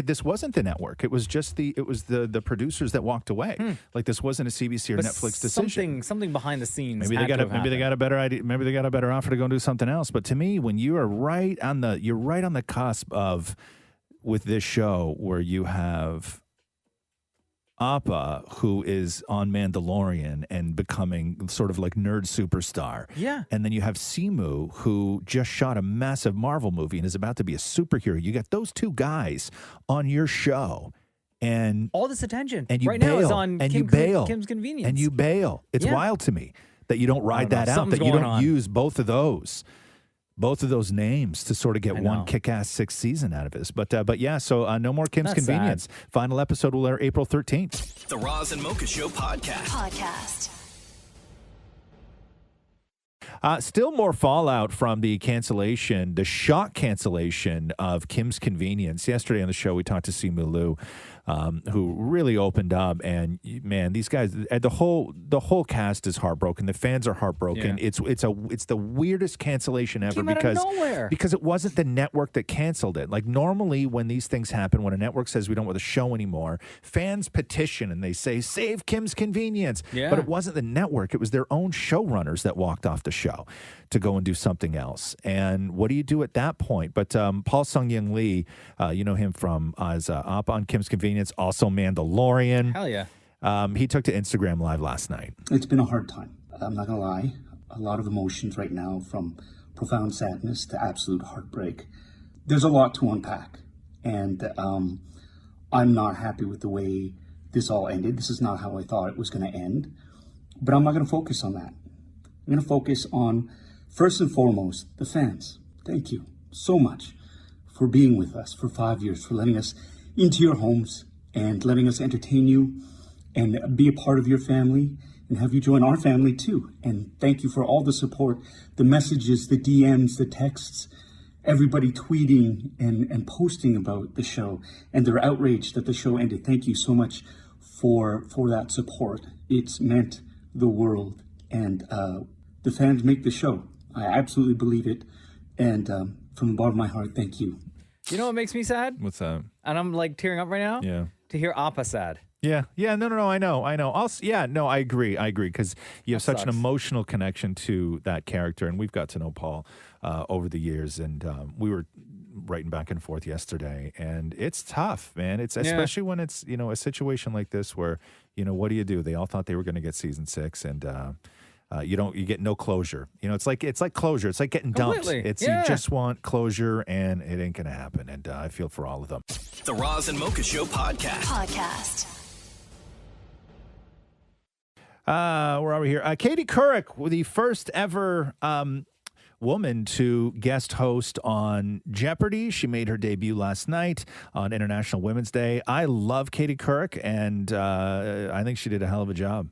this wasn't the network. It was just the producers that walked away. Like this wasn't a CBC or Netflix decision. Something behind the scenes. Maybe they got a better idea. Maybe they got a better offer to go and do something else. But to me, when you are right on the cusp of with this show where you have Appa, who is on Mandalorian and becoming sort of like nerd superstar. Yeah. And then you have Simu, who just shot a massive Marvel movie and is about to be a superhero. You got those 2 guys on your show. And all this attention and you right bail, now is on and Kim's Convenience. And you bail. It's wild to me that you don't ride that out, that you don't use both of those names to sort of get one kick-ass 6th season out of this. But yeah, so no more Kim's Convenience. Sad. Final episode will air April 13th. The Roz and Mocha Show podcast. Still more fallout from the shock cancellation of Kim's Convenience. Yesterday on the show, we talked to Simu Liu, who really opened up. And man, these guys, the whole cast is heartbroken. The fans are heartbroken. Yeah. It's the weirdest cancellation ever Came out of nowhere. because it wasn't the network that canceled it. Like normally when these things happen, when a network says we don't want the show anymore, fans petition and they say, save Kim's Convenience. Yeah. But it wasn't the network. It was their own showrunners that walked off the show to go and do something else. And what do you do at that point? But Paul Sung-Young Lee, you know him from as Appa on Kim's Convenience, also Mandalorian. Hell yeah. He took to Instagram Live last night. It's been a hard time. I'm not going to lie. A lot of emotions right now, from profound sadness to absolute heartbreak. There's a lot to unpack. And I'm not happy with the way this all ended. This is not how I thought it was going to end. But I'm not going to focus on that. I'm going to focus on, first and foremost, the fans. Thank you so much for being with us for 5 years, for letting us into your homes and letting us entertain you and be a part of your family and have you join our family too. And thank you for all the support, the messages, the DMs, the texts, everybody tweeting and posting about the show and their outrage that the show ended. Thank you so much for that support. It's meant the world. And the fans make the show. I absolutely believe it. And from the bottom of my heart, thank you. You know what makes me sad? What's that? And I'm like tearing up right now. Yeah. To hear Appa sad. Yeah. No, I know. I agree, because you have such an emotional connection to that character, and we've got to know Paul over the years, and we were writing back and forth yesterday, and it's tough, man. It's especially when it's, a situation like this where, what do you do? They all thought they were going to get season 6, and You get no closure. It's like closure. It's like getting dumped. Completely. You just want closure, and it ain't gonna happen. And I feel for all of them. The Roz and Mocha Show podcast. Where are we here? Katie Couric, the first ever woman to guest host on Jeopardy. She made her debut last night on International Women's Day. I love Katie Couric, and I think she did a hell of a job.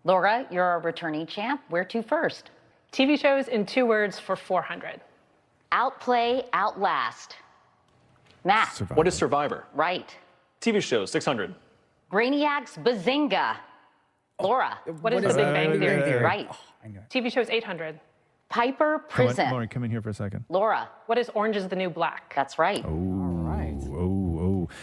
Laura, you're a returning champ. Where to first? TV shows in 2 words for 400. Outplay, outlast. Matt. Survivor. What is Survivor? Right. TV shows, 600. Brainiacs, bazinga. Laura. What is the Big Bang Theory? Right. TV shows, 800. Piper, prison. Maury, come in here for a second. Laura. What is Orange is the New Black? That's right. Oh.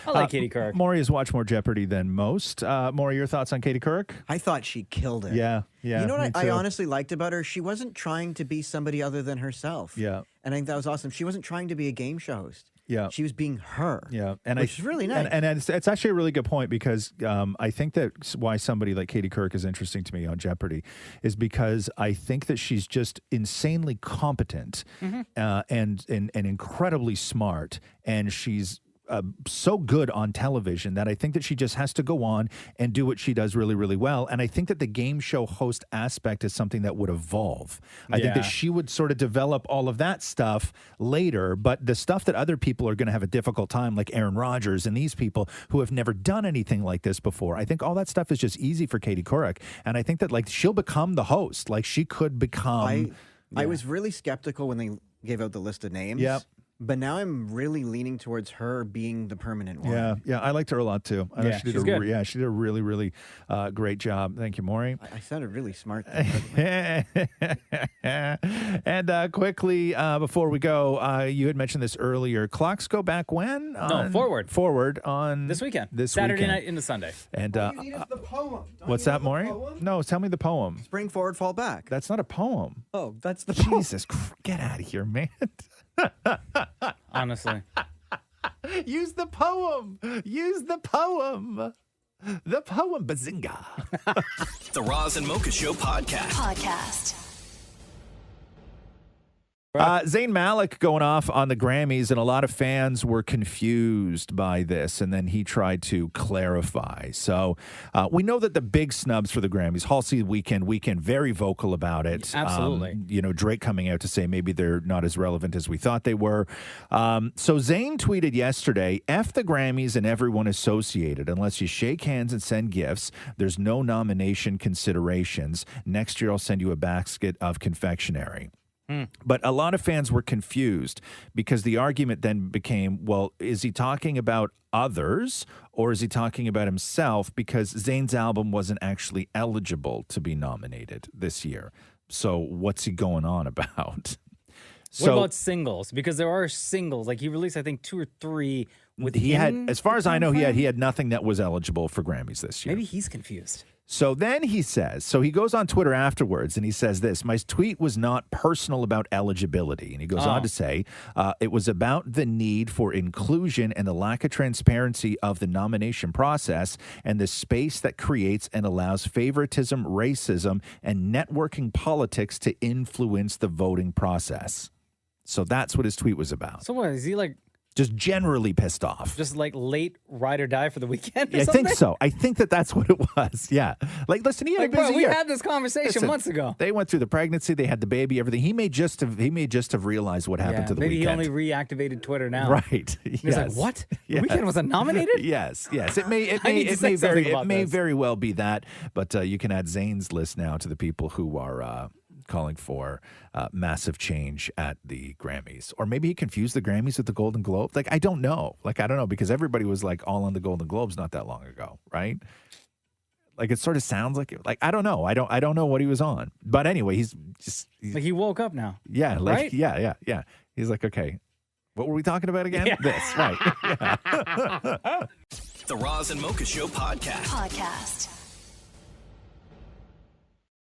I like Katie Couric. Maury has watched more Jeopardy than most. Maury, your thoughts on Katie Couric? I thought she killed it. Yeah. You know me what I too. honestly liked about her? She wasn't trying to be somebody other than herself. Yeah. And I think that was awesome. She wasn't trying to be a game show host. Yeah. She was being her. Yeah, which is really nice. And it's actually a really good point because I think that why somebody like Katie Couric is interesting to me on Jeopardy is because I think that she's just insanely competent and incredibly smart, and she's so good on television that I think that she just has to go on and do what she does really, really well. And I think that the game show host aspect is something that would evolve. I think that she would sort of develop all of that stuff later, but the stuff that other people are going to have a difficult time, like Aaron Rodgers and these people who have never done anything like this before, I think all that stuff is just easy for Katie Couric. And I think that like she'll become the host. Like she could become... I was really skeptical when they gave out the list of names. Yep. But now I'm really leaning towards her being the permanent one. Yeah, I liked her a lot too. I know she did she did a really, really great job. Thank you, Maury. I sounded really smart. And quickly, before we go, you had mentioned this earlier. Clocks go back when? Forward on This weekend. This Saturday weekend. night into Sunday. And the poem. what's that, Maury? No, tell me the poem. Spring forward, fall back. That's not a poem. Oh, that's the poem. Jesus, get out of here, man. Honestly. Use the poem. Use the poem. The poem, bazinga. The Roz and Mocha Show podcast. Zayn Malik going off on the Grammys, and a lot of fans were confused by this, and then he tried to clarify. So we know that the big snubs for the Grammys, Halsey, Weekend, very vocal about it. Absolutely. Drake coming out to say maybe they're not as relevant as we thought they were. So Zayn tweeted yesterday, F the Grammys and everyone associated. Unless you shake hands and send gifts, there's no nomination considerations. Next year I'll send you a basket of confectionery. But a lot of fans were confused because the argument then became, well, is he talking about others or is he talking about himself? Because Zayn's album wasn't actually eligible to be nominated this year. So what's he going on about? What about singles? Because there are singles. Like he released, I think, 2 or 3 with he had, as far as I know, he had nothing that was eligible for Grammys this year. Maybe he's confused. So then he says, so he goes on Twitter afterwards and he says this, my tweet was not personal about eligibility. And he goes on to say, it was about the need for inclusion and the lack of transparency of the nomination process and the space that creates and allows favoritism, racism, and networking politics to influence the voting process. So that's what his tweet was about. So what, is he like... Just generally pissed off. Just like late ride or die for the weekend or I something? think so. I think that's what it was. Yeah. Like, listen, he had a busy we year. had this conversation months ago. They went through the pregnancy. They had the baby, everything. He may just have realized what happened to the maybe weekend. Maybe he only reactivated Twitter now. Right. He's like, what? Yes. The weekend wasn't nominated? Yes. It may very well be that. But you can add Zayn's list now to the people who are calling for massive change at the Grammys. Or maybe he confused the Grammys with the Golden Globes. Like, I don't know. Because everybody was like all on the Golden Globes not that long ago, right? Like, it sort of sounds like it. Like, I don't know. I don't know what he was on. But anyway, he's like, he woke up now. Yeah. Like, right? Yeah. He's like, okay, what were we talking about again? Yeah. This, right. Yeah. The Roz and Mocha Show podcast.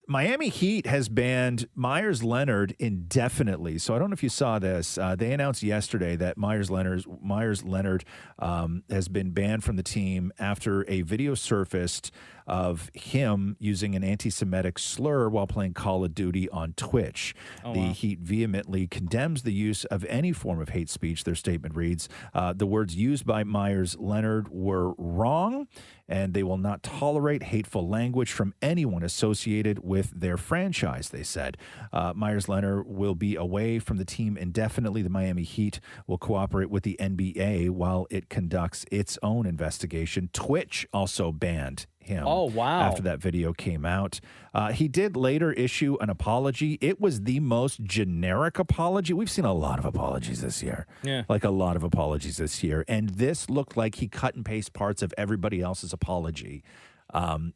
Leonard has banned Myers Leonard indefinitely. So I don't know if you saw this. They announced yesterday that Myers Leonard has been banned from the team after a video surfaced of him using an anti-Semitic slur while playing Call of Duty on Twitch. The Heat vehemently condemns the use of any form of hate speech. Their statement reads, the words used by Myers Leonard were wrong, and they will not tolerate hateful language from anyone associated with their franchise, they said. Myers Leonard will be away from the team indefinitely. The Miami Heat will cooperate with the NBA while it conducts its own investigation. Twitch also banned him. Oh, wow. After that video came out. He did later issue an apology. It was the most generic apology. We've seen a lot of apologies this year. Yeah. Like a lot of apologies this year. And this looked like he cut and paste parts of everybody else's apology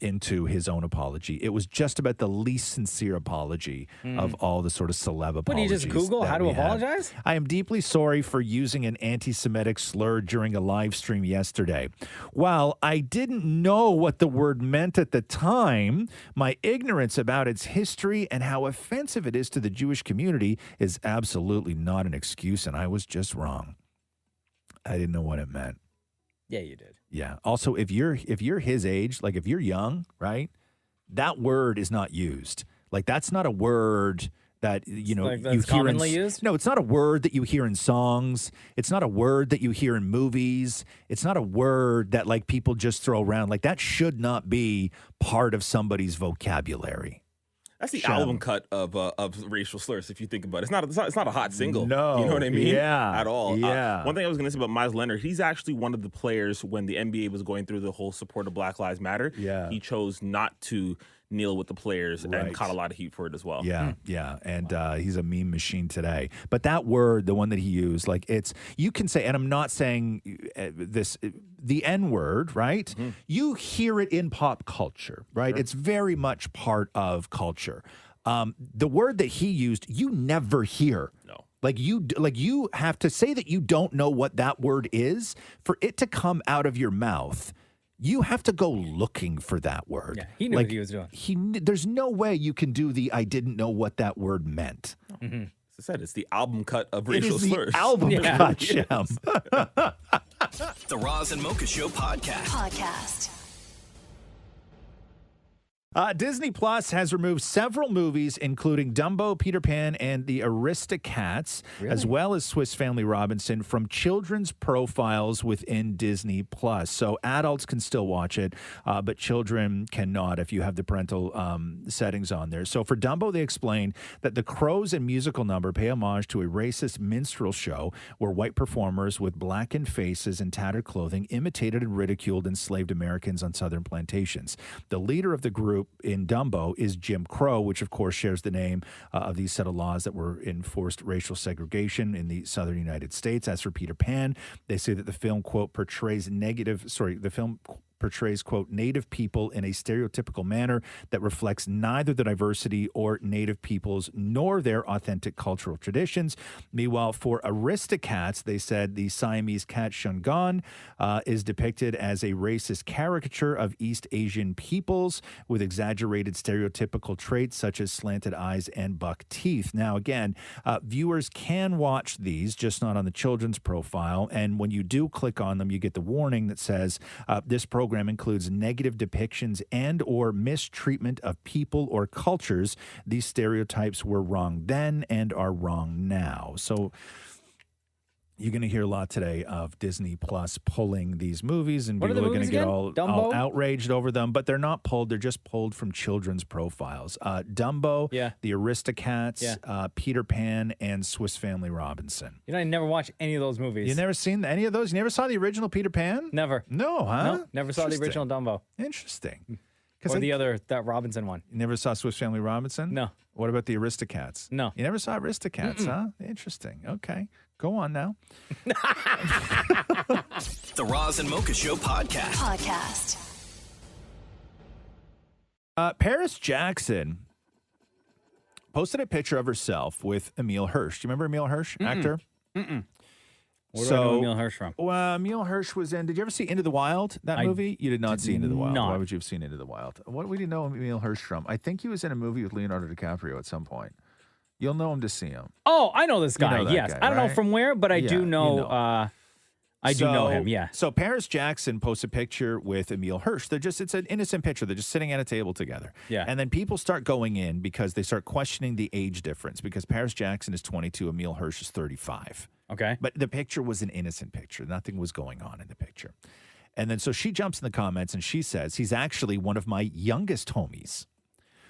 into his own apology. It was just about the least sincere apology of all the sort of celeb apologies. What, do you just Google that how to we have. apologize? I am deeply sorry for using an anti-Semitic slur during a live stream yesterday. While I didn't know what the word meant at the time, my ignorance about its history and how offensive it is to the Jewish community is absolutely not an excuse, and I was just wrong. I didn't know what it meant. Yeah, you did. Yeah. Also, if you're his age, like if you're young, right, that word is not used. Like that's not a word that you know Like you that's hear commonly used? No, it's not a word that you hear in songs. It's not a word that you hear in movies. It's not a word that like people just throw around. Like that should not be part of somebody's vocabulary. That's the album cut of racial slurs. If you think about it, it's not a hot single. No, you know what I mean? yeah, at all. yeah. One thing I was going to say about Myers Leonard, he's actually one of the players when the NBA was going through the whole support of Black Lives Matter. Yeah, he chose not to kneel with the players Right. and caught a lot of heat for it as well. Yeah, yeah. And he's a meme machine today. But that word, the one that he used, like it's, you can say, and I'm not saying this, the N word, right? You hear it in pop culture, right? Sure. It's very much part of culture. The word that he used, you never hear. No. Like you have to say that you don't know what that word is for it to come out of your mouth. You have to go looking for that word. Yeah, he knew what he was doing. There's no way you can do the I didn't know what that word meant. Mm-hmm. As I said, it's the album cut of It racial is the slurs. album cut, Shem. The Roz and Mocha Show podcast. Disney Plus has removed several movies, including Dumbo, Peter Pan, and the Aristocats, as well as Swiss Family Robinson, from children's profiles within Disney Plus. So adults can still watch it, but children cannot if you have the parental settings on there. So for Dumbo, they explain that the Crows and musical number pay homage to a racist minstrel show where white performers with blackened faces and tattered clothing imitated and ridiculed enslaved Americans on southern plantations. The leader of the group in Dumbo is Jim Crow, which of course shares the name of these set of laws that were enforced racial segregation in the southern United States. As for Peter Pan, they say that the film, quote, portrays, quote, Native people in a stereotypical manner that reflects neither the diversity or Native peoples nor their authentic cultural traditions. Meanwhile, for Aristocats, they said the Siamese cat Shungan is depicted as a racist caricature of East Asian peoples with exaggerated stereotypical traits such as slanted eyes and buck teeth. Now, again, viewers can watch these, just not on the children's profile. And when you do click on them, you get the warning that says this program includes negative depictions and or mistreatment of people or cultures. These stereotypes were wrong then and are wrong now. So you're going to hear a lot today of Disney Plus pulling these movies, and What are people the are going to movies get again? all Dumbo? outraged over them, but they're not pulled. They're just pulled from children's profiles. Dumbo, the Aristocats, Peter Pan, and Swiss Family Robinson. You know, I never watched any of those movies. You never seen any of those? You never saw the original Peter Pan? Never. No, huh? No, never saw the original Dumbo. Interesting. Or that Robinson one. You never saw Swiss Family Robinson? No. What about the Aristocats? No. You never saw Aristocats, huh? Interesting. Okay. Go on now. The Roz and Mocha Show podcast. Paris Jackson posted a picture of herself with Emile Hirsch. Do you remember Emile Hirsch, actor? Where do I know Emile Hirsch from? Well, Emile Hirsch was in. Did you ever see Into the Wild? That movie? You did not see Into the Wild. Why would you have seen Into the Wild? What would you know Emile Hirsch from? I think he was in a movie with Leonardo DiCaprio at some point. You'll know him to see him. Oh, I know this guy. You know that yes, guy, I don't know right? from where, but I Yeah, do you know. know. I do know him. Yeah. So Paris Jackson posts a picture with Emile Hirsch. It's an innocent picture. They're just sitting at a table together. Yeah. And then people start going in because they start questioning the age difference because Paris Jackson is 22, Emile Hirsch is 35. Okay. But the picture was an innocent picture. Nothing was going on in the picture. And then so she jumps in the comments and she says, he's actually one of my youngest homies.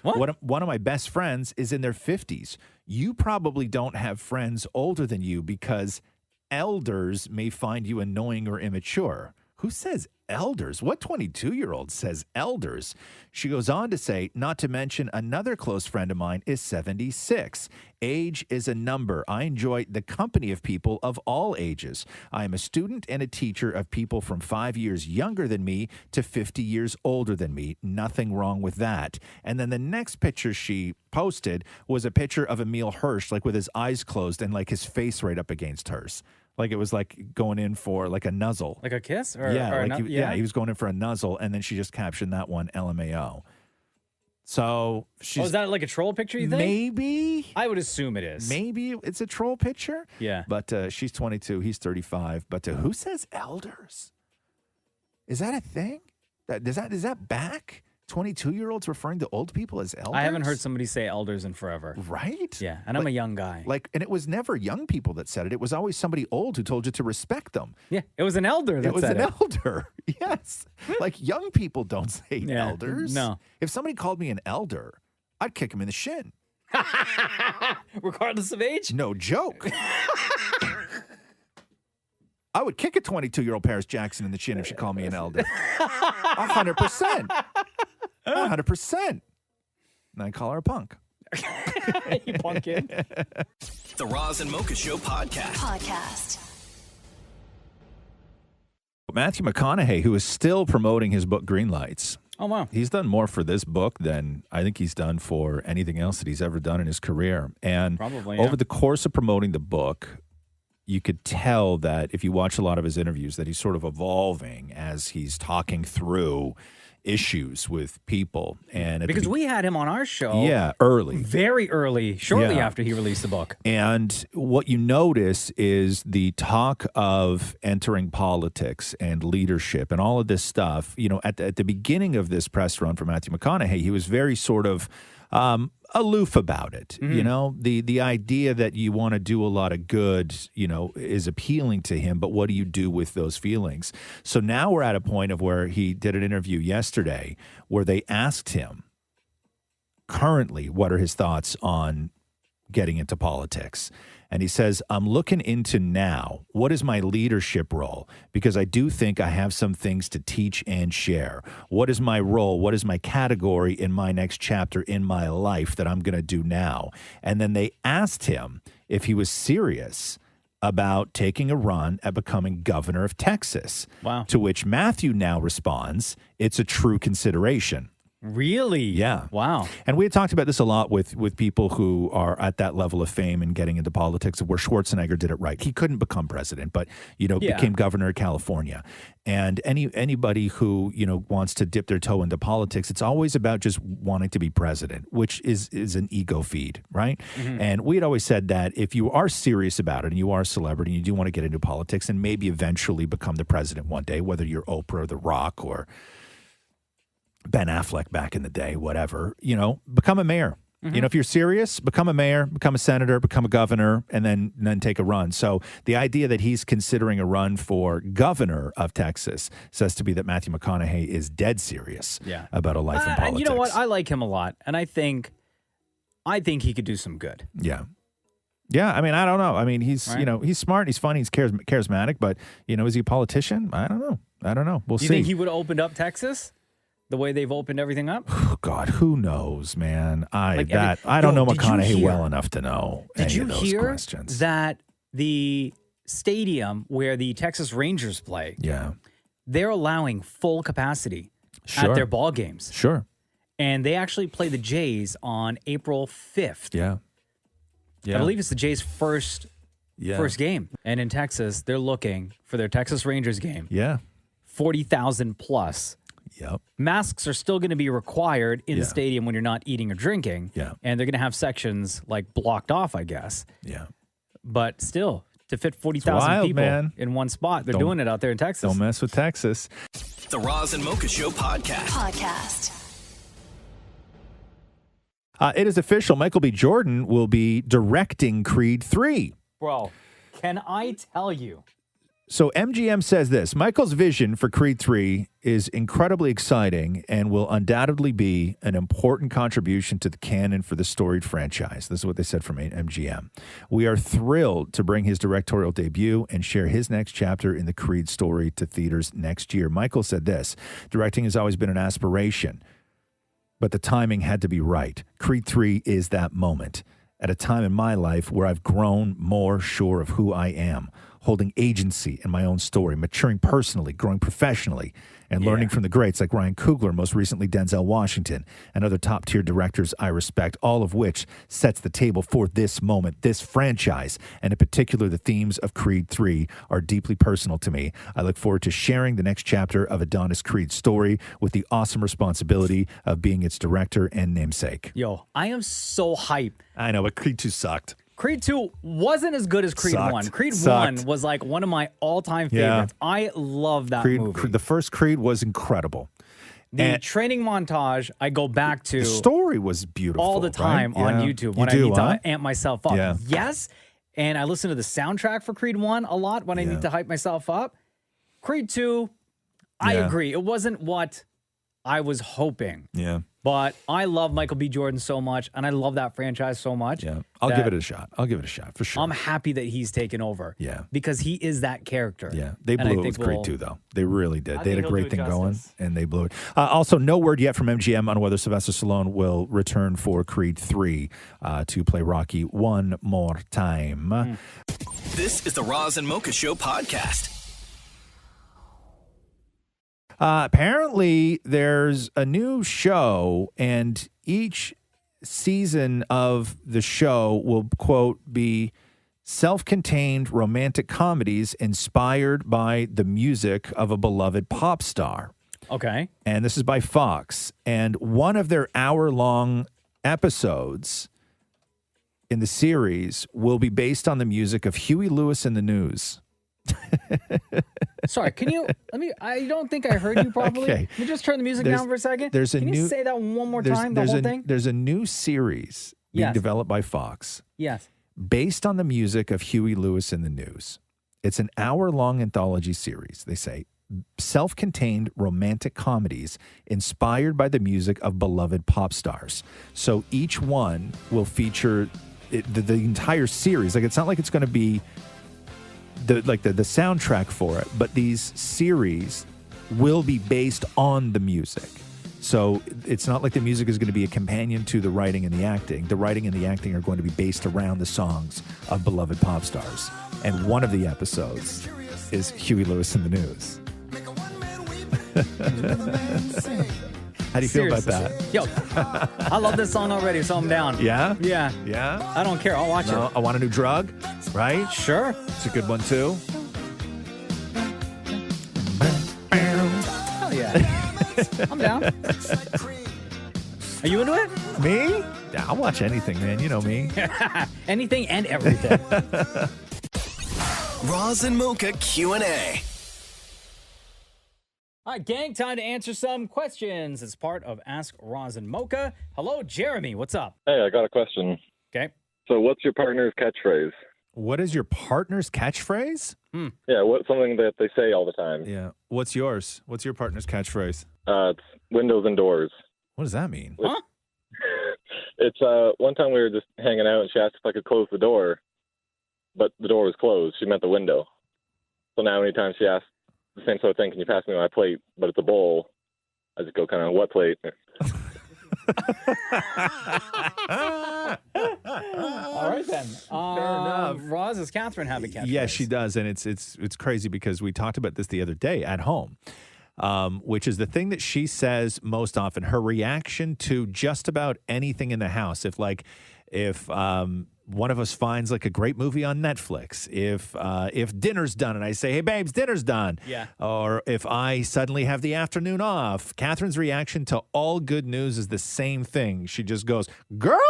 What? One of my best friends is in their 50s. You probably don't have friends older than you because elders may find you annoying or immature. Who says elders? What 22-year-old says elders? She goes on to say, not to mention another close friend of mine is 76. Age is a number. I enjoy the company of people of all ages. I am a student and a teacher of people from 5 years younger than me to 50 years older than me. Nothing wrong with that. And then the next picture she posted was a picture of Emile Hirsch, like with his eyes closed and like his face right up against hers. Like it was like going in for like a nuzzle. Like a kiss? He was going in for a nuzzle, and then she just captioned that one LMAO. So she's... is that like a troll picture, you think? Maybe. I would assume it is. Maybe it's a troll picture. Yeah. But she's 22, he's 35. But who says elders? Is that a thing? Is that back? 22-year-olds referring to old people as elders? I haven't heard somebody say elders in forever. Right? Yeah, and I'm a young guy. And it was never young people that said it. It was always somebody old who told you to respect them. Yeah, it was an elder that said it. It was an elder. Yes. Like young people don't say elders. No. If somebody called me an elder, I'd kick him in the shin. Regardless of age? No joke. I would kick a 22-year-old Paris Jackson in the chin if she called me an elder. 100%. 100%. And I call her a punk. You punk kid. The Roz and Mocha Show podcast. Matthew McConaughey, who is still promoting his book Green Lights. Oh, wow. He's done more for this book than I think he's done for anything else that he's ever done in his career. And Probably, over the course of promoting the book, you could tell that if you watch a lot of his interviews that he's sort of evolving as he's talking through issues with people. And because we had him on our show. Yeah, early. Very early, shortly after he released the book. And what you notice is the talk of entering politics and leadership and all of this stuff. You know, at the beginning of this press run for Matthew McConaughey, he was very sort of aloof about it. Mm-hmm. You know, the idea that you want to do a lot of good, you know, is appealing to him. But what do you do with those feelings? So now we're at a point of where he did an interview yesterday where they asked him currently what are his thoughts on getting into politics. And he says, I'm looking into now, what is my leadership role? Because I do think I have some things to teach and share. What is my role? What is my category in my next chapter in my life that I'm going to do now? And then they asked him if he was serious about taking a run at becoming governor of Texas. Wow. To which Matthew now responds, it's a true consideration. Really? Yeah. Wow. And we had talked about this a lot with people who are at that level of fame and getting into politics, where Schwarzenegger did it right. He couldn't become president, but, you know, became governor of California. And anybody who, you know, wants to dip their toe into politics, it's always about just wanting to be president, which is an ego feed, right? Mm-hmm. And we had always said that if you are serious about it and you are a celebrity and you do want to get into politics and maybe eventually become the president one day, whether you're Oprah or The Rock or Ben Affleck back in the day, whatever, you know, become a mayor. Mm-hmm. You know, if you're serious, become a mayor, become a senator, become a governor, and then take a run. So the idea that he's considering a run for governor of Texas says to me that Matthew McConaughey is dead serious about a life in politics. And you know what? I like him a lot. And I think he could do some good. Yeah. Yeah, I mean, I don't know. I mean, he's, Right. you know, he's smart, he's funny, he's charismatic, but, you know, is he a politician? I don't know. We'll Do see. you think he would have opened up Texas the way they've opened everything up? Oh, God, who knows, man? I don't know Did you McConaughey hear- well enough to know any of those Did you hear questions. that the stadium where the Texas Rangers play, they're allowing full capacity at their ball games? Sure. And they actually play the Jays on April 5th. Yeah. I believe it's the Jays' first First game. And in Texas, they're looking for their Texas Rangers game. Yeah. 40,000 plus. Yep. Masks are still going to be required in the stadium when you're not eating or drinking. Yeah. And they're going to have sections like blocked off, I guess. Yeah. But still, to fit It's 40,000 wild, people man. in one spot, they're Don't- doing it out there in Texas. Don't mess with Texas. The Roz and Mocha Show podcast. It is official. Michael B. Jordan will be directing Creed 3. Bro, can I tell you? So MGM says this: Michael's vision for Creed 3 is incredibly exciting and will undoubtedly be an important contribution to the canon for the storied franchise. This is what they said from MGM. We are thrilled to bring his directorial debut and share his next chapter in the Creed story to theaters next year. Michael said this: directing has always been an aspiration, but the timing had to be right. Creed 3 is that moment. At a time in my life where I've grown more sure of who I am, holding agency in my own story, maturing personally, growing professionally, and learning from the greats like Ryan Coogler, most recently Denzel Washington, and other top-tier directors I respect, all of which sets the table for this moment, this franchise, and in particular, the themes of Creed 3 are deeply personal to me. I look forward to sharing the next chapter of Adonis Creed's story with the awesome responsibility of being its director and namesake. Yo, I am so hyped. I know, but Creed 2 sucked. Creed 2 wasn't as good as Creed Sucked. 1. Creed Sucked. 1 was like one of my all-time Yeah. favorites. I love that Creed, movie. the first Creed was incredible. The And training montage, I go back to the story was beautiful. all the time right? on Yeah. YouTube You when do, I need huh? to amp myself up. Yeah. Yes, and I listen to the soundtrack for Creed 1 a lot when I need to hype myself up. Creed 2, I Yeah. agree. It wasn't what I was hoping. Yeah. But I love Michael B. Jordan so much, and I love that franchise so much. Yeah. I'll that give it a shot. I'll give it a shot for sure. I'm happy that he's taken over. Yeah. Because he is that character. Yeah, they And I blew it think with Creed we'll- 2, though. They really did. I They had think a he'll great do thing it going, justice. and they blew it. Also, no word yet from MGM on whether Sylvester Stallone will return for Creed 3 to play Rocky one more time. This is the Roz and Mocha Show podcast. Apparently, there's a new show, and each season of the show will, quote, be self-contained romantic comedies inspired by the music of a beloved pop star. Okay. And this is by Fox. And one of their hour-long episodes in the series will be based on the music of Huey Lewis and the News. Sorry, can you I don't think I heard you properly. Okay. Can you just turn the music There's- down for a second? there's a can you new- say that one more time, the whole thing? There's a new series being Yes. developed by Fox Yes. based on the music of Huey Lewis and the News. It's an hour-long anthology series, they say. Self-contained romantic comedies inspired by the music of beloved pop stars. So each one will feature the entire series. Like, it's not like it's going to be the soundtrack for it, but these series will be based on the music. So it's not like the music is going to be a companion to the writing and the acting. The writing and the acting are going to be based around the songs of beloved pop stars. And one of the episodes is Huey Lewis and the News. How do you feel about that? Yo, I love this song already, so I'm down. Yeah? Yeah. Yeah? I don't care. I'll watch No, it. I Want a New Drug, right? Sure. It's a good one, too. Hell yeah. I'm down. Are you into it? Me? Yeah, I'll watch anything, man. You know me. Anything and everything. Roz and Mocha Q&A. All right, gang, time to answer some questions. It's part of Ask Roz and Mocha. Hello, Jeremy. What's up? Hey, I got a question. Okay. So what's your partner's catchphrase? What is your partner's catchphrase? Yeah, what's something that they say all the time? Yeah. What's yours? What's your partner's catchphrase? It's windows and doors. What does that mean? Huh? It's one time we were just hanging out and she asked if I could close the door, but the door was closed. She meant the window. So now anytime she asks the same sort of thing, can you pass me my plate, but it's a bowl, I just go kind of, what plate? All right, then. Roz, does Catherine have a catchphrase? Yes, she does, and it's crazy because we talked about this the other day at home, which is the thing that she says most often. Her reaction to just about anything in the house. If one of us finds like a great movie on Netflix, if dinner's done and I say, hey, babes, dinner's done. Yeah. Or if I suddenly have the afternoon off, Catherine's reaction to all good news is the same thing. She just goes, girl?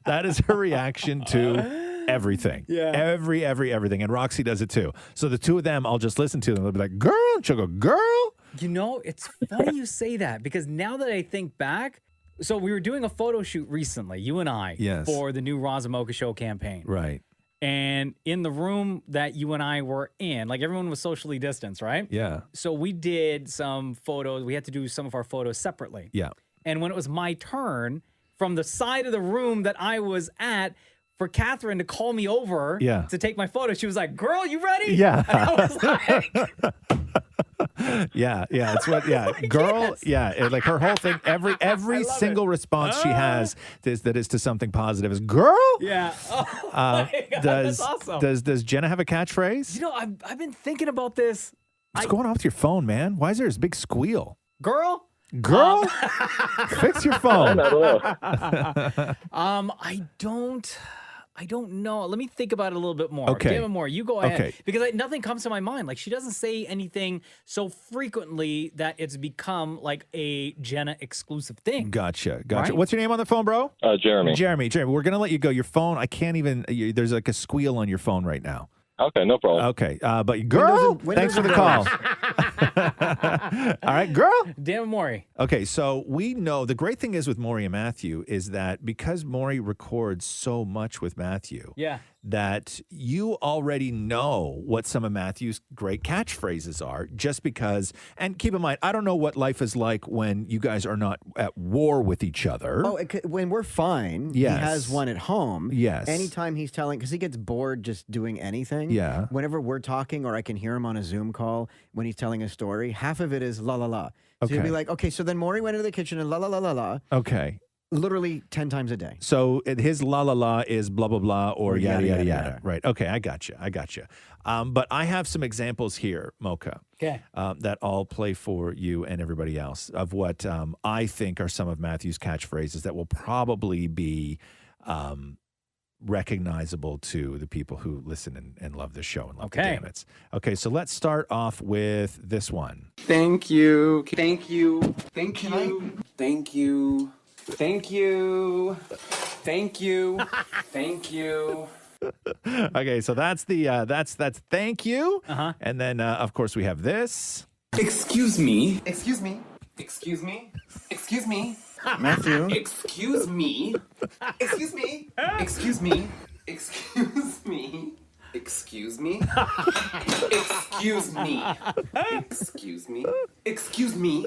That is her reaction to everything. Yeah. Everything. And Roxy does it too. So the two of them, I'll just listen to them. They'll be like, girl. And she'll go, girl. You know, it's funny you say that because now that I think back, so we were doing a photo shoot recently, you and I, Yes. for the new Roz and Mocha Show campaign. Right. And in the room that you and I were in, like everyone was socially distanced, right? Yeah. So we did some photos. We had to do some of our photos separately. Yeah. And when it was my turn, from the side of the room that I was at, for Catherine to call me over Yeah. to take my photo, she was like, girl, you ready? Yeah. And I was like, Yeah. It's what, yeah. Girl, yeah. Like her whole thing, every single response she has that is to something positive is girl. yeah. Oh, my God, that's awesome. Does Jenna have a catchphrase? You know, I've been thinking about this. What's going on with your phone, man? Why is there this big squeal? Girl? Girl? Fix your phone. I don't know. I don't know. Let me think about it a little bit more. Okay. Damn it, more. You go ahead. Okay. Because nothing comes to my mind. Like, she doesn't say anything so frequently that it's become like a Jenna exclusive thing. Gotcha. Right? What's your name on the phone, bro? Jeremy. Jeremy, we're going to let you go. Your phone, I can't even, there's like a squeal on your phone right now. Okay, no problem. Okay. But girl, thanks for the call. All right, girl. Damn it, Maury. Okay, so we know the great thing is with Maury and Matthew is that because Maury records so much with Matthew, Yeah. that you already know what some of Matthew's great catchphrases are just because, and keep in mind, I don't know what life is like when you guys are not at war with each other. Oh, when we're fine, Yes. he has one at home. Yes. Anytime he's telling, because he gets bored just doing anything. Yeah. Whenever we're talking or I can hear him on a Zoom call when he's telling a story, half of it is la la la. So he'll Okay. be like, okay, so then Maury went into the kitchen and la la la la la. Okay. Literally 10 times a day. So his la la la is blah, blah, blah, or yada, yada, yada. yada. Right. Okay. I got you. But I have some examples here, Mocha. Okay. That I'll play for you and everybody else of what I think are some of Matthew's catchphrases that will probably be recognizable to the people who listen and love this show and love the Okay. Dammits. Okay, so let's start off with this one. Thank you. Thank you. Thank you. Thank you. Thank you. Thank you. Thank you. Okay, so that's the that's thank you. Uh-huh. And then of course we have this. Excuse me. Excuse me. Excuse me. Excuse me. Matthew. Excuse me. Excuse me. Excuse me. Excuse me. Excuse me. Excuse me. Excuse me. Excuse me.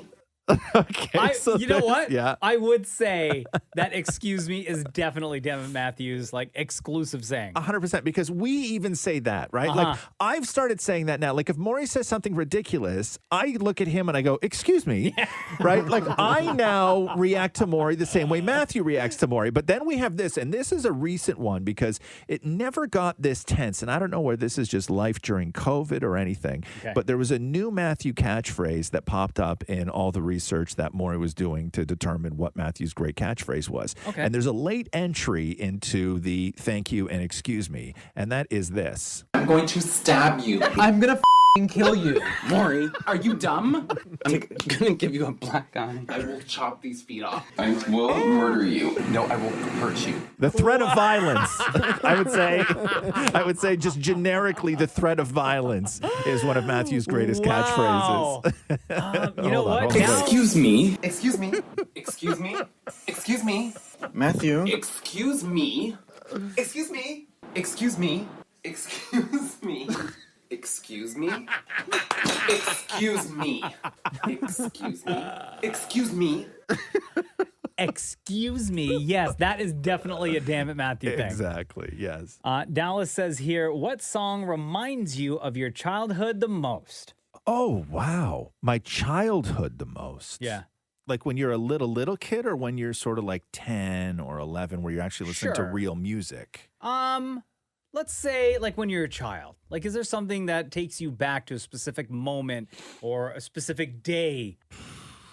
Okay, so you know this- what? Yeah. I would say that excuse me is definitely Devin Matthews' like exclusive saying. 100%, because we even say that, right? Like, Uh-huh. I've started saying that now. Like, if Maury says something ridiculous, I look at him and I go, excuse me, right? Like, I now react to Maury the same way Matthew reacts to Maury. But then we have this, and this is a recent one because it never got this tense. And I don't know whether this is just life during COVID or anything, Okay. but there was a new Matthew catchphrase that popped up in all the research that Maury was doing to determine what Matthew's great catchphrase was. Okay. And there's a late entry into the thank you and excuse me, and that is this. I'm going to stab you. I'm gonna kill you. Maury, are you dumb? I'm gonna give you a black eye. I will chop these feet off. I will murder you. No, I will hurt you. The threat of violence. I would say just generically the threat of violence is one of Matthew's greatest catchphrases. You know what? hold on. Excuse me. Excuse me. Excuse me. Excuse me. Matthew. Excuse me. Excuse me. Excuse me. Excuse me. Excuse me. Excuse me. Excuse me. Excuse me. Excuse me. Yes, that is definitely a damn it Matthew thing. Exactly, yes. Dallas says here, what song reminds you of your childhood the most? Oh, wow. My childhood the most. Yeah. Like when you're a little kid or when you're sort of like 10 or 11 where you're actually listening to Sure. real music? Let's say like when you're a child. Like, is there something that takes you back to a specific moment or a specific day?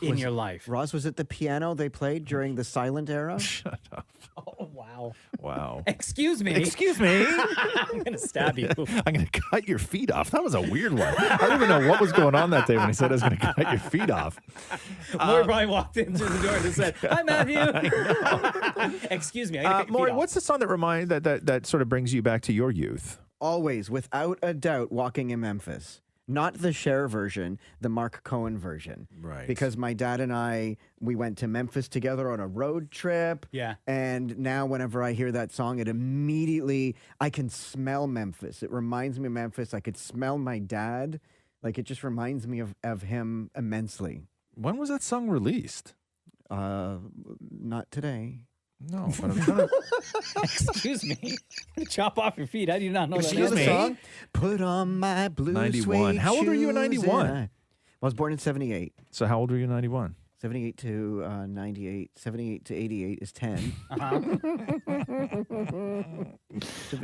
in your life? Roz, was it the piano they played during the silent era? Shut up. Oh, wow. Wow. Excuse me. Excuse me. I'm going to stab you. I'm going to cut your feet off. That was a weird one. I don't even know what was going on that day when he said I was going to cut your feet off. Maury probably walked in through the door and said, "Hi, Matthew." Excuse me. I gotta cut your Maury, feet off. what's the song that sort of brings you back to your youth? Always, without a doubt, Walking in Memphis. Not the Cher version, the Mark Cohen version. Right. Because my dad and I, we went to Memphis together on a road trip. Yeah. And now whenever I hear that song, I can smell Memphis. It reminds me of Memphis. I could smell my dad. Like, it just reminds me of him immensely. When was that song released? Not today. No, but I'm trying to... Excuse me. I'm gonna chop off your feet. How do you not know that? Excuse me. Song? Put on my blue 91. suede How old were you in shoes 91? and I was born in 78. So how old were you in 91? 78 to 98. 78 to 88 is 10.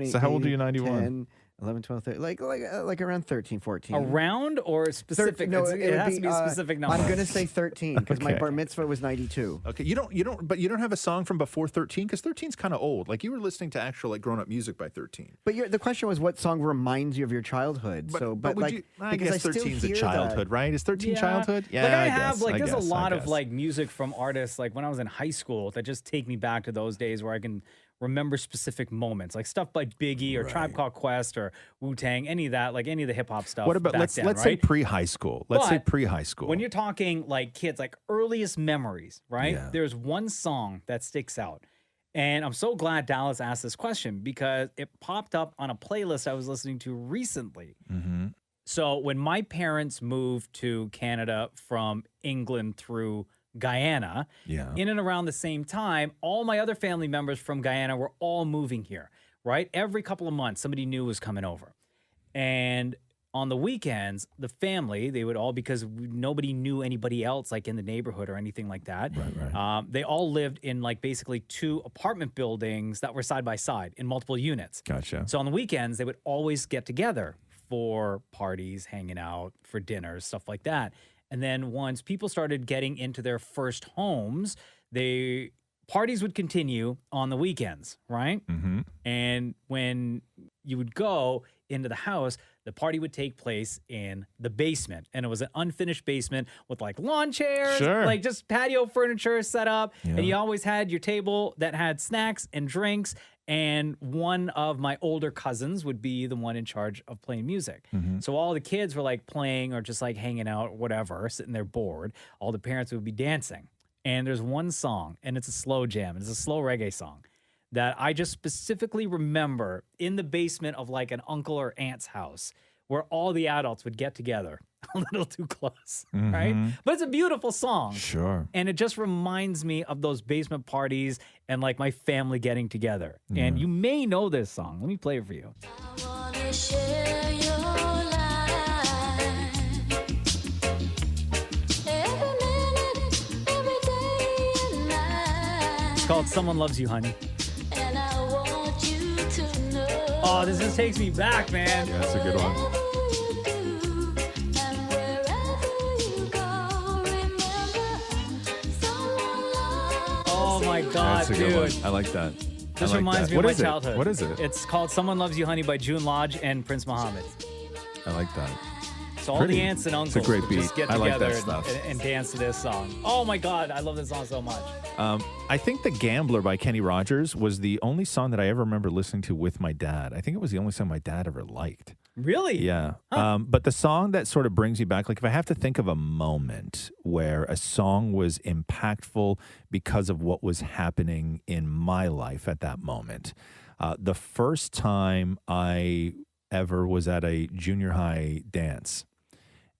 So how old are you in 91? 10, 11, 12, 13, like around 13, 14. Around or specific? It has to be a specific number. I'm going to say 13 because my Okay. bar mitzvah was 92. Okay, you don't have a song from before 13 because 13's kind of old. Like you were listening to actual like grown up music by 13. But the question was what song reminds you of your childhood? But would you? I guess still 13's a hear childhood, that. right? Is 13 Yeah. childhood? Yeah, like I guess, have like I there's guess, a lot I of guess. like music from artists like when I was in high school that just take me back to those days where I can remember specific moments, like stuff by Biggie or Tribe Called Quest or Wu-Tang, any of that, like any of the hip hop stuff. What about back let's then, say right? pre-high school? Let's say But pre-high school. When you're talking like kids, like earliest memories, right? Yeah. There's one song that sticks out. And I'm so glad Dallas asked this question because it popped up on a playlist I was listening to recently. Mm-hmm. So when my parents moved to Canada from England through Guyana, in and around the same time, all my other family members from Guyana were all moving here, right? Every couple of months, somebody new was coming over. And on the weekends, the family, they would all, because nobody knew anybody else like in the neighborhood or anything like that. They all lived in like basically 2 apartment buildings that were side by side in multiple units. Gotcha. So on the weekends, they would always get together for parties, hanging out, for dinners, stuff like that. And then once people started getting into their first homes, parties would continue on the weekends, right? Mm-hmm. And when you would go into the house, the party would take place in the basement. And it was an unfinished basement with like lawn chairs, like just patio furniture set up. Yeah. And you always had your table that had snacks and drinks. And one of my older cousins would be the one in charge of playing music. Mm-hmm. So all the kids were like playing or just like hanging out, whatever, sitting there bored. All the parents would be dancing. And there's one song, and it's a slow jam. It's a slow reggae song that I just specifically remember in the basement of like an uncle or aunt's house where all the adults would get together a little too close, right? But it's a beautiful song. Sure. And it just reminds me of those basement parties and like my family getting together. And you may know this song. Let me play it for you. It's called Someone Loves You, Honey. Oh, this just takes me back, man. Yeah, that's a good one. Oh my God, That's a dude. good one. I like that. This I like reminds that. me What of my is it? childhood. What is it? It's called Someone Loves You, Honey by June Lodge and Prince Muhammad. I like that. So all Pretty- the aunts and it's a uncles great would just beat. get I like together that stuff. and dance to this song. Oh my God, I love this song so much. I think The Gambler by Kenny Rogers was the only song that I ever remember listening to with my dad. I think it was the only song my dad ever liked. Really? Yeah. But the song that sort of brings you back, like if I have to think of a moment where a song was impactful because of what was happening in my life at that moment, the first time I ever was at a junior high dance,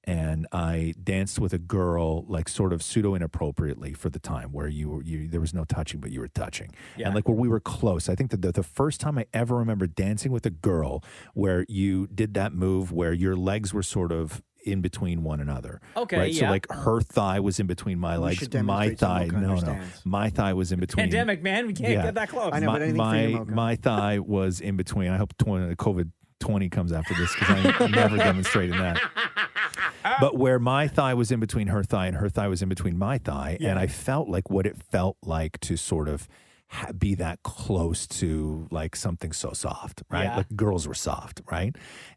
and I danced with a girl like sort of pseudo inappropriately for the time where there was no touching, but you were touching. Yeah. And like where we were close. I think that the first time I ever remember dancing with a girl where you did that move where your legs were sort of in between one another. Okay, right? So yeah. like her thigh was in between my legs. should My demonstrate some thigh, Mocha no. understands. My thigh was in between. Pandemic, man. We can't get that close. I know, but anything for you, Mocha. my thigh was in between. I hope COVID-20 comes after this because I'm never demonstrating that. but where my thigh was in between her thigh and her thigh was in between my thigh. And I felt like what it felt like to sort of be that close to like something so soft, right? Yeah. Like girls were soft, right?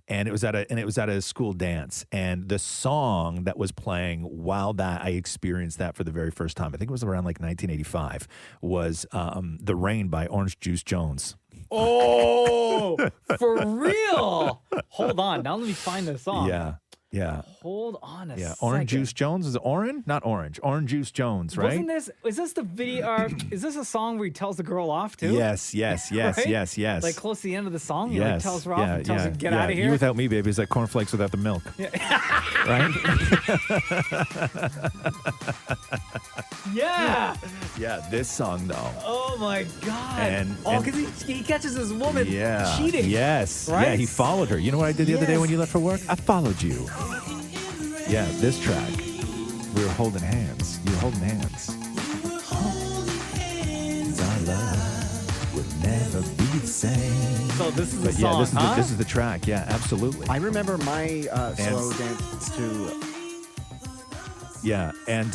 And it was at a school dance, and the song that was playing while that I experienced that for the very first time, I think it was around like 1985, was "The Rain" by Orange Juice Jones. Oh, for real? Hold on. Now let me find the song. Yeah. Hold on a second. Orange Juice Jones. Is it Orange? Not Orange. Orange Juice Jones, right? Is this the video? Is this a song where he tells the girl off too? Yes. Right? Like close to the end of the song, he like tells her off and tells her to get out of here. You without me, baby, is like cornflakes without the milk. Right? Yeah. Yeah, this song though. Oh my God. Because he catches his woman cheating. Yes. Right? Yeah, he followed her. You know what I did the other day when you left for work? I followed you. Yeah, this track. We were holding hands. You were holding hands. Our love will never be the same. So this is the song, this is the track. Yeah, absolutely. I remember my slow dance to. Yeah, and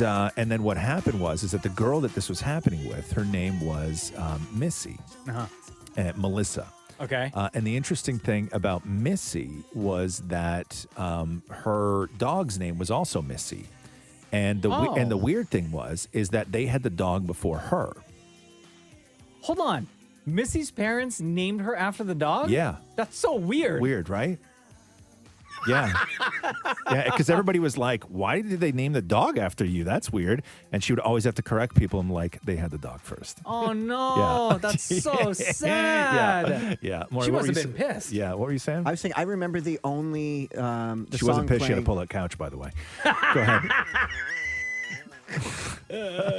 then what happened is that the girl that this was happening with, her name was Missy, Melissa. Okay. And the interesting thing about Missy was that her dog's name was also Missy, and the weird thing is that they had the dog before her. Hold on. Missy's parents named her after the dog? Yeah. That's so weird. Weird, right? Yeah. Yeah, because everybody was like, why did they name the dog after you? That's weird. And she would always have to correct people and like, they had the dog first. Oh, no. That's so sad. Yeah. She must have been pissed. Yeah. What were you saying? I was saying, I remember the only. She wasn't pissed. She had to pull that couch, by the way. Go ahead.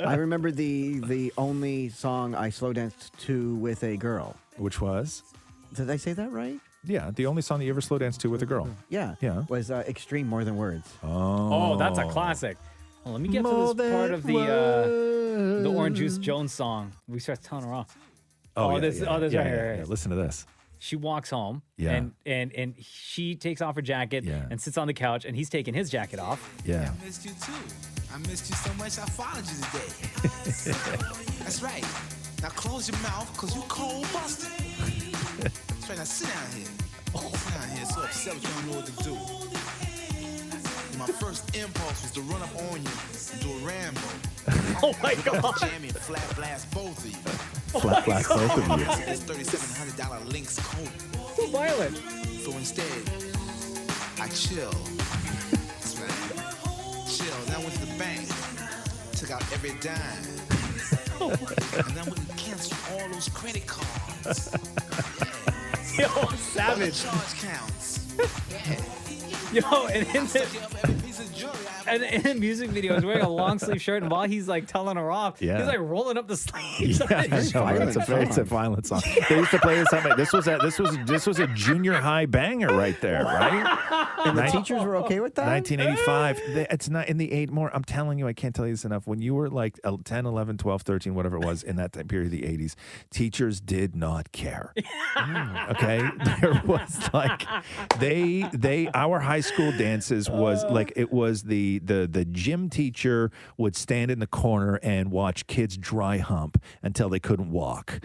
I remember the only song I slow danced to with a girl. Which was? Did I say that right? Yeah, the only song that you ever slow danced to with a girl. Yeah. Was Extreme More Than Words. Oh, that's a classic. Well, let me get to this part of the Orange Juice Jones song. We start telling her off. This right here. Yeah, listen to this. She walks home and she takes off her jacket and sits on the couch, and he's taking his jacket off. Yeah. I missed you too. I missed you so much I followed you today. That's right. Now close your mouth because you cold busted. That's right. Now sit down here. Sit down here. So upset you don't know what to do. My first impulse was to run up on you and do a Rambo. Oh my God. Jam me and flat blast both of you. Flat blast both of you. This $3,700 Lynx coat. So violent. So instead, I chill. That's right. Chill. Then I went to the bank, took out every dime. And then I went and canceled all those credit cards. Yo, savage. All the charge counts. Yo, and in the music video, he's wearing a long sleeve shirt, and while he's like telling her off, he's like rolling up the sleeves. It's a violent song. They used to play this on this was a junior high banger right there, right? And the teachers were okay with that? 1985. It's not in the 8 more. I'm telling you, I can't tell you this enough. When you were like 10, 11, 12, 13, whatever it was in that time period of the 80s, teachers did not care. Okay? There was like our high school dances was like it was the gym teacher would stand in the corner and watch kids dry hump until they couldn't walk.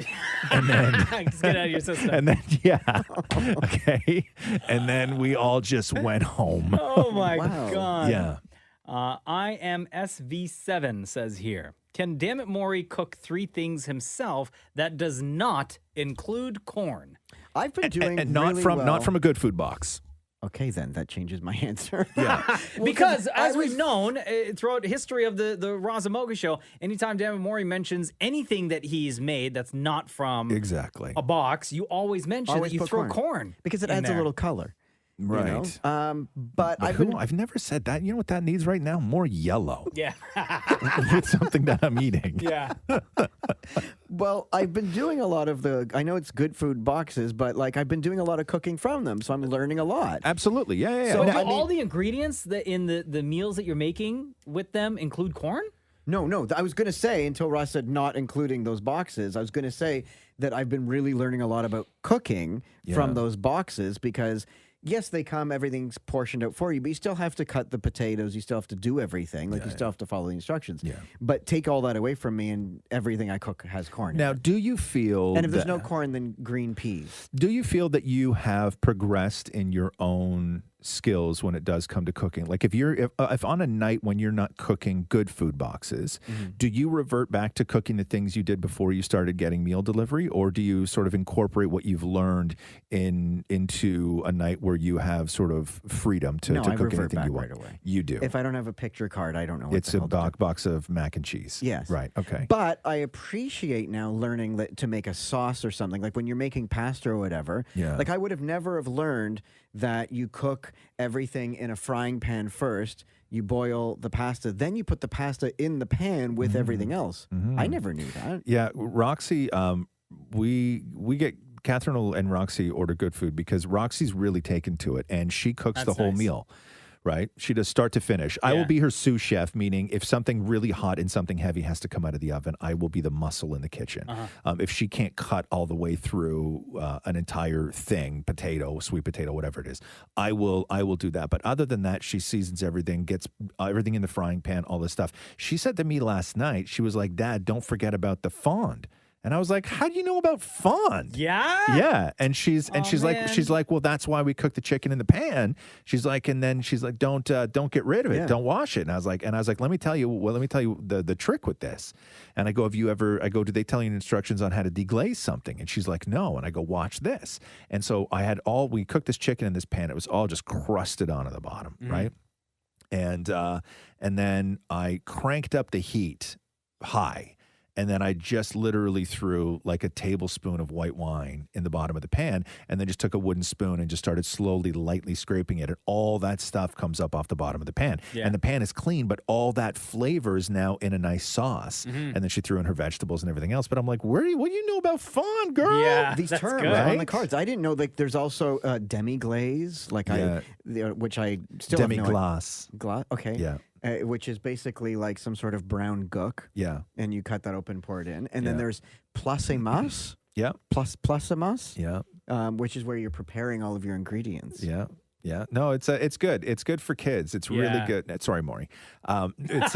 And then just get out of your system. And then okay. And then we all just went home. Oh my God. Yeah. IMSV7 says here, can Dammit Maury cook 3 things himself that does not include corn? I've been doing and not really from well. not from a good food box. Okay, then that changes my answer. Yeah. Because as we've known throughout history of the Roz and Mocha show, anytime Dammit Maury mentions anything that he's made that's not from a box, you always mention that you throw corn because it adds a little color. Right. You know? But I've never said that. You know what that needs right now? More yellow. Yeah. It's something that I'm eating. Yeah. Well, I've been doing a lot of I know it's good food boxes, but like I've been doing a lot of cooking from them, so I'm learning a lot. Absolutely. Yeah. So do all the ingredients that in the meals that you're making with them include corn? No. I was going to say, until Ross said not including those boxes, I was going to say that I've been really learning a lot about cooking from those boxes because yes, they come, everything's portioned out for you, but you still have to cut the potatoes. You still have to do everything. Like, you still have to follow the instructions. Yeah. But take all that away from me, and everything I cook has corn in Now, it. do you feel And if there's that- no corn, then green peas. Do you feel that you have progressed in your own skills when it does come to cooking? Like if on a night when you're not cooking good food boxes, do you revert back to cooking the things you did before you started getting meal delivery, or do you sort of incorporate what you've learned into a night where you have sort of freedom to No, I cook revert anything back you want? right away. You do. If I don't have a picture card, I don't know what It's the a hell to do. box of mac and cheese. Yes. Right. Okay. But I appreciate now learning that to make a sauce or something. Like when you're making pasta or whatever. Yeah. Like I would have never have learned that you cook everything in a frying pan first. You boil the pasta, then you put the pasta in the pan with everything else. I never knew that. Yeah, Roxy, we get Catherine and Roxy order good food because Roxy's really taken to it, and she cooks the That's whole nice. meal. Right? She does start to finish. I will be her sous chef, meaning if something really hot and something heavy has to come out of the oven, I will be the muscle in the kitchen. If she can't cut all the way through an entire thing, potato, sweet potato, whatever it is, I will do that. But other than that, she seasons everything, gets everything in the frying pan, all this stuff. She said to me last night, she was like, "Dad, don't forget about the fond." And I was like, "How do you know about fond?" Yeah. Yeah. And she's man. like, "Well, that's why we cook the chicken in the pan." She's like, and then she's like, "Don't get rid of it. Yeah. Don't wash it." And I was like, let me tell you the trick with this. And I go, do they tell you instructions on how to deglaze something? And she's like, "No." And I go, "Watch this." And so we cooked this chicken in this pan. It was all just crusted onto the bottom, right? And then I cranked up the heat high. And then I just literally threw like a tablespoon of white wine in the bottom of the pan, and then just took a wooden spoon and just started slowly, lightly scraping it. And all that stuff comes up off the bottom of the pan. Yeah. And the pan is clean, but all that flavor is now in a nice sauce. And then she threw in her vegetables and everything else. But I'm like, what do you know about fond, girl? Yeah. These That's terms good. on the Right? cards. I didn't know like there's also demi-glaze, like which I still have no Demi-glace. Okay. Yeah. Which is basically like some sort of brown gook. Yeah. And you cut that open, pour it in. And then Yeah. there's plus-a-mus. Yeah. Plus-a-mus. Yeah. Which is where you're preparing all of your ingredients. Yeah. Yeah. No, it's good. It's good for kids. It's really Yeah. good. Sorry, Maury. It's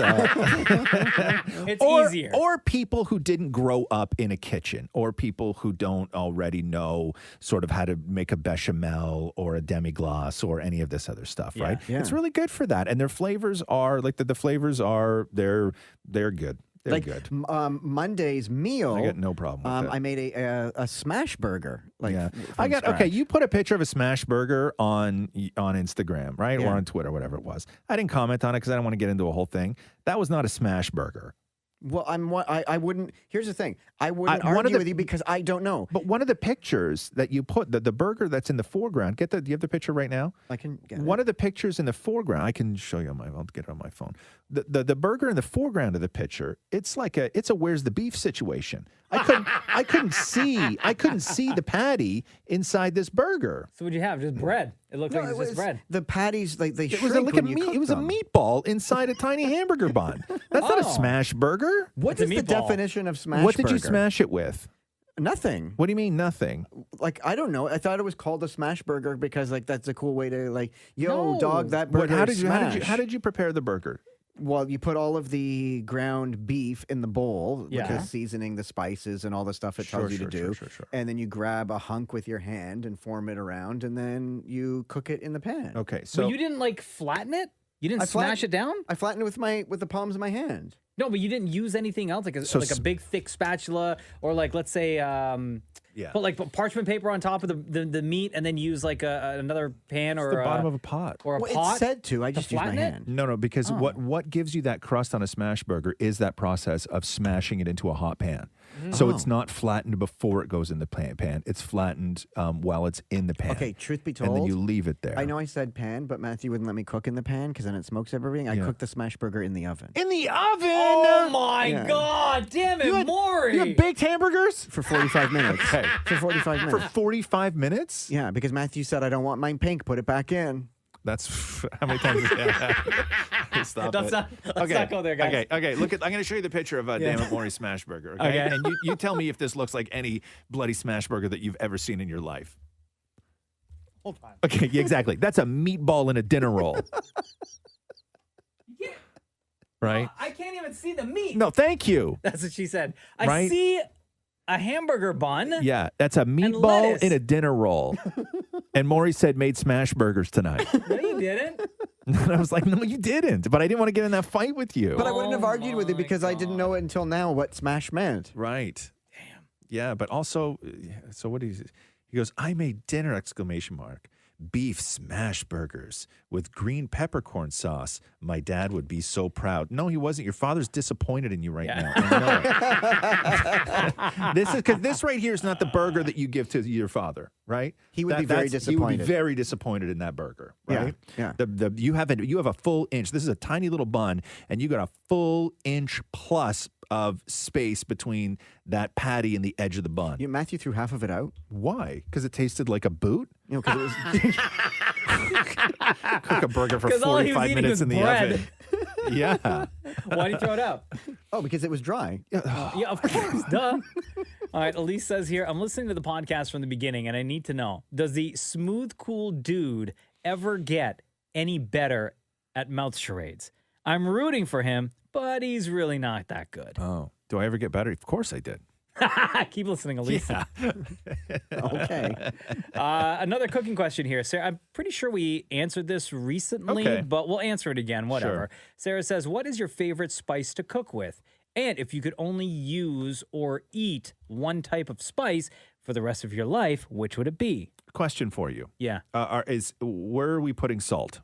It's or, easier. Or people who didn't grow up in a kitchen, or people who don't already know sort of how to make a bechamel or a demi-glace or any of this other stuff, right? Yeah. It's really good for that. And their flavors are like the flavors are they're good. They're like good. Monday's meal. I got no problem with that. I made a smash burger. Like Yeah, from scratch. okay. You put a picture of a smash burger on Instagram, right, or Yeah. on Twitter, whatever it was. I didn't comment on it because I don't want to get into a whole thing. That was not a smash burger. Well, I wouldn't. Here's the thing. I wouldn't one of argue the- with you because I don't know. But one of the pictures that you put, the burger that's in the foreground, do you have the picture right now? I can get One of the pictures in the foreground, I can show you I'll get it on my phone. The burger in the foreground of the picture, it's a where's the beef situation. I couldn't see the patty inside this burger. So what'd you have? Just bread. It looked like it was just bread. The patties, like they It was shrink like when you cook it was a them. meatball inside a tiny hamburger bun. That's not a smash burger. What It's a is the meatball. definition of smash What did you burger? smash it with? Nothing. What do you mean nothing? Like I don't know. I thought it was called a smash burger because like that's a cool way to like, yo, No. dog, that burger. How is did you smash. prepare the burger? Well, you put all of the ground beef in the bowl Yeah. because seasoning, the spices, and all the stuff it tells you to do. Sure. And then you grab a hunk with your hand and form it around, and then you cook it in the pan. Okay, But so you didn't like flatten it? You didn't I smash it down? I flattened it with the palms of my hand. No, but you didn't use anything else, like So a big thick spatula, or like let's say, put parchment paper on top of the meat, and then use like another pan or the bottom of a pot. or a Well, pot. it said to. I to just used my flatten it? hand. No, because Oh. what gives you that crust on a smash burger is that process of smashing it into a hot pan. So it's not flattened before it goes in the pan. It's flattened while it's in the pan. Okay, truth be And then told, you leave it there. I know I said pan, but Matthew wouldn't let me cook in the pan because then it smokes everything. I Yeah. cooked the smash burger in the oven In the oven! Oh my Yeah. God! Damn it, Maury! You had baked hamburgers? for 45 minutes. Okay. For 45 For minutes. 45 minutes? Yeah, because Matthew said, I don't want mine pink. Put it back in. That's how many times? Stop Let's it. not go there, guys. Okay. Look at. I'm going to show you the picture of Damn It Maury smash burger. Okay, Okay. and you tell me if this looks like any bloody smash burger that you've ever seen in your life. Hold on. Okay, yeah, exactly. That's a meatball in a dinner roll. Right? I can't even see the meat. No, thank you. That's what she said. I Right? see a hamburger bun. Yeah, that's a meatball lettuce. in a dinner roll. And Maury said made smash burgers tonight. No, you didn't. And I was like, no, you didn't. But I didn't want to get in that fight with you. But I wouldn't have argued with you because I didn't know it until now what smash meant. Right. Damn. Yeah, but also, so what is it? He goes, I made dinner, ! Beef smash burgers with green peppercorn sauce. My dad would be so proud. No, he wasn't. Your father's disappointed in you right now. I know. This is because this right here is not the burger that you give to your father, right? He would be very disappointed. He would be very disappointed in that burger, right? Yeah. You have a full inch. This is a tiny little bun, and you got a full inch plus of space between that patty and the edge of the bun. Matthew threw half of it out. Why? Because it tasted like a boot? You know, because it was cook a burger for 'Cause all he was 45 eating minutes was in the bread. oven. Yeah. Why do you throw it out? Oh, because it was dry. Yeah, of course. Duh. All right, Elise says here, I'm listening to the podcast from the beginning, and I need to know, does the smooth, cool dude ever get any better at mouth charades? I'm rooting for him, but he's really not that good. Oh, do I ever get better? Of course I did. Keep listening, Elise. Yeah. Okay. Another cooking question here. Sarah, I'm pretty sure we answered this recently, Okay. but we'll answer it again, whatever. Sure. Sarah says, what is your favorite spice to cook with? And if you could only use or eat one type of spice for the rest of your life, which would it be? Question for you. Yeah. Where are we putting salt?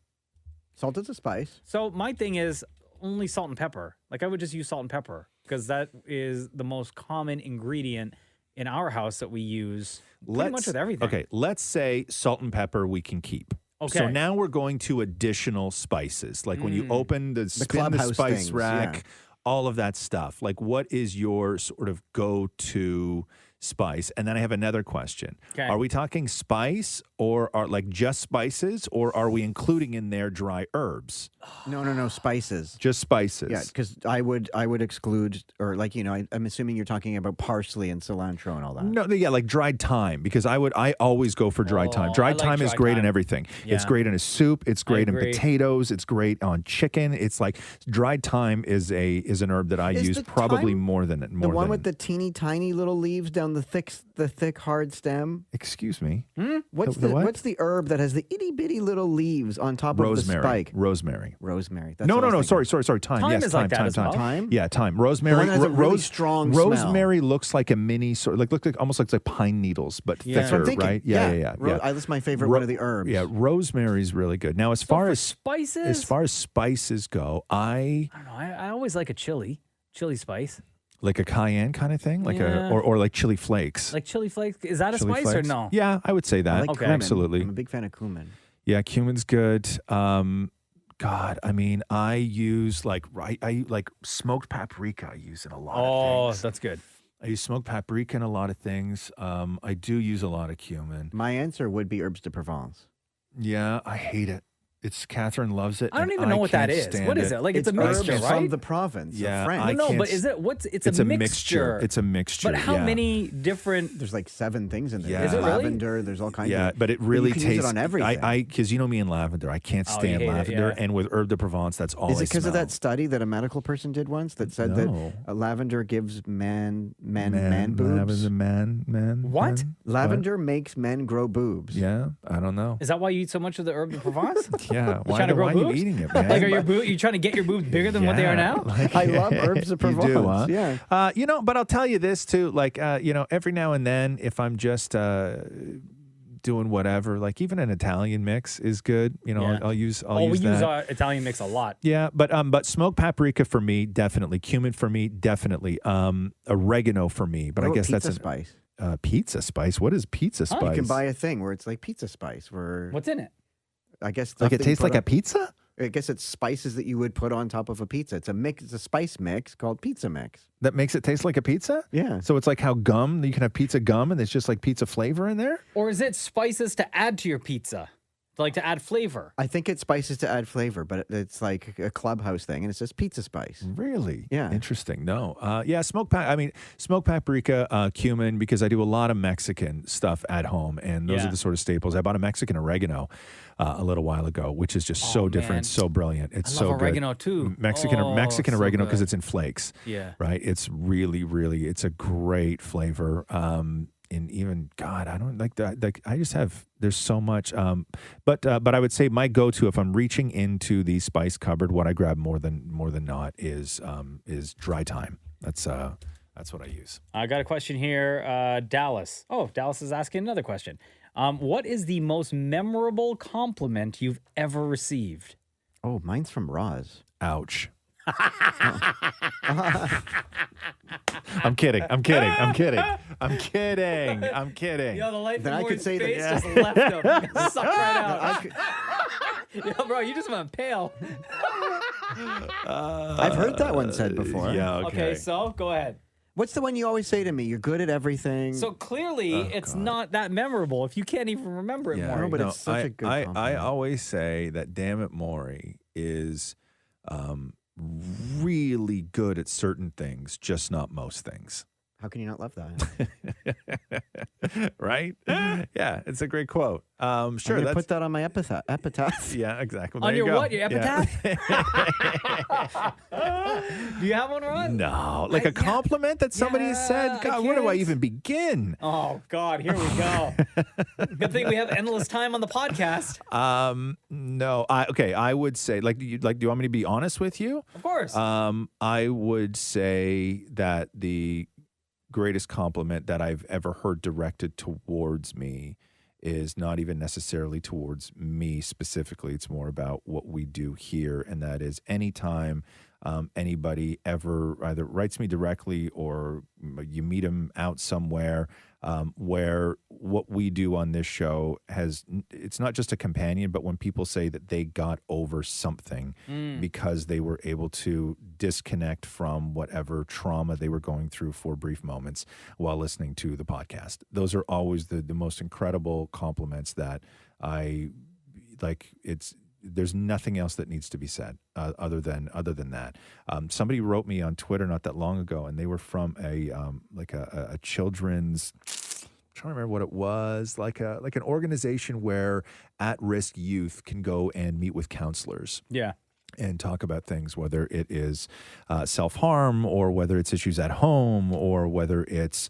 Salt is a spice. So my thing is only salt and pepper. Like I would just use salt and pepper because that is the most common ingredient in our house that we use pretty much with everything. Okay, let's say salt and pepper we can keep. Okay. So now we're going to additional spices. Like when you open spin the clubhouse spice things, rack, yeah. all of that stuff. Like what is your sort of go-to spice? And then I have another question. Okay. Are we talking spice or are like just spices or are we including in there dry herbs? No, spices. Just spices. Yeah, because I would exclude, or like, I'm assuming you're talking about parsley and cilantro and all that. No, yeah, like dried thyme because I always go for dried thyme. Dried I like thyme is dried great thyme. in everything. It's Yeah. great in a soup. It's great in agree. potatoes. It's great on chicken. It's like dried thyme is an herb that I Is use the probably thyme more than The one with the teeny tiny little leaves down the thick hard stem. Excuse me. What's The what? what's the herb that has the itty bitty little leaves on top Rosemary. of the spike? Rosemary. Rosemary. That's No, what I no, was no. thinking. Sorry. Thyme. Thyme Yes, is thyme, like that thyme, as thyme. well. Thyme? Yeah, thyme. Rosemary. The one that has a really strong Rosemary looks like a mini look like almost like pine needles, but Yeah. That's thicker, what I'm thinking. right? Yeah. That's my favorite one of the herbs. Yeah, rosemary's really good. Now, as far for as spices, go, I don't know. I always like a chili spice. like a cayenne kind of thing, like Yeah. or like chili flakes. Like chili flakes. Is that a Chili spice or flakes? no? Yeah, I would say I that. like Okay. cumin. Absolutely. I'm a big fan of cumin. Yeah, cumin's good. God, I mean, I use I like smoked paprika. I use in a lot of things. That's good. I use smoked paprika in a lot of things. I do use a lot of cumin. My answer would be herbs de Provence. Yeah, I hate it. Catherine loves it. I don't and even know what that can't is. stand What is it? Like it's a herbs mixture, right? from the province Yeah, of France. I No, can't but is it it's a a mixture. mixture. It's a mixture. But how yeah. many different There's like 7 things in there. Yeah. There's Is it really? lavender. There's all kinds Yeah, of. but it really you can tastes. use it on everything. I because you know me and lavender. I can't Oh, you stand hate it, lavender, yeah. and with herb de Provence, that's all. Is I it because of smell. that study that a medical person did once that said No. that lavender gives man boobs? Lavender, man. What? man? Lavender makes men grow boobs. Yeah, I don't know. Is that why you eat so much of the herb de Provence? Yeah, trying to grow why are you boobs? eating it, man? Like, are you trying to get your boobs bigger than what they are now? I love herbs de Provence. You do, huh? Yeah. But I'll tell you this too. Like, every now and then, if I'm just doing whatever, like even an Italian mix is good. Yeah. I'll use. we use use that. our Italian mix a lot. Yeah, but smoked paprika for me, definitely. Cumin for me, definitely. Oregano for me, but What I about guess pizza that's spice. Pizza spice. What is pizza spice? You can buy a thing where it's like pizza spice. Where What's in it? I guess like stuff it that you tastes put like a on- pizza. I guess it's spices that you would put on top of a pizza. It's a mix. It's a spice mix called pizza mix. That makes it taste like a pizza? Yeah. So it's like how you can have pizza gum and there's just like pizza flavor in there? Or is it spices to add to your pizza to add flavor. I think it's spices to add flavor, but it's like a clubhouse thing, and it's just pizza spice. Really? Yeah. Interesting. No. Yeah, smoked paprika, cumin, because I do a lot of Mexican stuff at home, and those are the sort of staples. I bought a Mexican oregano a little while ago, which is just so different, man. so brilliant. It's I so love good. oregano too. Mexican so oregano because good. it's in flakes. Yeah. Right? It's really, really, it's a great flavor. And even God, I don't like that. Like I just have there's so much. But I would say my go-to if I'm reaching into the spice cupboard, what I grab more than not is dry thyme. That's what I use. I got a question here. Dallas. Oh, Dallas is asking another question. What is the most memorable compliment you've ever received? Oh, mine's from Roz. Ouch. I'm kidding. I'm kidding. I'm kidding. I'm kidding. I'm kidding. Yo, the light Then from I could Maury's say that- face yeah. just left him. Sucked right out. I could- Yo, bro, you just went pale. I've heard that one said before. Yeah. Okay, so go ahead. What's the one you always say to me? You're good at everything. So clearly, it's not that memorable if you can't even remember it more. but it's such a good I compliment. always say that Damn It Maury is really good at certain things, just not most things. How can you not love that? Right? Yeah, it's a great quote. Sure, I'm gonna that's put that on my epitaph. yeah, exactly. On There you your go. what? Your epitaph? Do you have one, Ron? No, like a compliment that somebody has said. God, where do I even begin? Oh, God, here we go. Good thing we have endless time on the podcast. No, I would say, do you want me to be honest with you? Of course. I would say that the greatest compliment that I've ever heard directed towards me is not even necessarily towards me specifically. It's more about what we do here, and that is anytime anybody ever either writes me directly or you meet them out somewhere where what we do on this show it's not just a companion, but when people say that they got over something because they were able to disconnect from whatever trauma they were going through for brief moments while listening to the podcast. Those are always the most incredible compliments that I like. There's nothing else that needs to be said other than that. Somebody wrote me on Twitter not that long ago, and they were from a children's. I'm trying to remember what it was, like an organization where at-risk youth can go and meet with counselors. Yeah. And talk about things, whether it is self-harm or whether it's issues at home or whether it's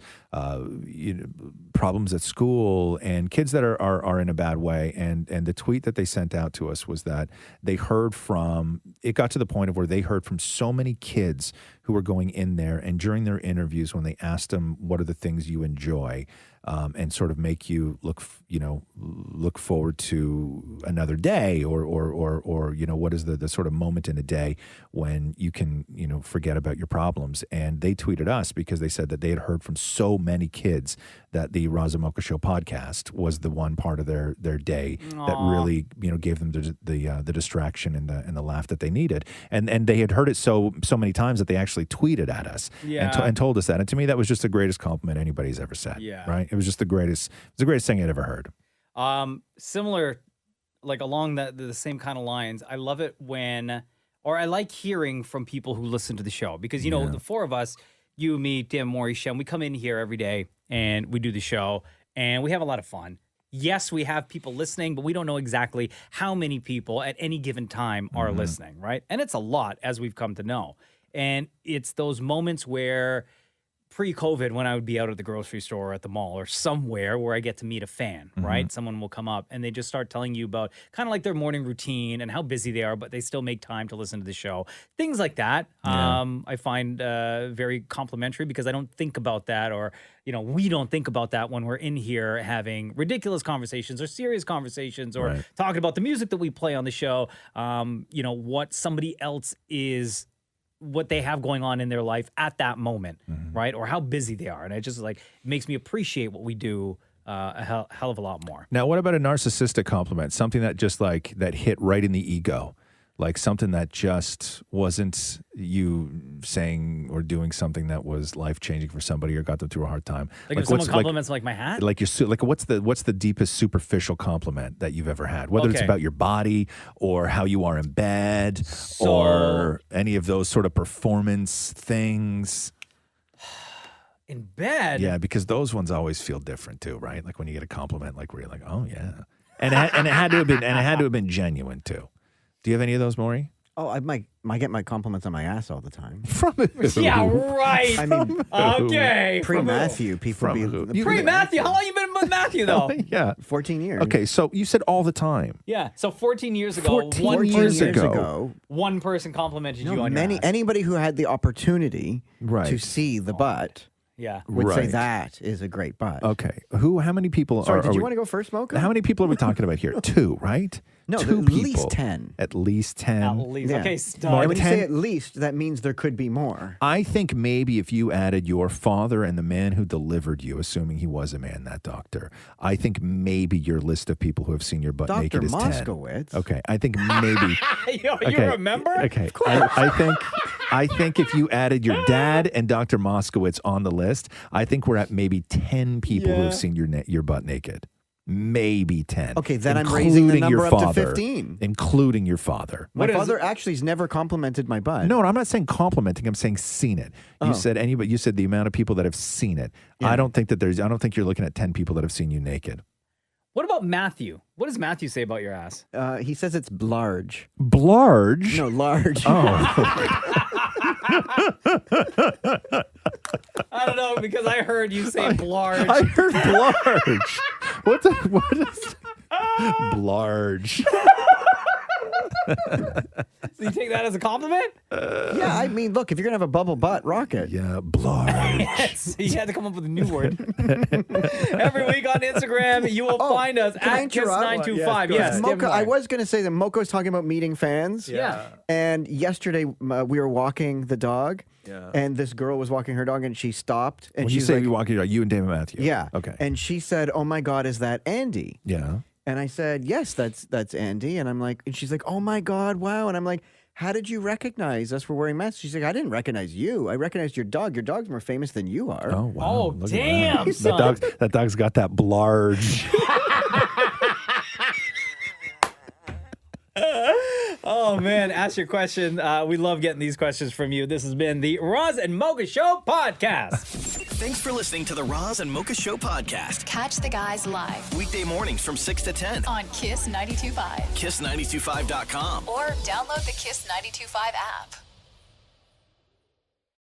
problems at school and kids that are in a bad way. And the tweet that they sent out to us was that it got to the point of where they heard from so many kids who were going in there, and during their interviews when they asked them, what are the things you enjoy? And sort of make you look forward to another day, or what is the sort of moment in a day when you can forget about your problems. And they tweeted us because they said that they had heard from so many kids that the Roz and Mocha Show podcast was the one part of their day that really gave them the distraction and the laugh that they needed. And they had heard it so many times that they actually tweeted at us and told us that. And to me, that was just the greatest compliment anybody's ever said. Yeah. Right. It was just the greatest thing I'd ever heard. Similar, like along the same kind of lines. I love it I like hearing from people who listen to the show because, the four of us, you, me, Dan, Maury, Shem, we come in here every day and we do the show and we have a lot of fun. Yes, we have people listening, but we don't know exactly how many people at any given time are listening, right? And it's a lot, as we've come to know. And it's those moments where pre-COVID, when I would be out at the grocery store or at the mall or somewhere where I get to meet a fan, right? Someone will come up and they just start telling you about kind of like their morning routine and how busy they are, but they still make time to listen to the show. Things like that, I find very complimentary because I don't think about that, or, we don't think about that when we're in here having ridiculous conversations or serious conversations or talking about the music that we play on the show, what somebody else is, what they have going on in their life at that moment, right? Or how busy they are. And it just makes me appreciate what we do a hell of a lot more. Now, what about a narcissistic compliment? Something that just that hit right in the ego. Like something that just wasn't you saying or doing something that was life-changing for somebody or got them through a hard time. Like if someone compliments like my hat? Like what's the deepest superficial compliment that you've ever had? Whether it's Okay. about your body or how you are in bed or any of those sort of performance things. In bed? Yeah, because those ones always feel different too, right? Like when you get a compliment, like where you're like, oh yeah, and it had to have been genuine too. Do you have any of those, Maury? Oh, I get my compliments on my ass all the time. From who? Yeah, right. I mean, Okay. pre-Matthew, people be Pre-Matthew. How long you been with Matthew, though? Yeah. 14 years. Okay, so you said all the time. Yeah. So 14 years ago, 14 years ago. one person complimented you on your ass. Anybody who had the opportunity Right. to see the butt Yeah. would say Right. that is a great butt. Okay. How many people Sorry, are did you we- want to go first, Mocha? How many people are we talking about here? 2, right? No, Two at people. least 10. At least 10. At least. Yeah. Okay, And stop. when you say at least, that means there could be more. I think maybe if you added your father and the man who delivered you, assuming he was a man, that doctor, I think maybe your list of people who have seen your butt Dr. naked is 10. Moskowitz. Okay, I think maybe. You remember? Okay, I think if you added your dad and Dr. Moskowitz on the list, I think we're at maybe 10 people who have seen your butt naked. Maybe 10. Okay, then I'm raising the including number your up to father, 15. Including your father. My father actually has never complimented my butt. No, I'm not saying complimenting. I'm saying seen it. You said anybody. You said the amount of people that have seen it. Yeah. I don't think you're looking at 10 people that have seen you naked. What about Matthew? What does Matthew say about your ass? He says it's large. Blarge? No, large. Oh. I don't know, because I heard you say blarge. I heard blarge. What is blarge? So you take that as a compliment? Yeah, I mean, look, if you're going to have a bubble butt, rock it. Yeah, blarge. Yes, you had to come up with a new word. Every week on Instagram, you will find us Can I at interrupt? Kiss925. Yes, Mocha, I was going to say that Mocha was talking about meeting fans. Yeah. And yesterday we were walking the dog. Yeah. And this girl was walking her dog and she stopped. And When you she's say like, you walk your dog, you and David Matthew. yeah. Okay. And she said, "Oh my God, is that Andy?" Yeah. And I said, "Yes, that's Andy." And I'm like, and she's like, "Oh my God, wow." And I'm like, "How did you recognize us for wearing masks?" She's like, "I didn't recognize you. I recognized your dog. Your dog's more famous than you are." Oh wow. Oh, Look at damn, that. son. That dog's got that blarge. Oh, man. Ask your question. We love getting these questions from you. This has been the Roz and Mocha Show podcast. Thanks for listening to the Roz and Mocha Show podcast. Catch the guys live Weekday mornings from 6 to 10. on Kiss 92.5 Kiss925.com. or download the Kiss 92.5 app.